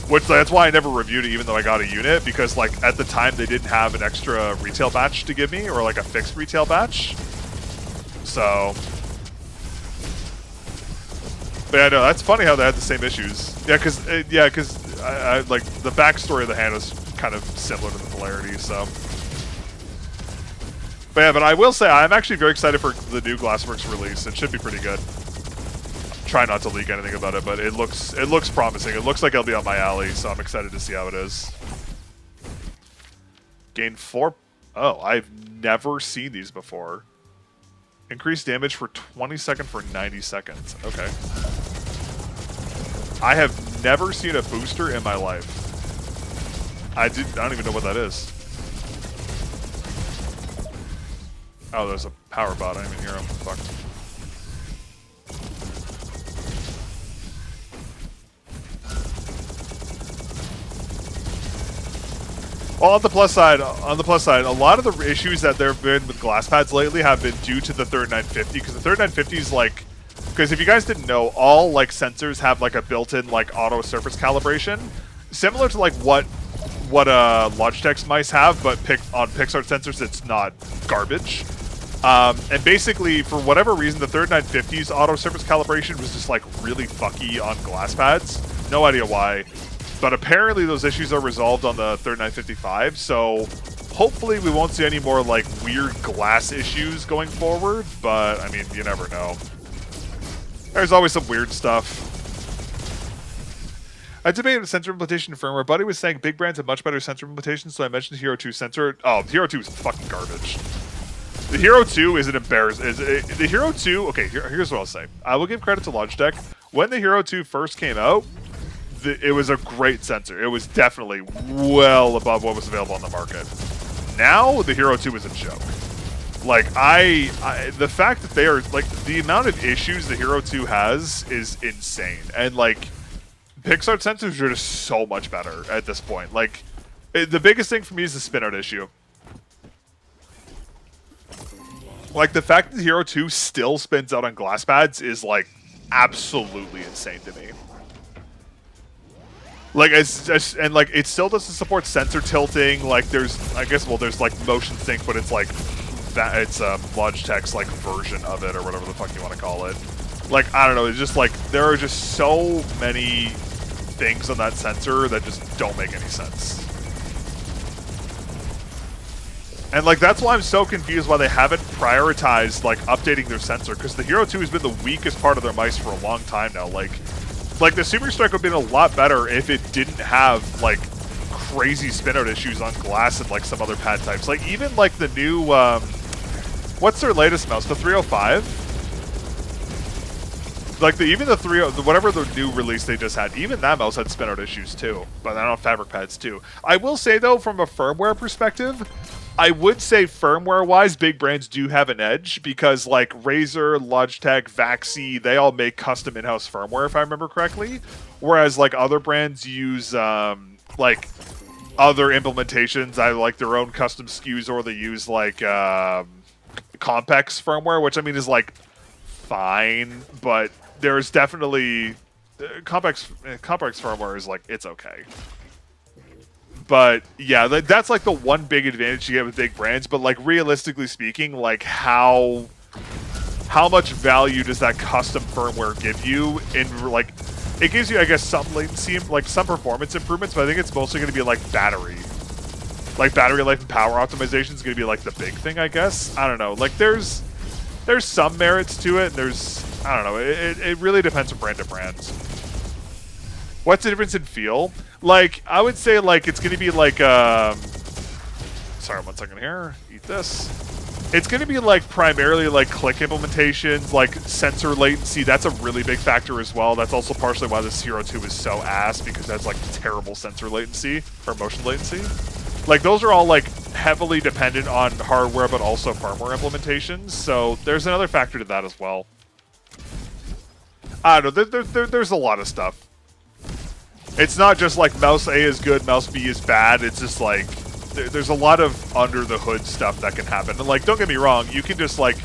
Which, that's why I never reviewed it, even though I got a unit, because, like, at the time they didn't have an extra retail batch to give me, or, like, a fixed retail batch. So... But yeah, no, that's funny how they had the same issues. Yeah, because I like the backstory of the Hannah's kind of similar to the polarity. So, but yeah, but I will say I'm actually very excited for the new Glassworks release. It should be pretty good. Try not to leak anything about it, but it looks promising. It looks like it'll be on my alley, so I'm excited to see how it is. Gain 4. Oh, I've never seen these before. Increase damage for 20 seconds for 90 seconds. Okay. I have never seen a booster in my life. I don't even know what that is. Oh, there's a power bot. I didn't even hear him. Fuck. Well, on the plus side, a lot of the issues that there have been with glass pads lately have been due to the third 950, because the third 950 is like, because if you guys didn't know, all like sensors have like a built-in like auto surface calibration, similar to like what Logitech's mice have, but on Pulsar sensors it's not garbage. And basically, for whatever reason, the third 950's auto surface calibration was just like really fucky on glass pads. No idea why. But apparently those issues are resolved on the third 955, so hopefully we won't see any more like weird glass issues going forward, but I mean, you never know. There's always some weird stuff. I debated sensor implementation firmware. Buddy was saying big brands have much better sensor implementation, so I mentioned Hero 2 sensor. Oh, the Hero 2 is fucking garbage. The Hero 2 is an embarrassment. The Hero 2, okay, here's what I'll say. I will give credit to Logitech. When the Hero 2 first came out, it was a great sensor. It was definitely well above what was available on the market. Now, the Hero 2 is a joke. Like, the fact that they are, like, the amount of issues the Hero 2 has is insane. And, like, Pulsar sensors are just so much better at this point. Like, the biggest thing for me is the spin out issue. Like, the fact that the Hero 2 still spins out on glass pads is, like, absolutely insane to me. Like, and like, it still doesn't support sensor tilting. Like, there's like motion sync, but it's like that. It's Logitech's like version of it, or whatever the fuck you want to call it. Like, I don't know. It's just like there are just so many things on that sensor that just don't make any sense. And like that's why I'm so confused why they haven't prioritized like updating their sensor, because the Hero 2 has been the weakest part of their mice for a long time now. Like the Super Strike would have been a lot better if it didn't have like crazy spin out issues on glass and like some other pad types. Like even like the new what's their latest mouse? The 305? Like even the whatever the new release they just had, even that mouse had spin out issues too. But I don't know, fabric pads too. I will say though, from a firmware perspective, I would say firmware-wise, big brands do have an edge because like Razer, Logitech, Vaxi, they all make custom in-house firmware if I remember correctly. Whereas like other brands use like other implementations, either like their own custom SKUs or they use like Compex firmware, which I mean is like fine, but there's definitely Compex firmware is like it's okay. But yeah, that's like the one big advantage you get with big brands. But like realistically speaking, like how much value does that custom firmware give you? In like, it gives you, I guess, some latency, like some performance improvements. But I think it's mostly going to be like battery life and power optimization is going to be like the big thing, I guess. I don't know. Like there's some merits to it. And there's I don't know. It really depends from brand to brand. What's the difference in feel? Like, I would say, like, it's going to be like, sorry, 1 second here. Eat this. It's going to be, like, primarily, like, click implementations, like, sensor latency. That's a really big factor as well. That's also partially why this Hero 2 is so ass, because that's, like, terrible sensor latency, or motion latency. Like, those are all, like, heavily dependent on hardware, but also firmware implementations. So, there's another factor to that as well. I don't know. There's a lot of stuff. It's not just like mouse A is good, mouse B is bad. It's just like there's a lot of under the hood stuff that can happen. And like, don't get me wrong, you can just like,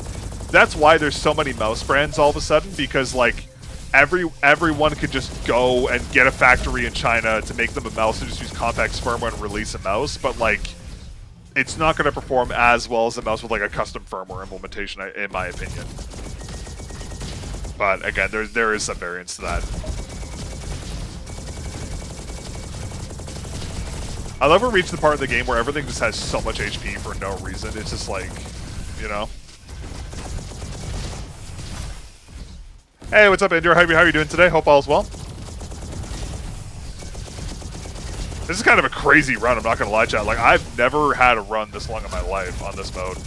that's why there's so many mouse brands all of a sudden, because like everyone could just go and get a factory in China to make them a mouse and just use Compex firmware and release a mouse. But like, it's not going to perform as well as a mouse with like a custom firmware implementation, in my opinion. But again, there is some variance to that. I love we reached the part of the game where everything just has so much HP for no reason. It's just like, you know. Hey, what's up, Andrew? How are you doing today? Hope all is well. This is kind of a crazy run, I'm not going to lie, chat. Like, I've never had a run this long in my life on this mode.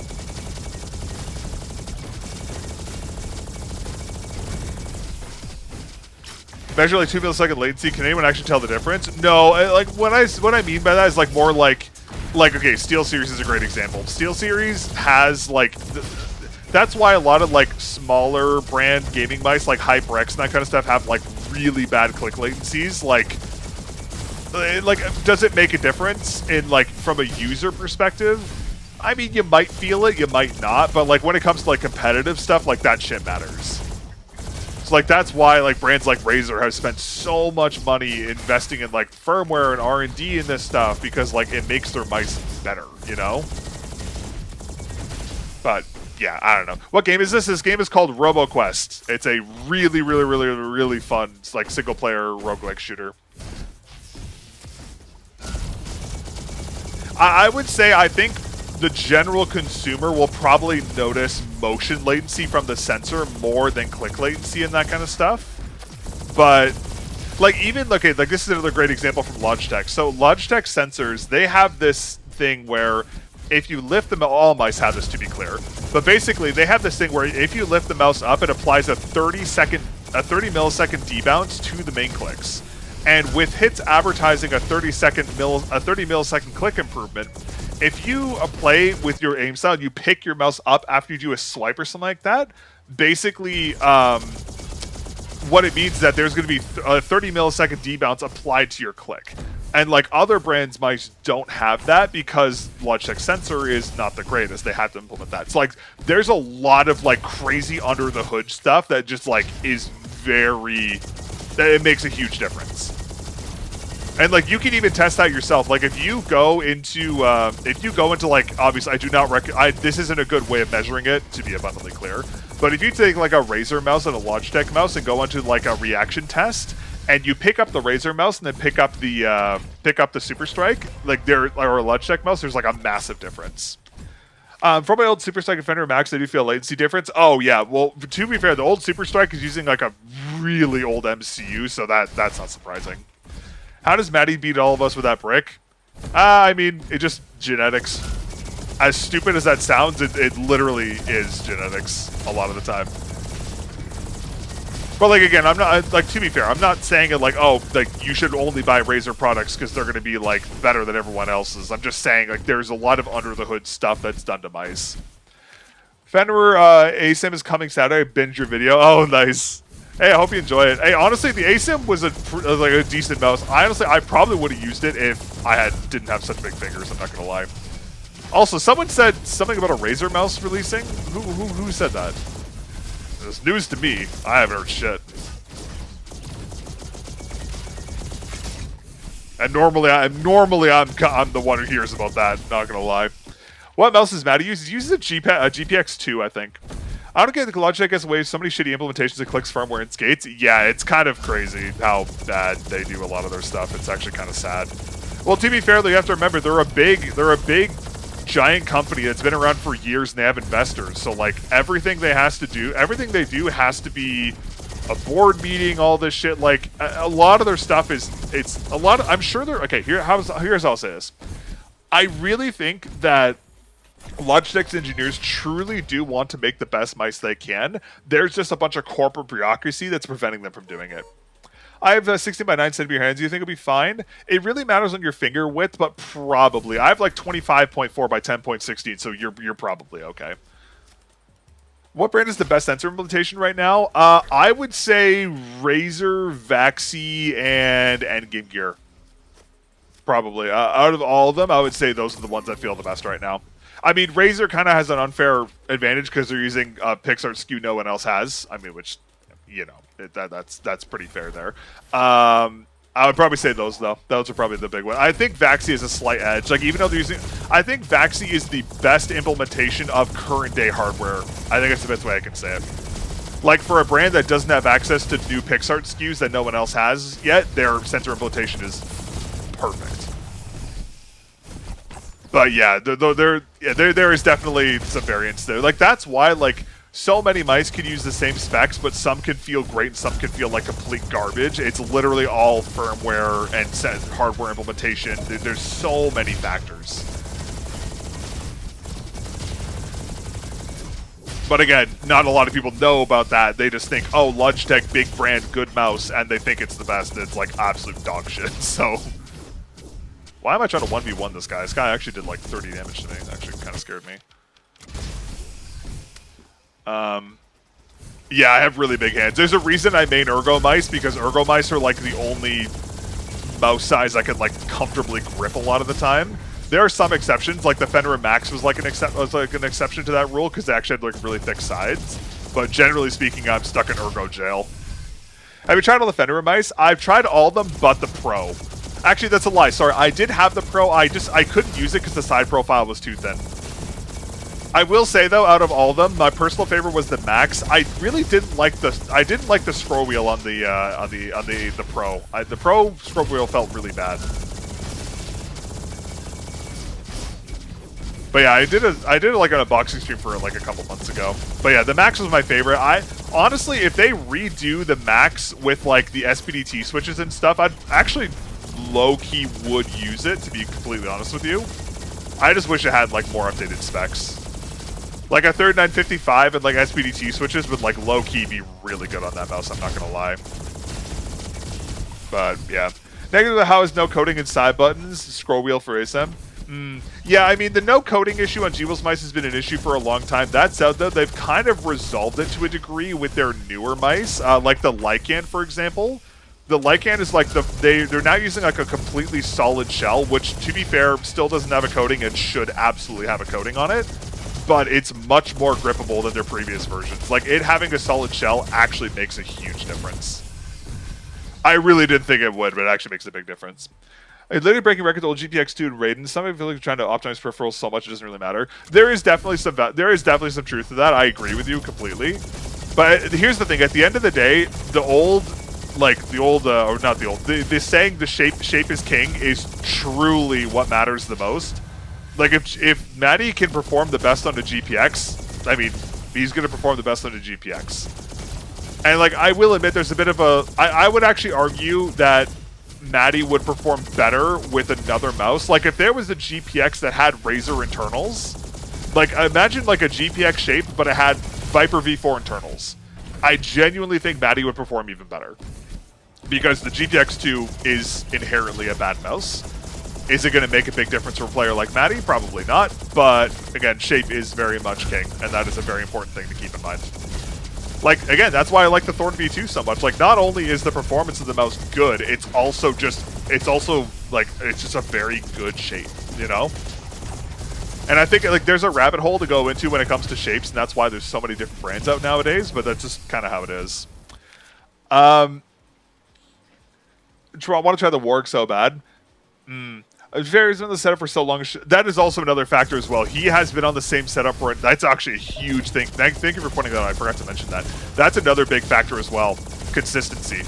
Measure like 2 millisecond latency. Can anyone actually tell the difference? No, like what I mean by that is like more like okay, SteelSeries is a great example. SteelSeries has like that's why a lot of like smaller brand gaming mice like HyperX and that kind of stuff have like really bad click latencies. Like does it make a difference in like from a user perspective? I mean, you might feel it, you might not, but like when it comes to like competitive stuff, like that shit matters. So like that's why like brands like Razer have spent so much money investing in like firmware and R&D in this stuff, because like it makes their mice better, you know? But yeah, I don't know. What game is this? This game is called RoboQuest. It's a really fun like single player roguelike shooter. I would say I think the general consumer will probably notice motion latency from the sensor more than click latency and that kind of stuff. But like even okay, like this is another great example from Logitech. So Logitech sensors, they have this thing where if you lift them, all mice have this to be clear, but basically they have this thing where if you lift the mouse up, it applies a 30 millisecond debounce to the main clicks. And with hits advertising a 30 millisecond click improvement, if you play with your aim style, you pick your mouse up after you do a swipe or something like that, basically what it means is that there's going to be a 30 millisecond debounce applied to your click. And like other brands mice don't have that because Logitech sensor is not the greatest. They have to implement that. So like there's a lot of like crazy under the hood stuff that just like is it makes a huge difference. And like you can even test that yourself. Like if you go into like, obviously I do not this isn't a good way of measuring it, to be abundantly clear. But if you take like a Razer mouse and a Logitech mouse and go into like a reaction test, and you pick up the Razer mouse and then pick up the Super Strike, like there or a Logitech mouse, there's like a massive difference. From my old Super Strike and Fender Max, I do feel a latency difference. Oh yeah, well to be fair, the old Super Strike is using like a really old MCU, so that's not surprising. How does Maddie beat all of us with that brick? I mean, it just genetics. As stupid as that sounds, it literally is genetics a lot of the time. But like again, I'm not like, to be fair, I'm not saying it like, oh, like you should only buy Razer products because they're going to be like better than everyone else's. I'm just saying like there's a lot of under the hood stuff that's done to mice. Fender ASIM is coming Saturday. Binge your video. Oh, nice. Hey, I hope you enjoy it. Hey, honestly, the ASIM was like a decent mouse. I probably would have used it if I didn't have such big fingers. I'm not gonna lie. Also, someone said something about a Razer mouse releasing. Who said that? It's news to me. I haven't heard shit. And normally I'm the one who hears about that. Not gonna lie. What mouse does Maddie use? He uses a GPX2, I think. I don't get the Logitech gets away with so many shitty implementations of clicks, firmware, and skates. Yeah, it's kind of crazy how bad they do a lot of their stuff. It's actually kind of sad. Well, to be fair, you have to remember they're a big giant company that's been around for years and they have investors. So like everything they do has to be a board meeting, all this shit. Like a lot of their stuff it's a lot of, I'm sure they're okay. Here's how I'll say this. I really think that Logitech's engineers truly do want to make the best mice they can. There's just a bunch of corporate bureaucracy that's preventing them from doing it. I have 16x9 centimeter hands. Do you think it'll be fine? It really matters on your finger width, but probably. I have like 25.4 by 10.16, so you're probably okay. What brand is the best sensor implementation right now? I would say Razer, Vaxi, and Endgame Gear. Probably. Out of all of them, I would say those are the ones that feel the best right now. I mean, Razer kind of has an unfair advantage because they're using Pixar SKU no one else has. I mean, which, you know, that's pretty fair there. I would probably say those, though. Those are probably the big one. I think Vaxi is a slight edge. Like, even though they're using... I think Vaxi is the best implementation of current-day hardware. I think that's the best way I can say it. Like, for a brand that doesn't have access to new Pixar SKUs that no one else has yet, their sensor implementation is perfect. But yeah, there is definitely some variance there. Like, that's why, like, so many mice can use the same specs, but some can feel great and some can feel like complete garbage. It's literally all firmware and hardware implementation. There's so many factors. But again, not a lot of people know about that. They just think, oh, Logitech, big brand, good mouse, and they think it's the best. It's like absolute dog shit, so... Why am I trying to 1v1 this guy? This guy actually did like 30 damage to me. It actually kind of scared me. Yeah, I have really big hands. There's a reason I main ergo mice, because ergo mice are like the only mouse size I can like comfortably grip a lot of the time. There are some exceptions, like the Fender Max was like an exception to that rule because they actually had like really thick sides. But generally speaking, I'm stuck in ergo jail. Have you tried all the Fender mice? I've tried all of them but the Pro. Actually, that's a lie. Sorry, I did have the Pro. I couldn't use it because the side profile was too thin. I will say though, out of all of them, my personal favorite was the Max. I really didn't like the scroll wheel on the Pro. The Pro scroll wheel felt really bad. But yeah, I did like an unboxing stream for like a couple months ago. But yeah, the Max was my favorite. I honestly, if they redo the Max with like the SPDT switches and stuff, I'd actually low-key would use it, to be completely honest with you. I just wish it had like more updated specs. Like a 3955 and like SPDT switches would like low-key be really good on that mouse, I'm not gonna lie. But yeah. Negative, how is no coding in side buttons? Scroll wheel for ASM. Yeah, I mean, the no coding issue on G-Wheels mice has been an issue for a long time. That said, though, they've kind of resolved it to a degree with their newer mice, like the Lycan, for example. The Lycan is like they're now using like a completely solid shell, which, to be fair, still doesn't have a coating and should absolutely have a coating on it. But it's much more grippable than their previous versions. Like, it having a solid shell actually makes a huge difference. I really didn't think it would, but it actually makes a big difference. Literally breaking records, old GPX2 and Raiden. Some people feel like trying to optimize peripherals so much it doesn't really matter. There is definitely some truth to that. I agree with you completely. But here's the thing: at the end of the day, the old like the old, or not the old, the saying the shape is king is truly what matters the most. Like if Matty can perform the best on the GPX, I mean, he's going to perform the best on the GPX. And like, I will admit there's a bit of a, I would actually argue that Matty would perform better with another mouse. Like if there was a GPX that had Razer internals, like imagine like a GPX shape, but it had Viper V4 internals. I genuinely think Matty would perform even better. Because the GPX2 is inherently a bad mouse. Is it going to make a big difference for a player like Matty? Probably not. But again, shape is very much king, and that is a very important thing to keep in mind. Like, again, that's why I like the Thorn V2 so much. Like, not only is the performance of the mouse good, it's also just a very good shape, you know? And I think, like, there's a rabbit hole to go into when it comes to shapes, and that's why there's so many different brands out nowadays, but that's just kind of how it is. I want to try the Warg so bad. Varies on the setup for so long. That is also another factor as well. He has been on the same setup for it. That's actually a huge thing. Thank you for pointing that out. I forgot to mention that. That's another big factor as well. Consistency.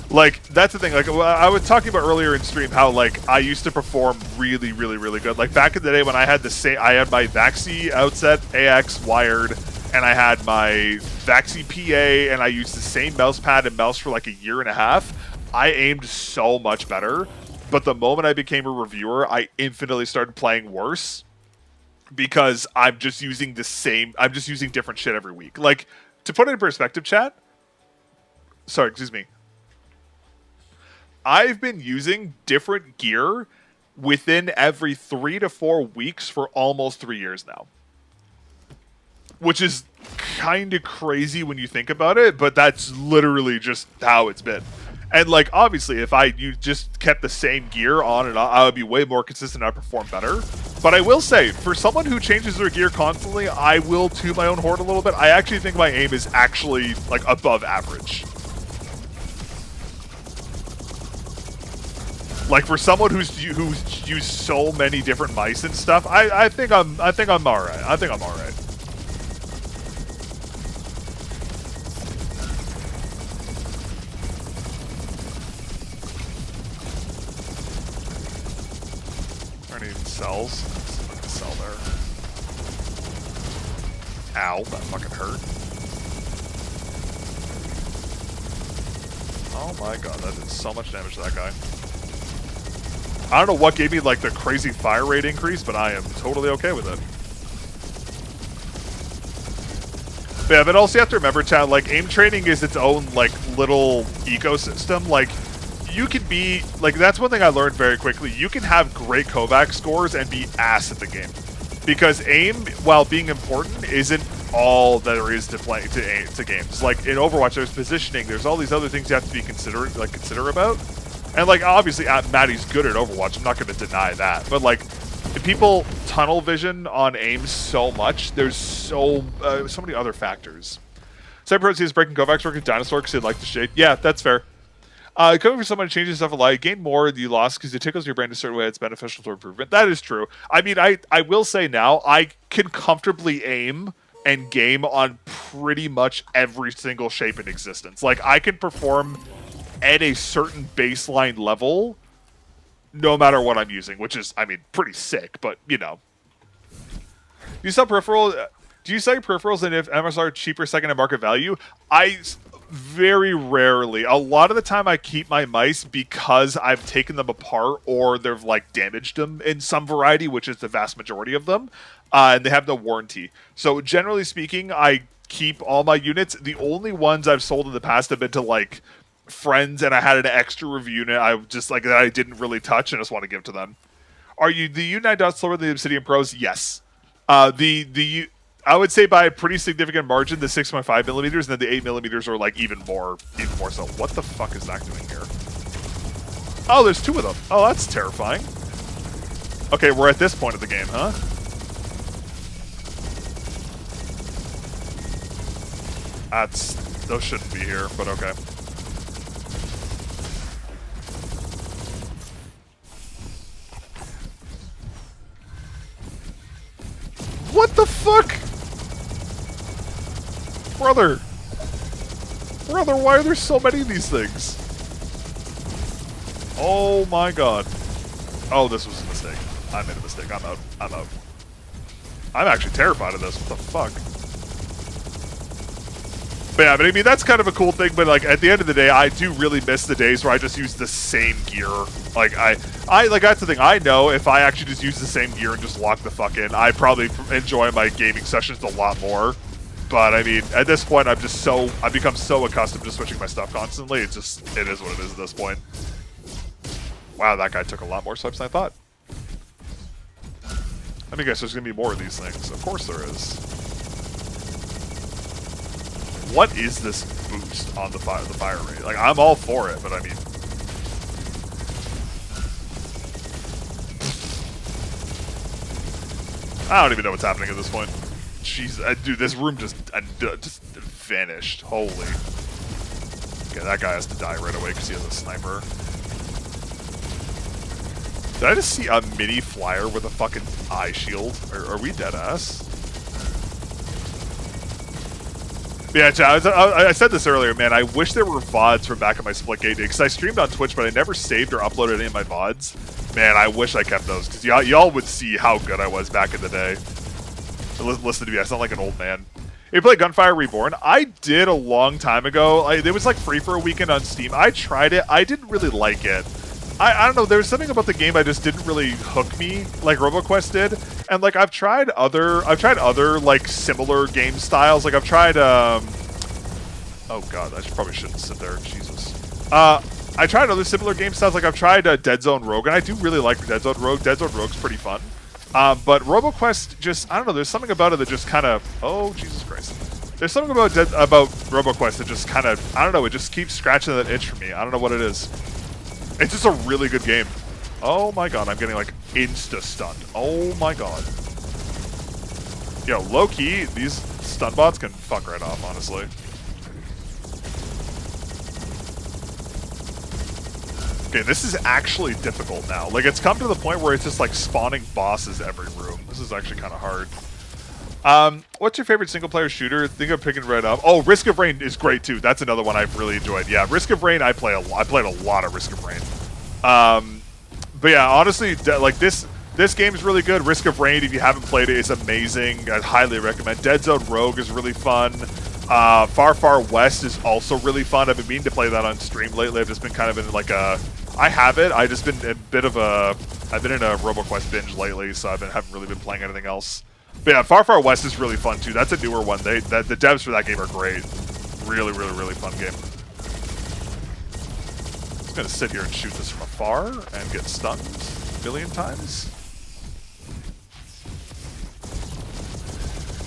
Like, that's the thing. Like, I was talking about earlier in stream how, like, I used to perform really, really, really good. Like, back in the day when I had I had my Vaxi outset, AX, wired, and I had my Vaxi PA, and I used the same mouse pad and mouse for like a year and a half. I aimed so much better. But the moment I became a reviewer, I infinitely started playing worse because I'm just using different shit every week. Like, to put it in perspective, chat. Sorry, excuse me. I've been using different gear within every 3 to 4 weeks for almost 3 years now. Which is kind of crazy when you think about it, but that's literally just how it's been. And, like, obviously, if you just kept the same gear on and on, I would be way more consistent and I'd perform better. But I will say, for someone who changes their gear constantly, I will toot my own horn a little bit. I actually think my aim is actually, like, above average. Like, for someone who's used so many different mice and stuff, I think I'm alright. I think I'm alright. Cells. Cell there. Ow, that fucking hurt. Oh my god, that did so much damage to that guy. I don't know what gave me like the crazy fire rate increase, but I am totally okay with it. But yeah, but also you have to remember, chat, like aim training is its own like little ecosystem. Like, you can be, like, that's one thing I learned very quickly. You can have great Kovac scores and be ass at the game. Because aim, while being important, isn't all that there is to play to games. Like, in Overwatch, there's positioning, there's all these other things you have to be consider about. And, like, obviously, Matty's good at Overwatch, I'm not going to deny that. But, like, if people tunnel vision on aim so much, there's so many other factors. Cyberpro sees breaking Kovac's work with Dinosaur because they like the shape. Yeah, that's fair. Coming for someone to change stuff a lot, you gain more than you lost because it tickles your brain a certain way. It's beneficial to improvement. That is true. I mean, I will say now, I can comfortably aim and game on pretty much every single shape in existence. Like, I can perform at a certain baseline level no matter what I'm using, which is, I mean, pretty sick, but, you know. Do you sell peripherals? Do you sell your peripherals and if MSR are cheaper second at market value? Very rarely. A lot of the time I keep my mice because I've taken them apart or they've like damaged them in some variety, which is the vast majority of them, and they have no warranty. So generally speaking, I keep all my units. The only ones I've sold in the past have been to like friends and I had an extra review unit I just like that I didn't really touch and just want to give to them. Are you the U9 dot slower than the Obsidian Pros? Yes. I would say by a pretty significant margin, the 6.5 millimeters, and then the 8 millimeters are like even more so. What the fuck is that doing here? Oh, there's 2 of them. Oh, that's terrifying. Okay, we're at this point of the game, huh? Those shouldn't be here, but okay. What the fuck? Brother, why are there so many of these things? Oh my god. Oh, this was a mistake. I made a mistake. I'm out. I'm out. I'm actually terrified of this. What the fuck? But yeah, but I mean, that's kind of a cool thing, but like, at the end of the day, I do really miss the days where I just use the same gear. Like, like, that's the thing. I know if I actually just use the same gear and just lock the fuck in, I probably enjoy my gaming sessions a lot more. But I mean, at this point, I've become so accustomed to switching my stuff constantly. It is what it is at this point. Wow, that guy took a lot more swipes than I thought. I mean, guess there's gonna be more of these things. Of course there is. What is this boost on the fire rate? Like, I'm all for it, but I mean, I don't even know what's happening at this point. Jeez, dude, this room just vanished. Holy. Okay, that guy has to die right away because he has a sniper. Did I just see a mini flyer with a fucking eye shield? Are we dead ass? Yeah, I said this earlier, man. I wish there were VODs from back in my Splitgate day, because I streamed on Twitch, but I never saved or uploaded any of my VODs. Man, I wish I kept those, because y'all would see how good I was back in the day. Listen to me, I sound like an old man. You play Gunfire Reborn? I did a long time ago. It was like free for a weekend on Steam. I tried it. I didn't really like it. I don't know, there was something about the game I just didn't really hook me like RoboQuest did. And like I've tried other like similar game styles. Like I've tried oh god, I probably shouldn't sit there, Jesus. I tried other similar game styles, like I've tried Dead Zone Rogue, and I do really like Dead Zone Rogue. Dead Zone Rogue's pretty fun. But RoboQuest just, I don't know, there's something about it that just kind of, oh Jesus Christ. There's something about RoboQuest that just kind of, I don't know, it just keeps scratching that itch for me. I don't know what it is. It's just a really good game. Oh my god, I'm getting like insta-stunned. Oh my god. Yo, low-key, these stun bots can fuck right off, honestly. Okay, this is actually difficult now. Like, it's come to the point where it's just like spawning bosses every room. This is actually kind of hard. What's your favorite single-player shooter? Think of picking right up. Oh, Risk of Rain is great too. That's another one I've really enjoyed. Yeah, Risk of Rain, I played a lot of Risk of Rain. But yeah, honestly, like this game is really good. Risk of Rain, if you haven't played it, it's amazing. I'd highly recommend. Dead Zone Rogue is really fun. Far Far West is also really fun. I've been meaning to play that on stream lately. I've just been kind of in like a, I have it. I just been a bit of a, I've been in a RoboQuest binge lately, so haven't really been playing anything else. But yeah, Far Far West is really fun too. That's a newer one. The devs for that game are great. Really, really, really fun game. I'm just gonna sit here and shoot this from afar and get stunned a million times.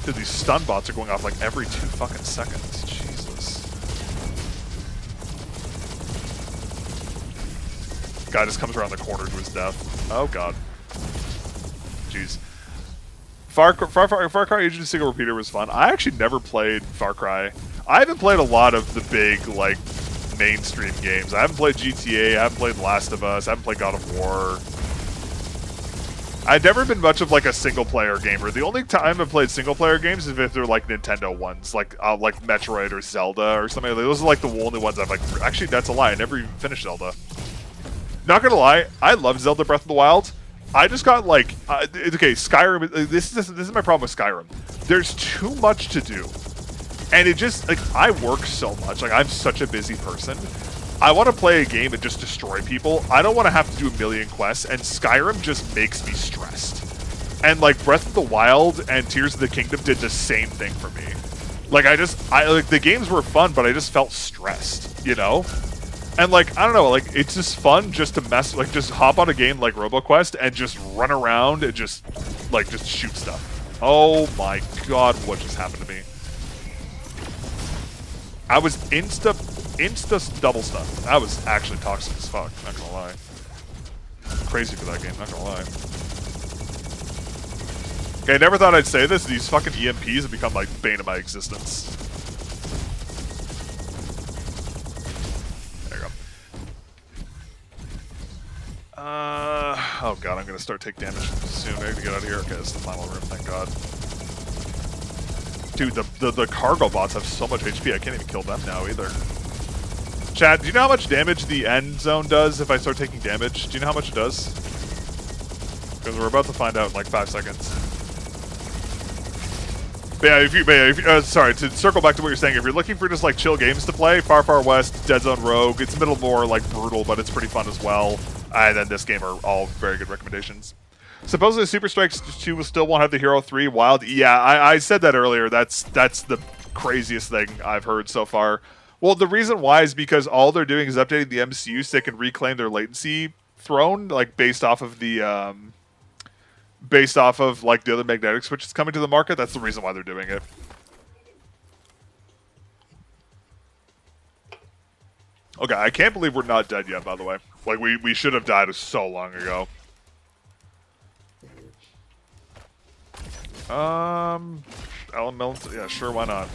Dude, these stun bots are going off like every 2 fucking seconds. Jesus. Guy just comes around the corner to his death. Oh god. Jeez. Far Cry Agent Single Repeater was fun. I actually never played Far Cry. I haven't played a lot of the big, like, mainstream games. I haven't played GTA, I haven't played Last of Us, I haven't played God of War. I've never been much of, like, a single-player gamer. The only time I've played single-player games is if they're, like, Nintendo ones, like Metroid or Zelda or something like that. Those are, like, the only ones I've, like... Actually, that's a lie. I never even finished Zelda. Not gonna lie, I love Zelda Breath of the Wild. I just got, like, okay, Skyrim, this is my problem with Skyrim. There's too much to do. And it just, like, I work so much. Like, I'm such a busy person. I want to play a game and just destroy people. I don't want to have to do a million quests, and Skyrim just makes me stressed. And, like, Breath of the Wild and Tears of the Kingdom did the same thing for me. Like, like, the games were fun, but I just felt stressed, you know? And, like, I don't know, like, it's just fun just to mess, like, just hop on a game like RoboQuest and just run around and just, like, just shoot stuff. Oh my god, what just happened to me? I was insta double stuff. That was actually toxic as fuck, not gonna lie. Crazy for that game, not gonna lie. Okay, I never thought I'd say this, these fucking EMPs have become, like, bane of my existence. Oh god, I'm gonna start taking damage soon. I need to get out of here. Okay, this is the final room, thank god. Dude, the cargo bots have so much HP, I can't even kill them now either. Chad, do you know how much damage the end zone does if I start taking damage? Do you know how much it does? Because we're about to find out in like 5 seconds. But yeah, sorry, to circle back to what you're saying, if you're looking for just like chill games to play, Far Far West, Dead Zone Rogue, it's a little more like brutal, but it's pretty fun as well. And then this game are all very good recommendations. Supposedly Super Strikes 2 will still won't have the Hero 3 Wild. Yeah, I said that earlier. That's the craziest thing I've heard so far. Well, the reason why is because all they're doing is updating the MCU so they can reclaim their latency throne, like based off of like the other magnetic switches coming to the market. That's the reason why they're doing it. Okay, I can't believe we're not dead yet, by the way. Like, we should have died so long ago. Elemental, yeah, sure, why not?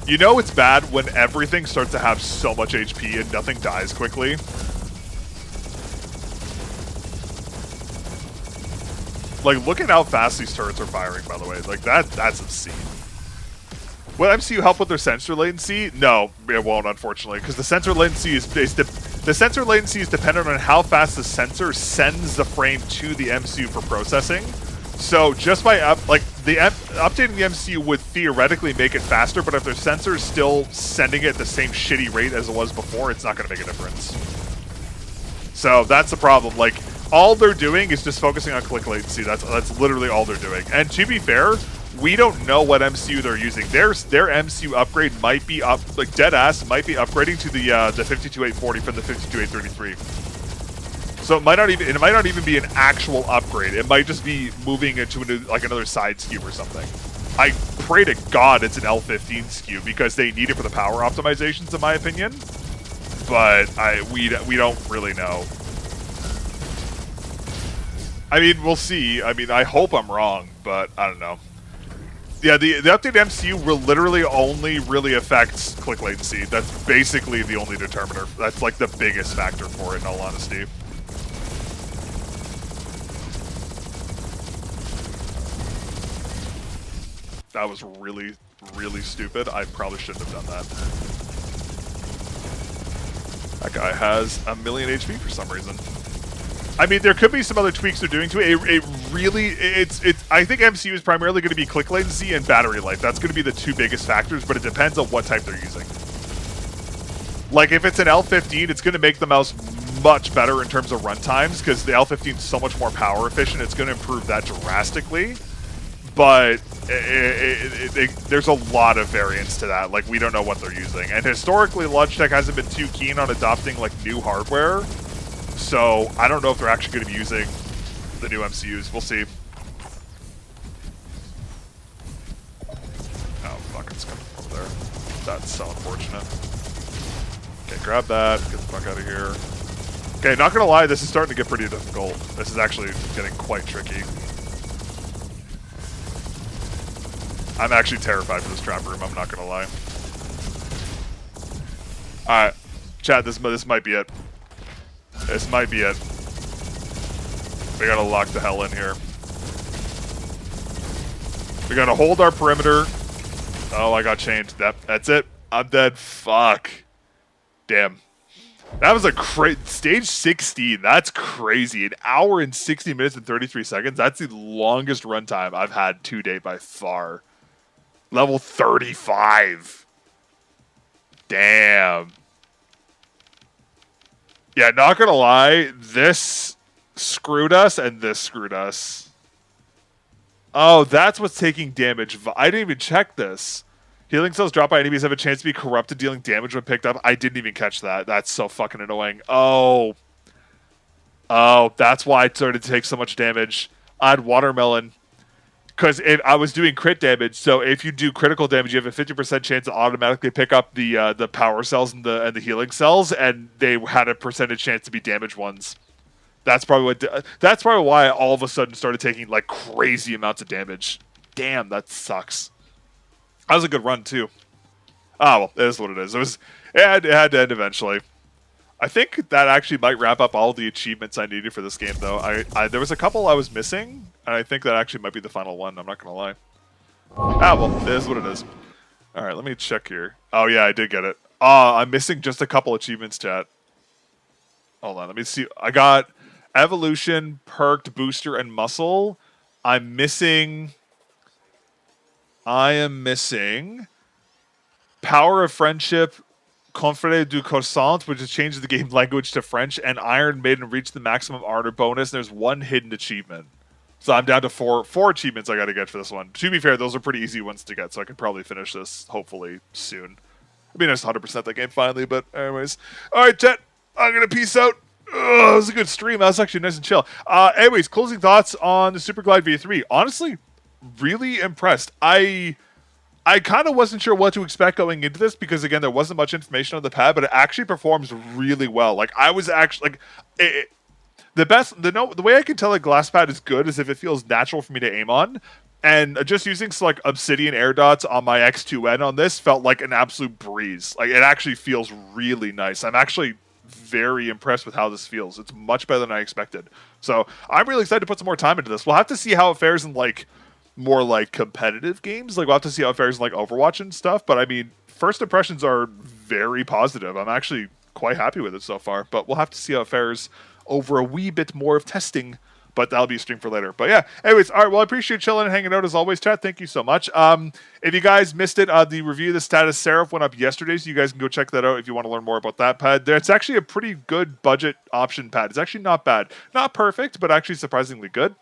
You know it's bad when everything starts to have so much HP and nothing dies quickly. Like, look at how fast these turrets are firing, by the way. Like, that's obscene. Will MCU help with their sensor latency? No, it won't, unfortunately, because the sensor latency is dependent on how fast the sensor sends the frame to the MCU for processing. So just by updating the MCU would theoretically make it faster, but if their sensor is still sending it at the same shitty rate as it was before, it's not going to make a difference. So that's the problem. Like, all they're doing is just focusing on click latency. That's literally all they're doing. And to be fair, we don't know what MCU they're using. Their MCU upgrade might be dead ass might be upgrading to the 52840 from the 52833. So it might not even be an actual upgrade. It might just be moving into another side SKU or something. I pray to God it's an L15 SKU because they need it for the power optimizations, in my opinion. But we don't really know. I mean, we'll see. I mean, I hope I'm wrong, but I don't know. Yeah, the updated MCU will literally only really affects click latency. That's basically the only determiner. That's like the biggest factor for it, in all honesty. That was really, really stupid. I probably shouldn't have done that. That guy has 1 million HP for some reason. I mean, there could be some other tweaks they're doing to it. I think MCU is primarily going to be click latency and battery life. That's going to be the two biggest factors, but it depends on what type they're using. Like, if it's an L15, it's going to make the mouse much better in terms of run times, because the L15 is so much more power efficient. It's going to improve that drastically. But there's a lot of variance to that. Like, we don't know what they're using. And historically, Logitech hasn't been too keen on adopting, like, new hardware. So, I don't know if they're actually going to be using the new MCUs. We'll see. Oh, fuck, it's coming from over there. That's so unfortunate. Okay, grab that. Get the fuck out of here. Okay, not gonna lie, this is starting to get pretty difficult. This is actually getting quite tricky. I'm actually terrified for this trap room, I'm not gonna lie. Alright, chat, this might be it. This might be it. We gotta lock the hell in here. We gotta hold our perimeter. Oh, I got changed. That's it. I'm dead. Fuck. Damn. That was a stage 16. That's crazy. 1 hour and 60 minutes and 33 seconds. That's the longest runtime I've had to date by far. Level 35. Damn. Yeah, not gonna lie, this screwed us and this screwed us. Oh, that's what's taking damage. I didn't even check this. Healing cells dropped by enemies have a chance to be corrupted, dealing damage when picked up. I didn't even catch that. That's so fucking annoying. Oh. Oh, that's why it started to take so much damage. I had watermelon. Because I was doing crit damage, so if you do critical damage, you have a 50% chance to automatically pick up the power cells and the healing cells, and they had a percentage chance to be damaged ones. That's probably why I all of a sudden started taking like crazy amounts of damage. Damn, that sucks. That was a good run too. Ah, well, it is what it is. It had to end eventually. I think that actually might wrap up all the achievements I needed for this game, though. There was a couple I was missing, and I think that actually might be the final one. I'm not gonna lie. Ah, well, it is what it is. All right, let me check here. Oh yeah, I did get it. I'm missing just a couple achievements, chat. Hold on, let me see. I got evolution, perked, booster, and muscle. I am missing power of friendship, Confrere du Croissant, which has changed the game language to French, and Iron Maiden reached the maximum honor bonus. And there's one hidden achievement. So I'm down to four achievements I got to get for this one. To be fair, those are pretty easy ones to get, so I can probably finish this hopefully soon. I mean, I just 100% that game finally, but anyways. All right, chat. I'm going to peace out. Ugh, it was a good stream. That was actually nice and chill. Anyways, closing thoughts on the SUPERGLIDE V3. Honestly, really impressed. I kind of wasn't sure what to expect going into this because, again, there wasn't much information on the pad, but it actually performs really well. Like, I was actually, like, the way I can tell a glass pad is good is if it feels natural for me to aim on. And just using like obsidian air dots on my X2N on this felt like an absolute breeze. Like, it actually feels really nice. I'm actually very impressed with how this feels. It's much better than I expected. So I'm really excited to put some more time into this. We'll have to see how it fares in like more like competitive games. Like, we'll have to see how it fares in like Overwatch and stuff. But I mean, first impressions are very positive. I'm actually quite happy with it so far. But we'll have to see how it fares over a wee bit more of testing. But that'll be a stream for later. But yeah, anyways, all right, well, I appreciate chilling and hanging out as always, chat. Thank you so much. If you guys missed it, the review of the Status Seraph went up yesterday, so you guys can go check that out if you want to learn more about that pad. It's actually a pretty good budget option pad. It's actually not bad. Not perfect, but actually surprisingly good.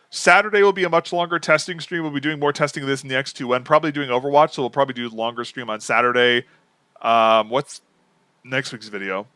Saturday will be a much longer testing stream. We'll be doing more testing of this in the X2N, probably doing Overwatch, so we'll probably do a longer stream on Saturday. What's next week's video?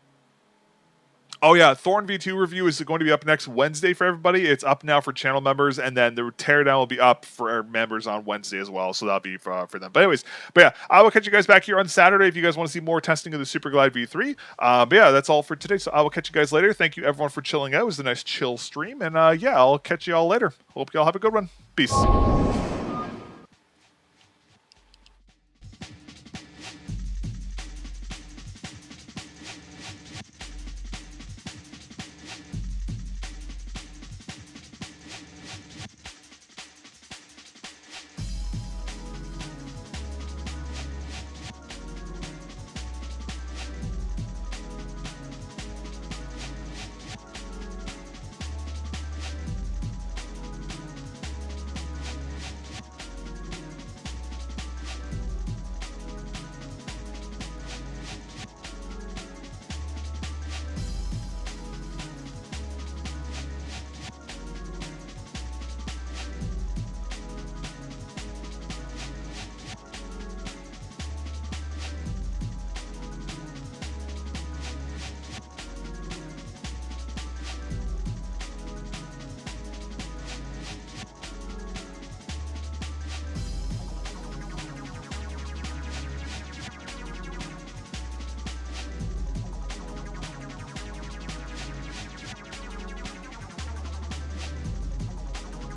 Oh yeah, Thorn V2 review is going to be up next Wednesday for everybody. It's up now for channel members, and then the teardown will be up for our members on Wednesday as well, so that'll be for them. But anyways, yeah, I will catch you guys back here on Saturday if you guys want to see more testing of the SUPERGLIDE V3. But yeah, that's all for today, so I will catch you guys later. Thank you everyone for chilling out. It was a nice chill stream, and yeah, I'll catch you all later. Hope you all have a good one. Peace.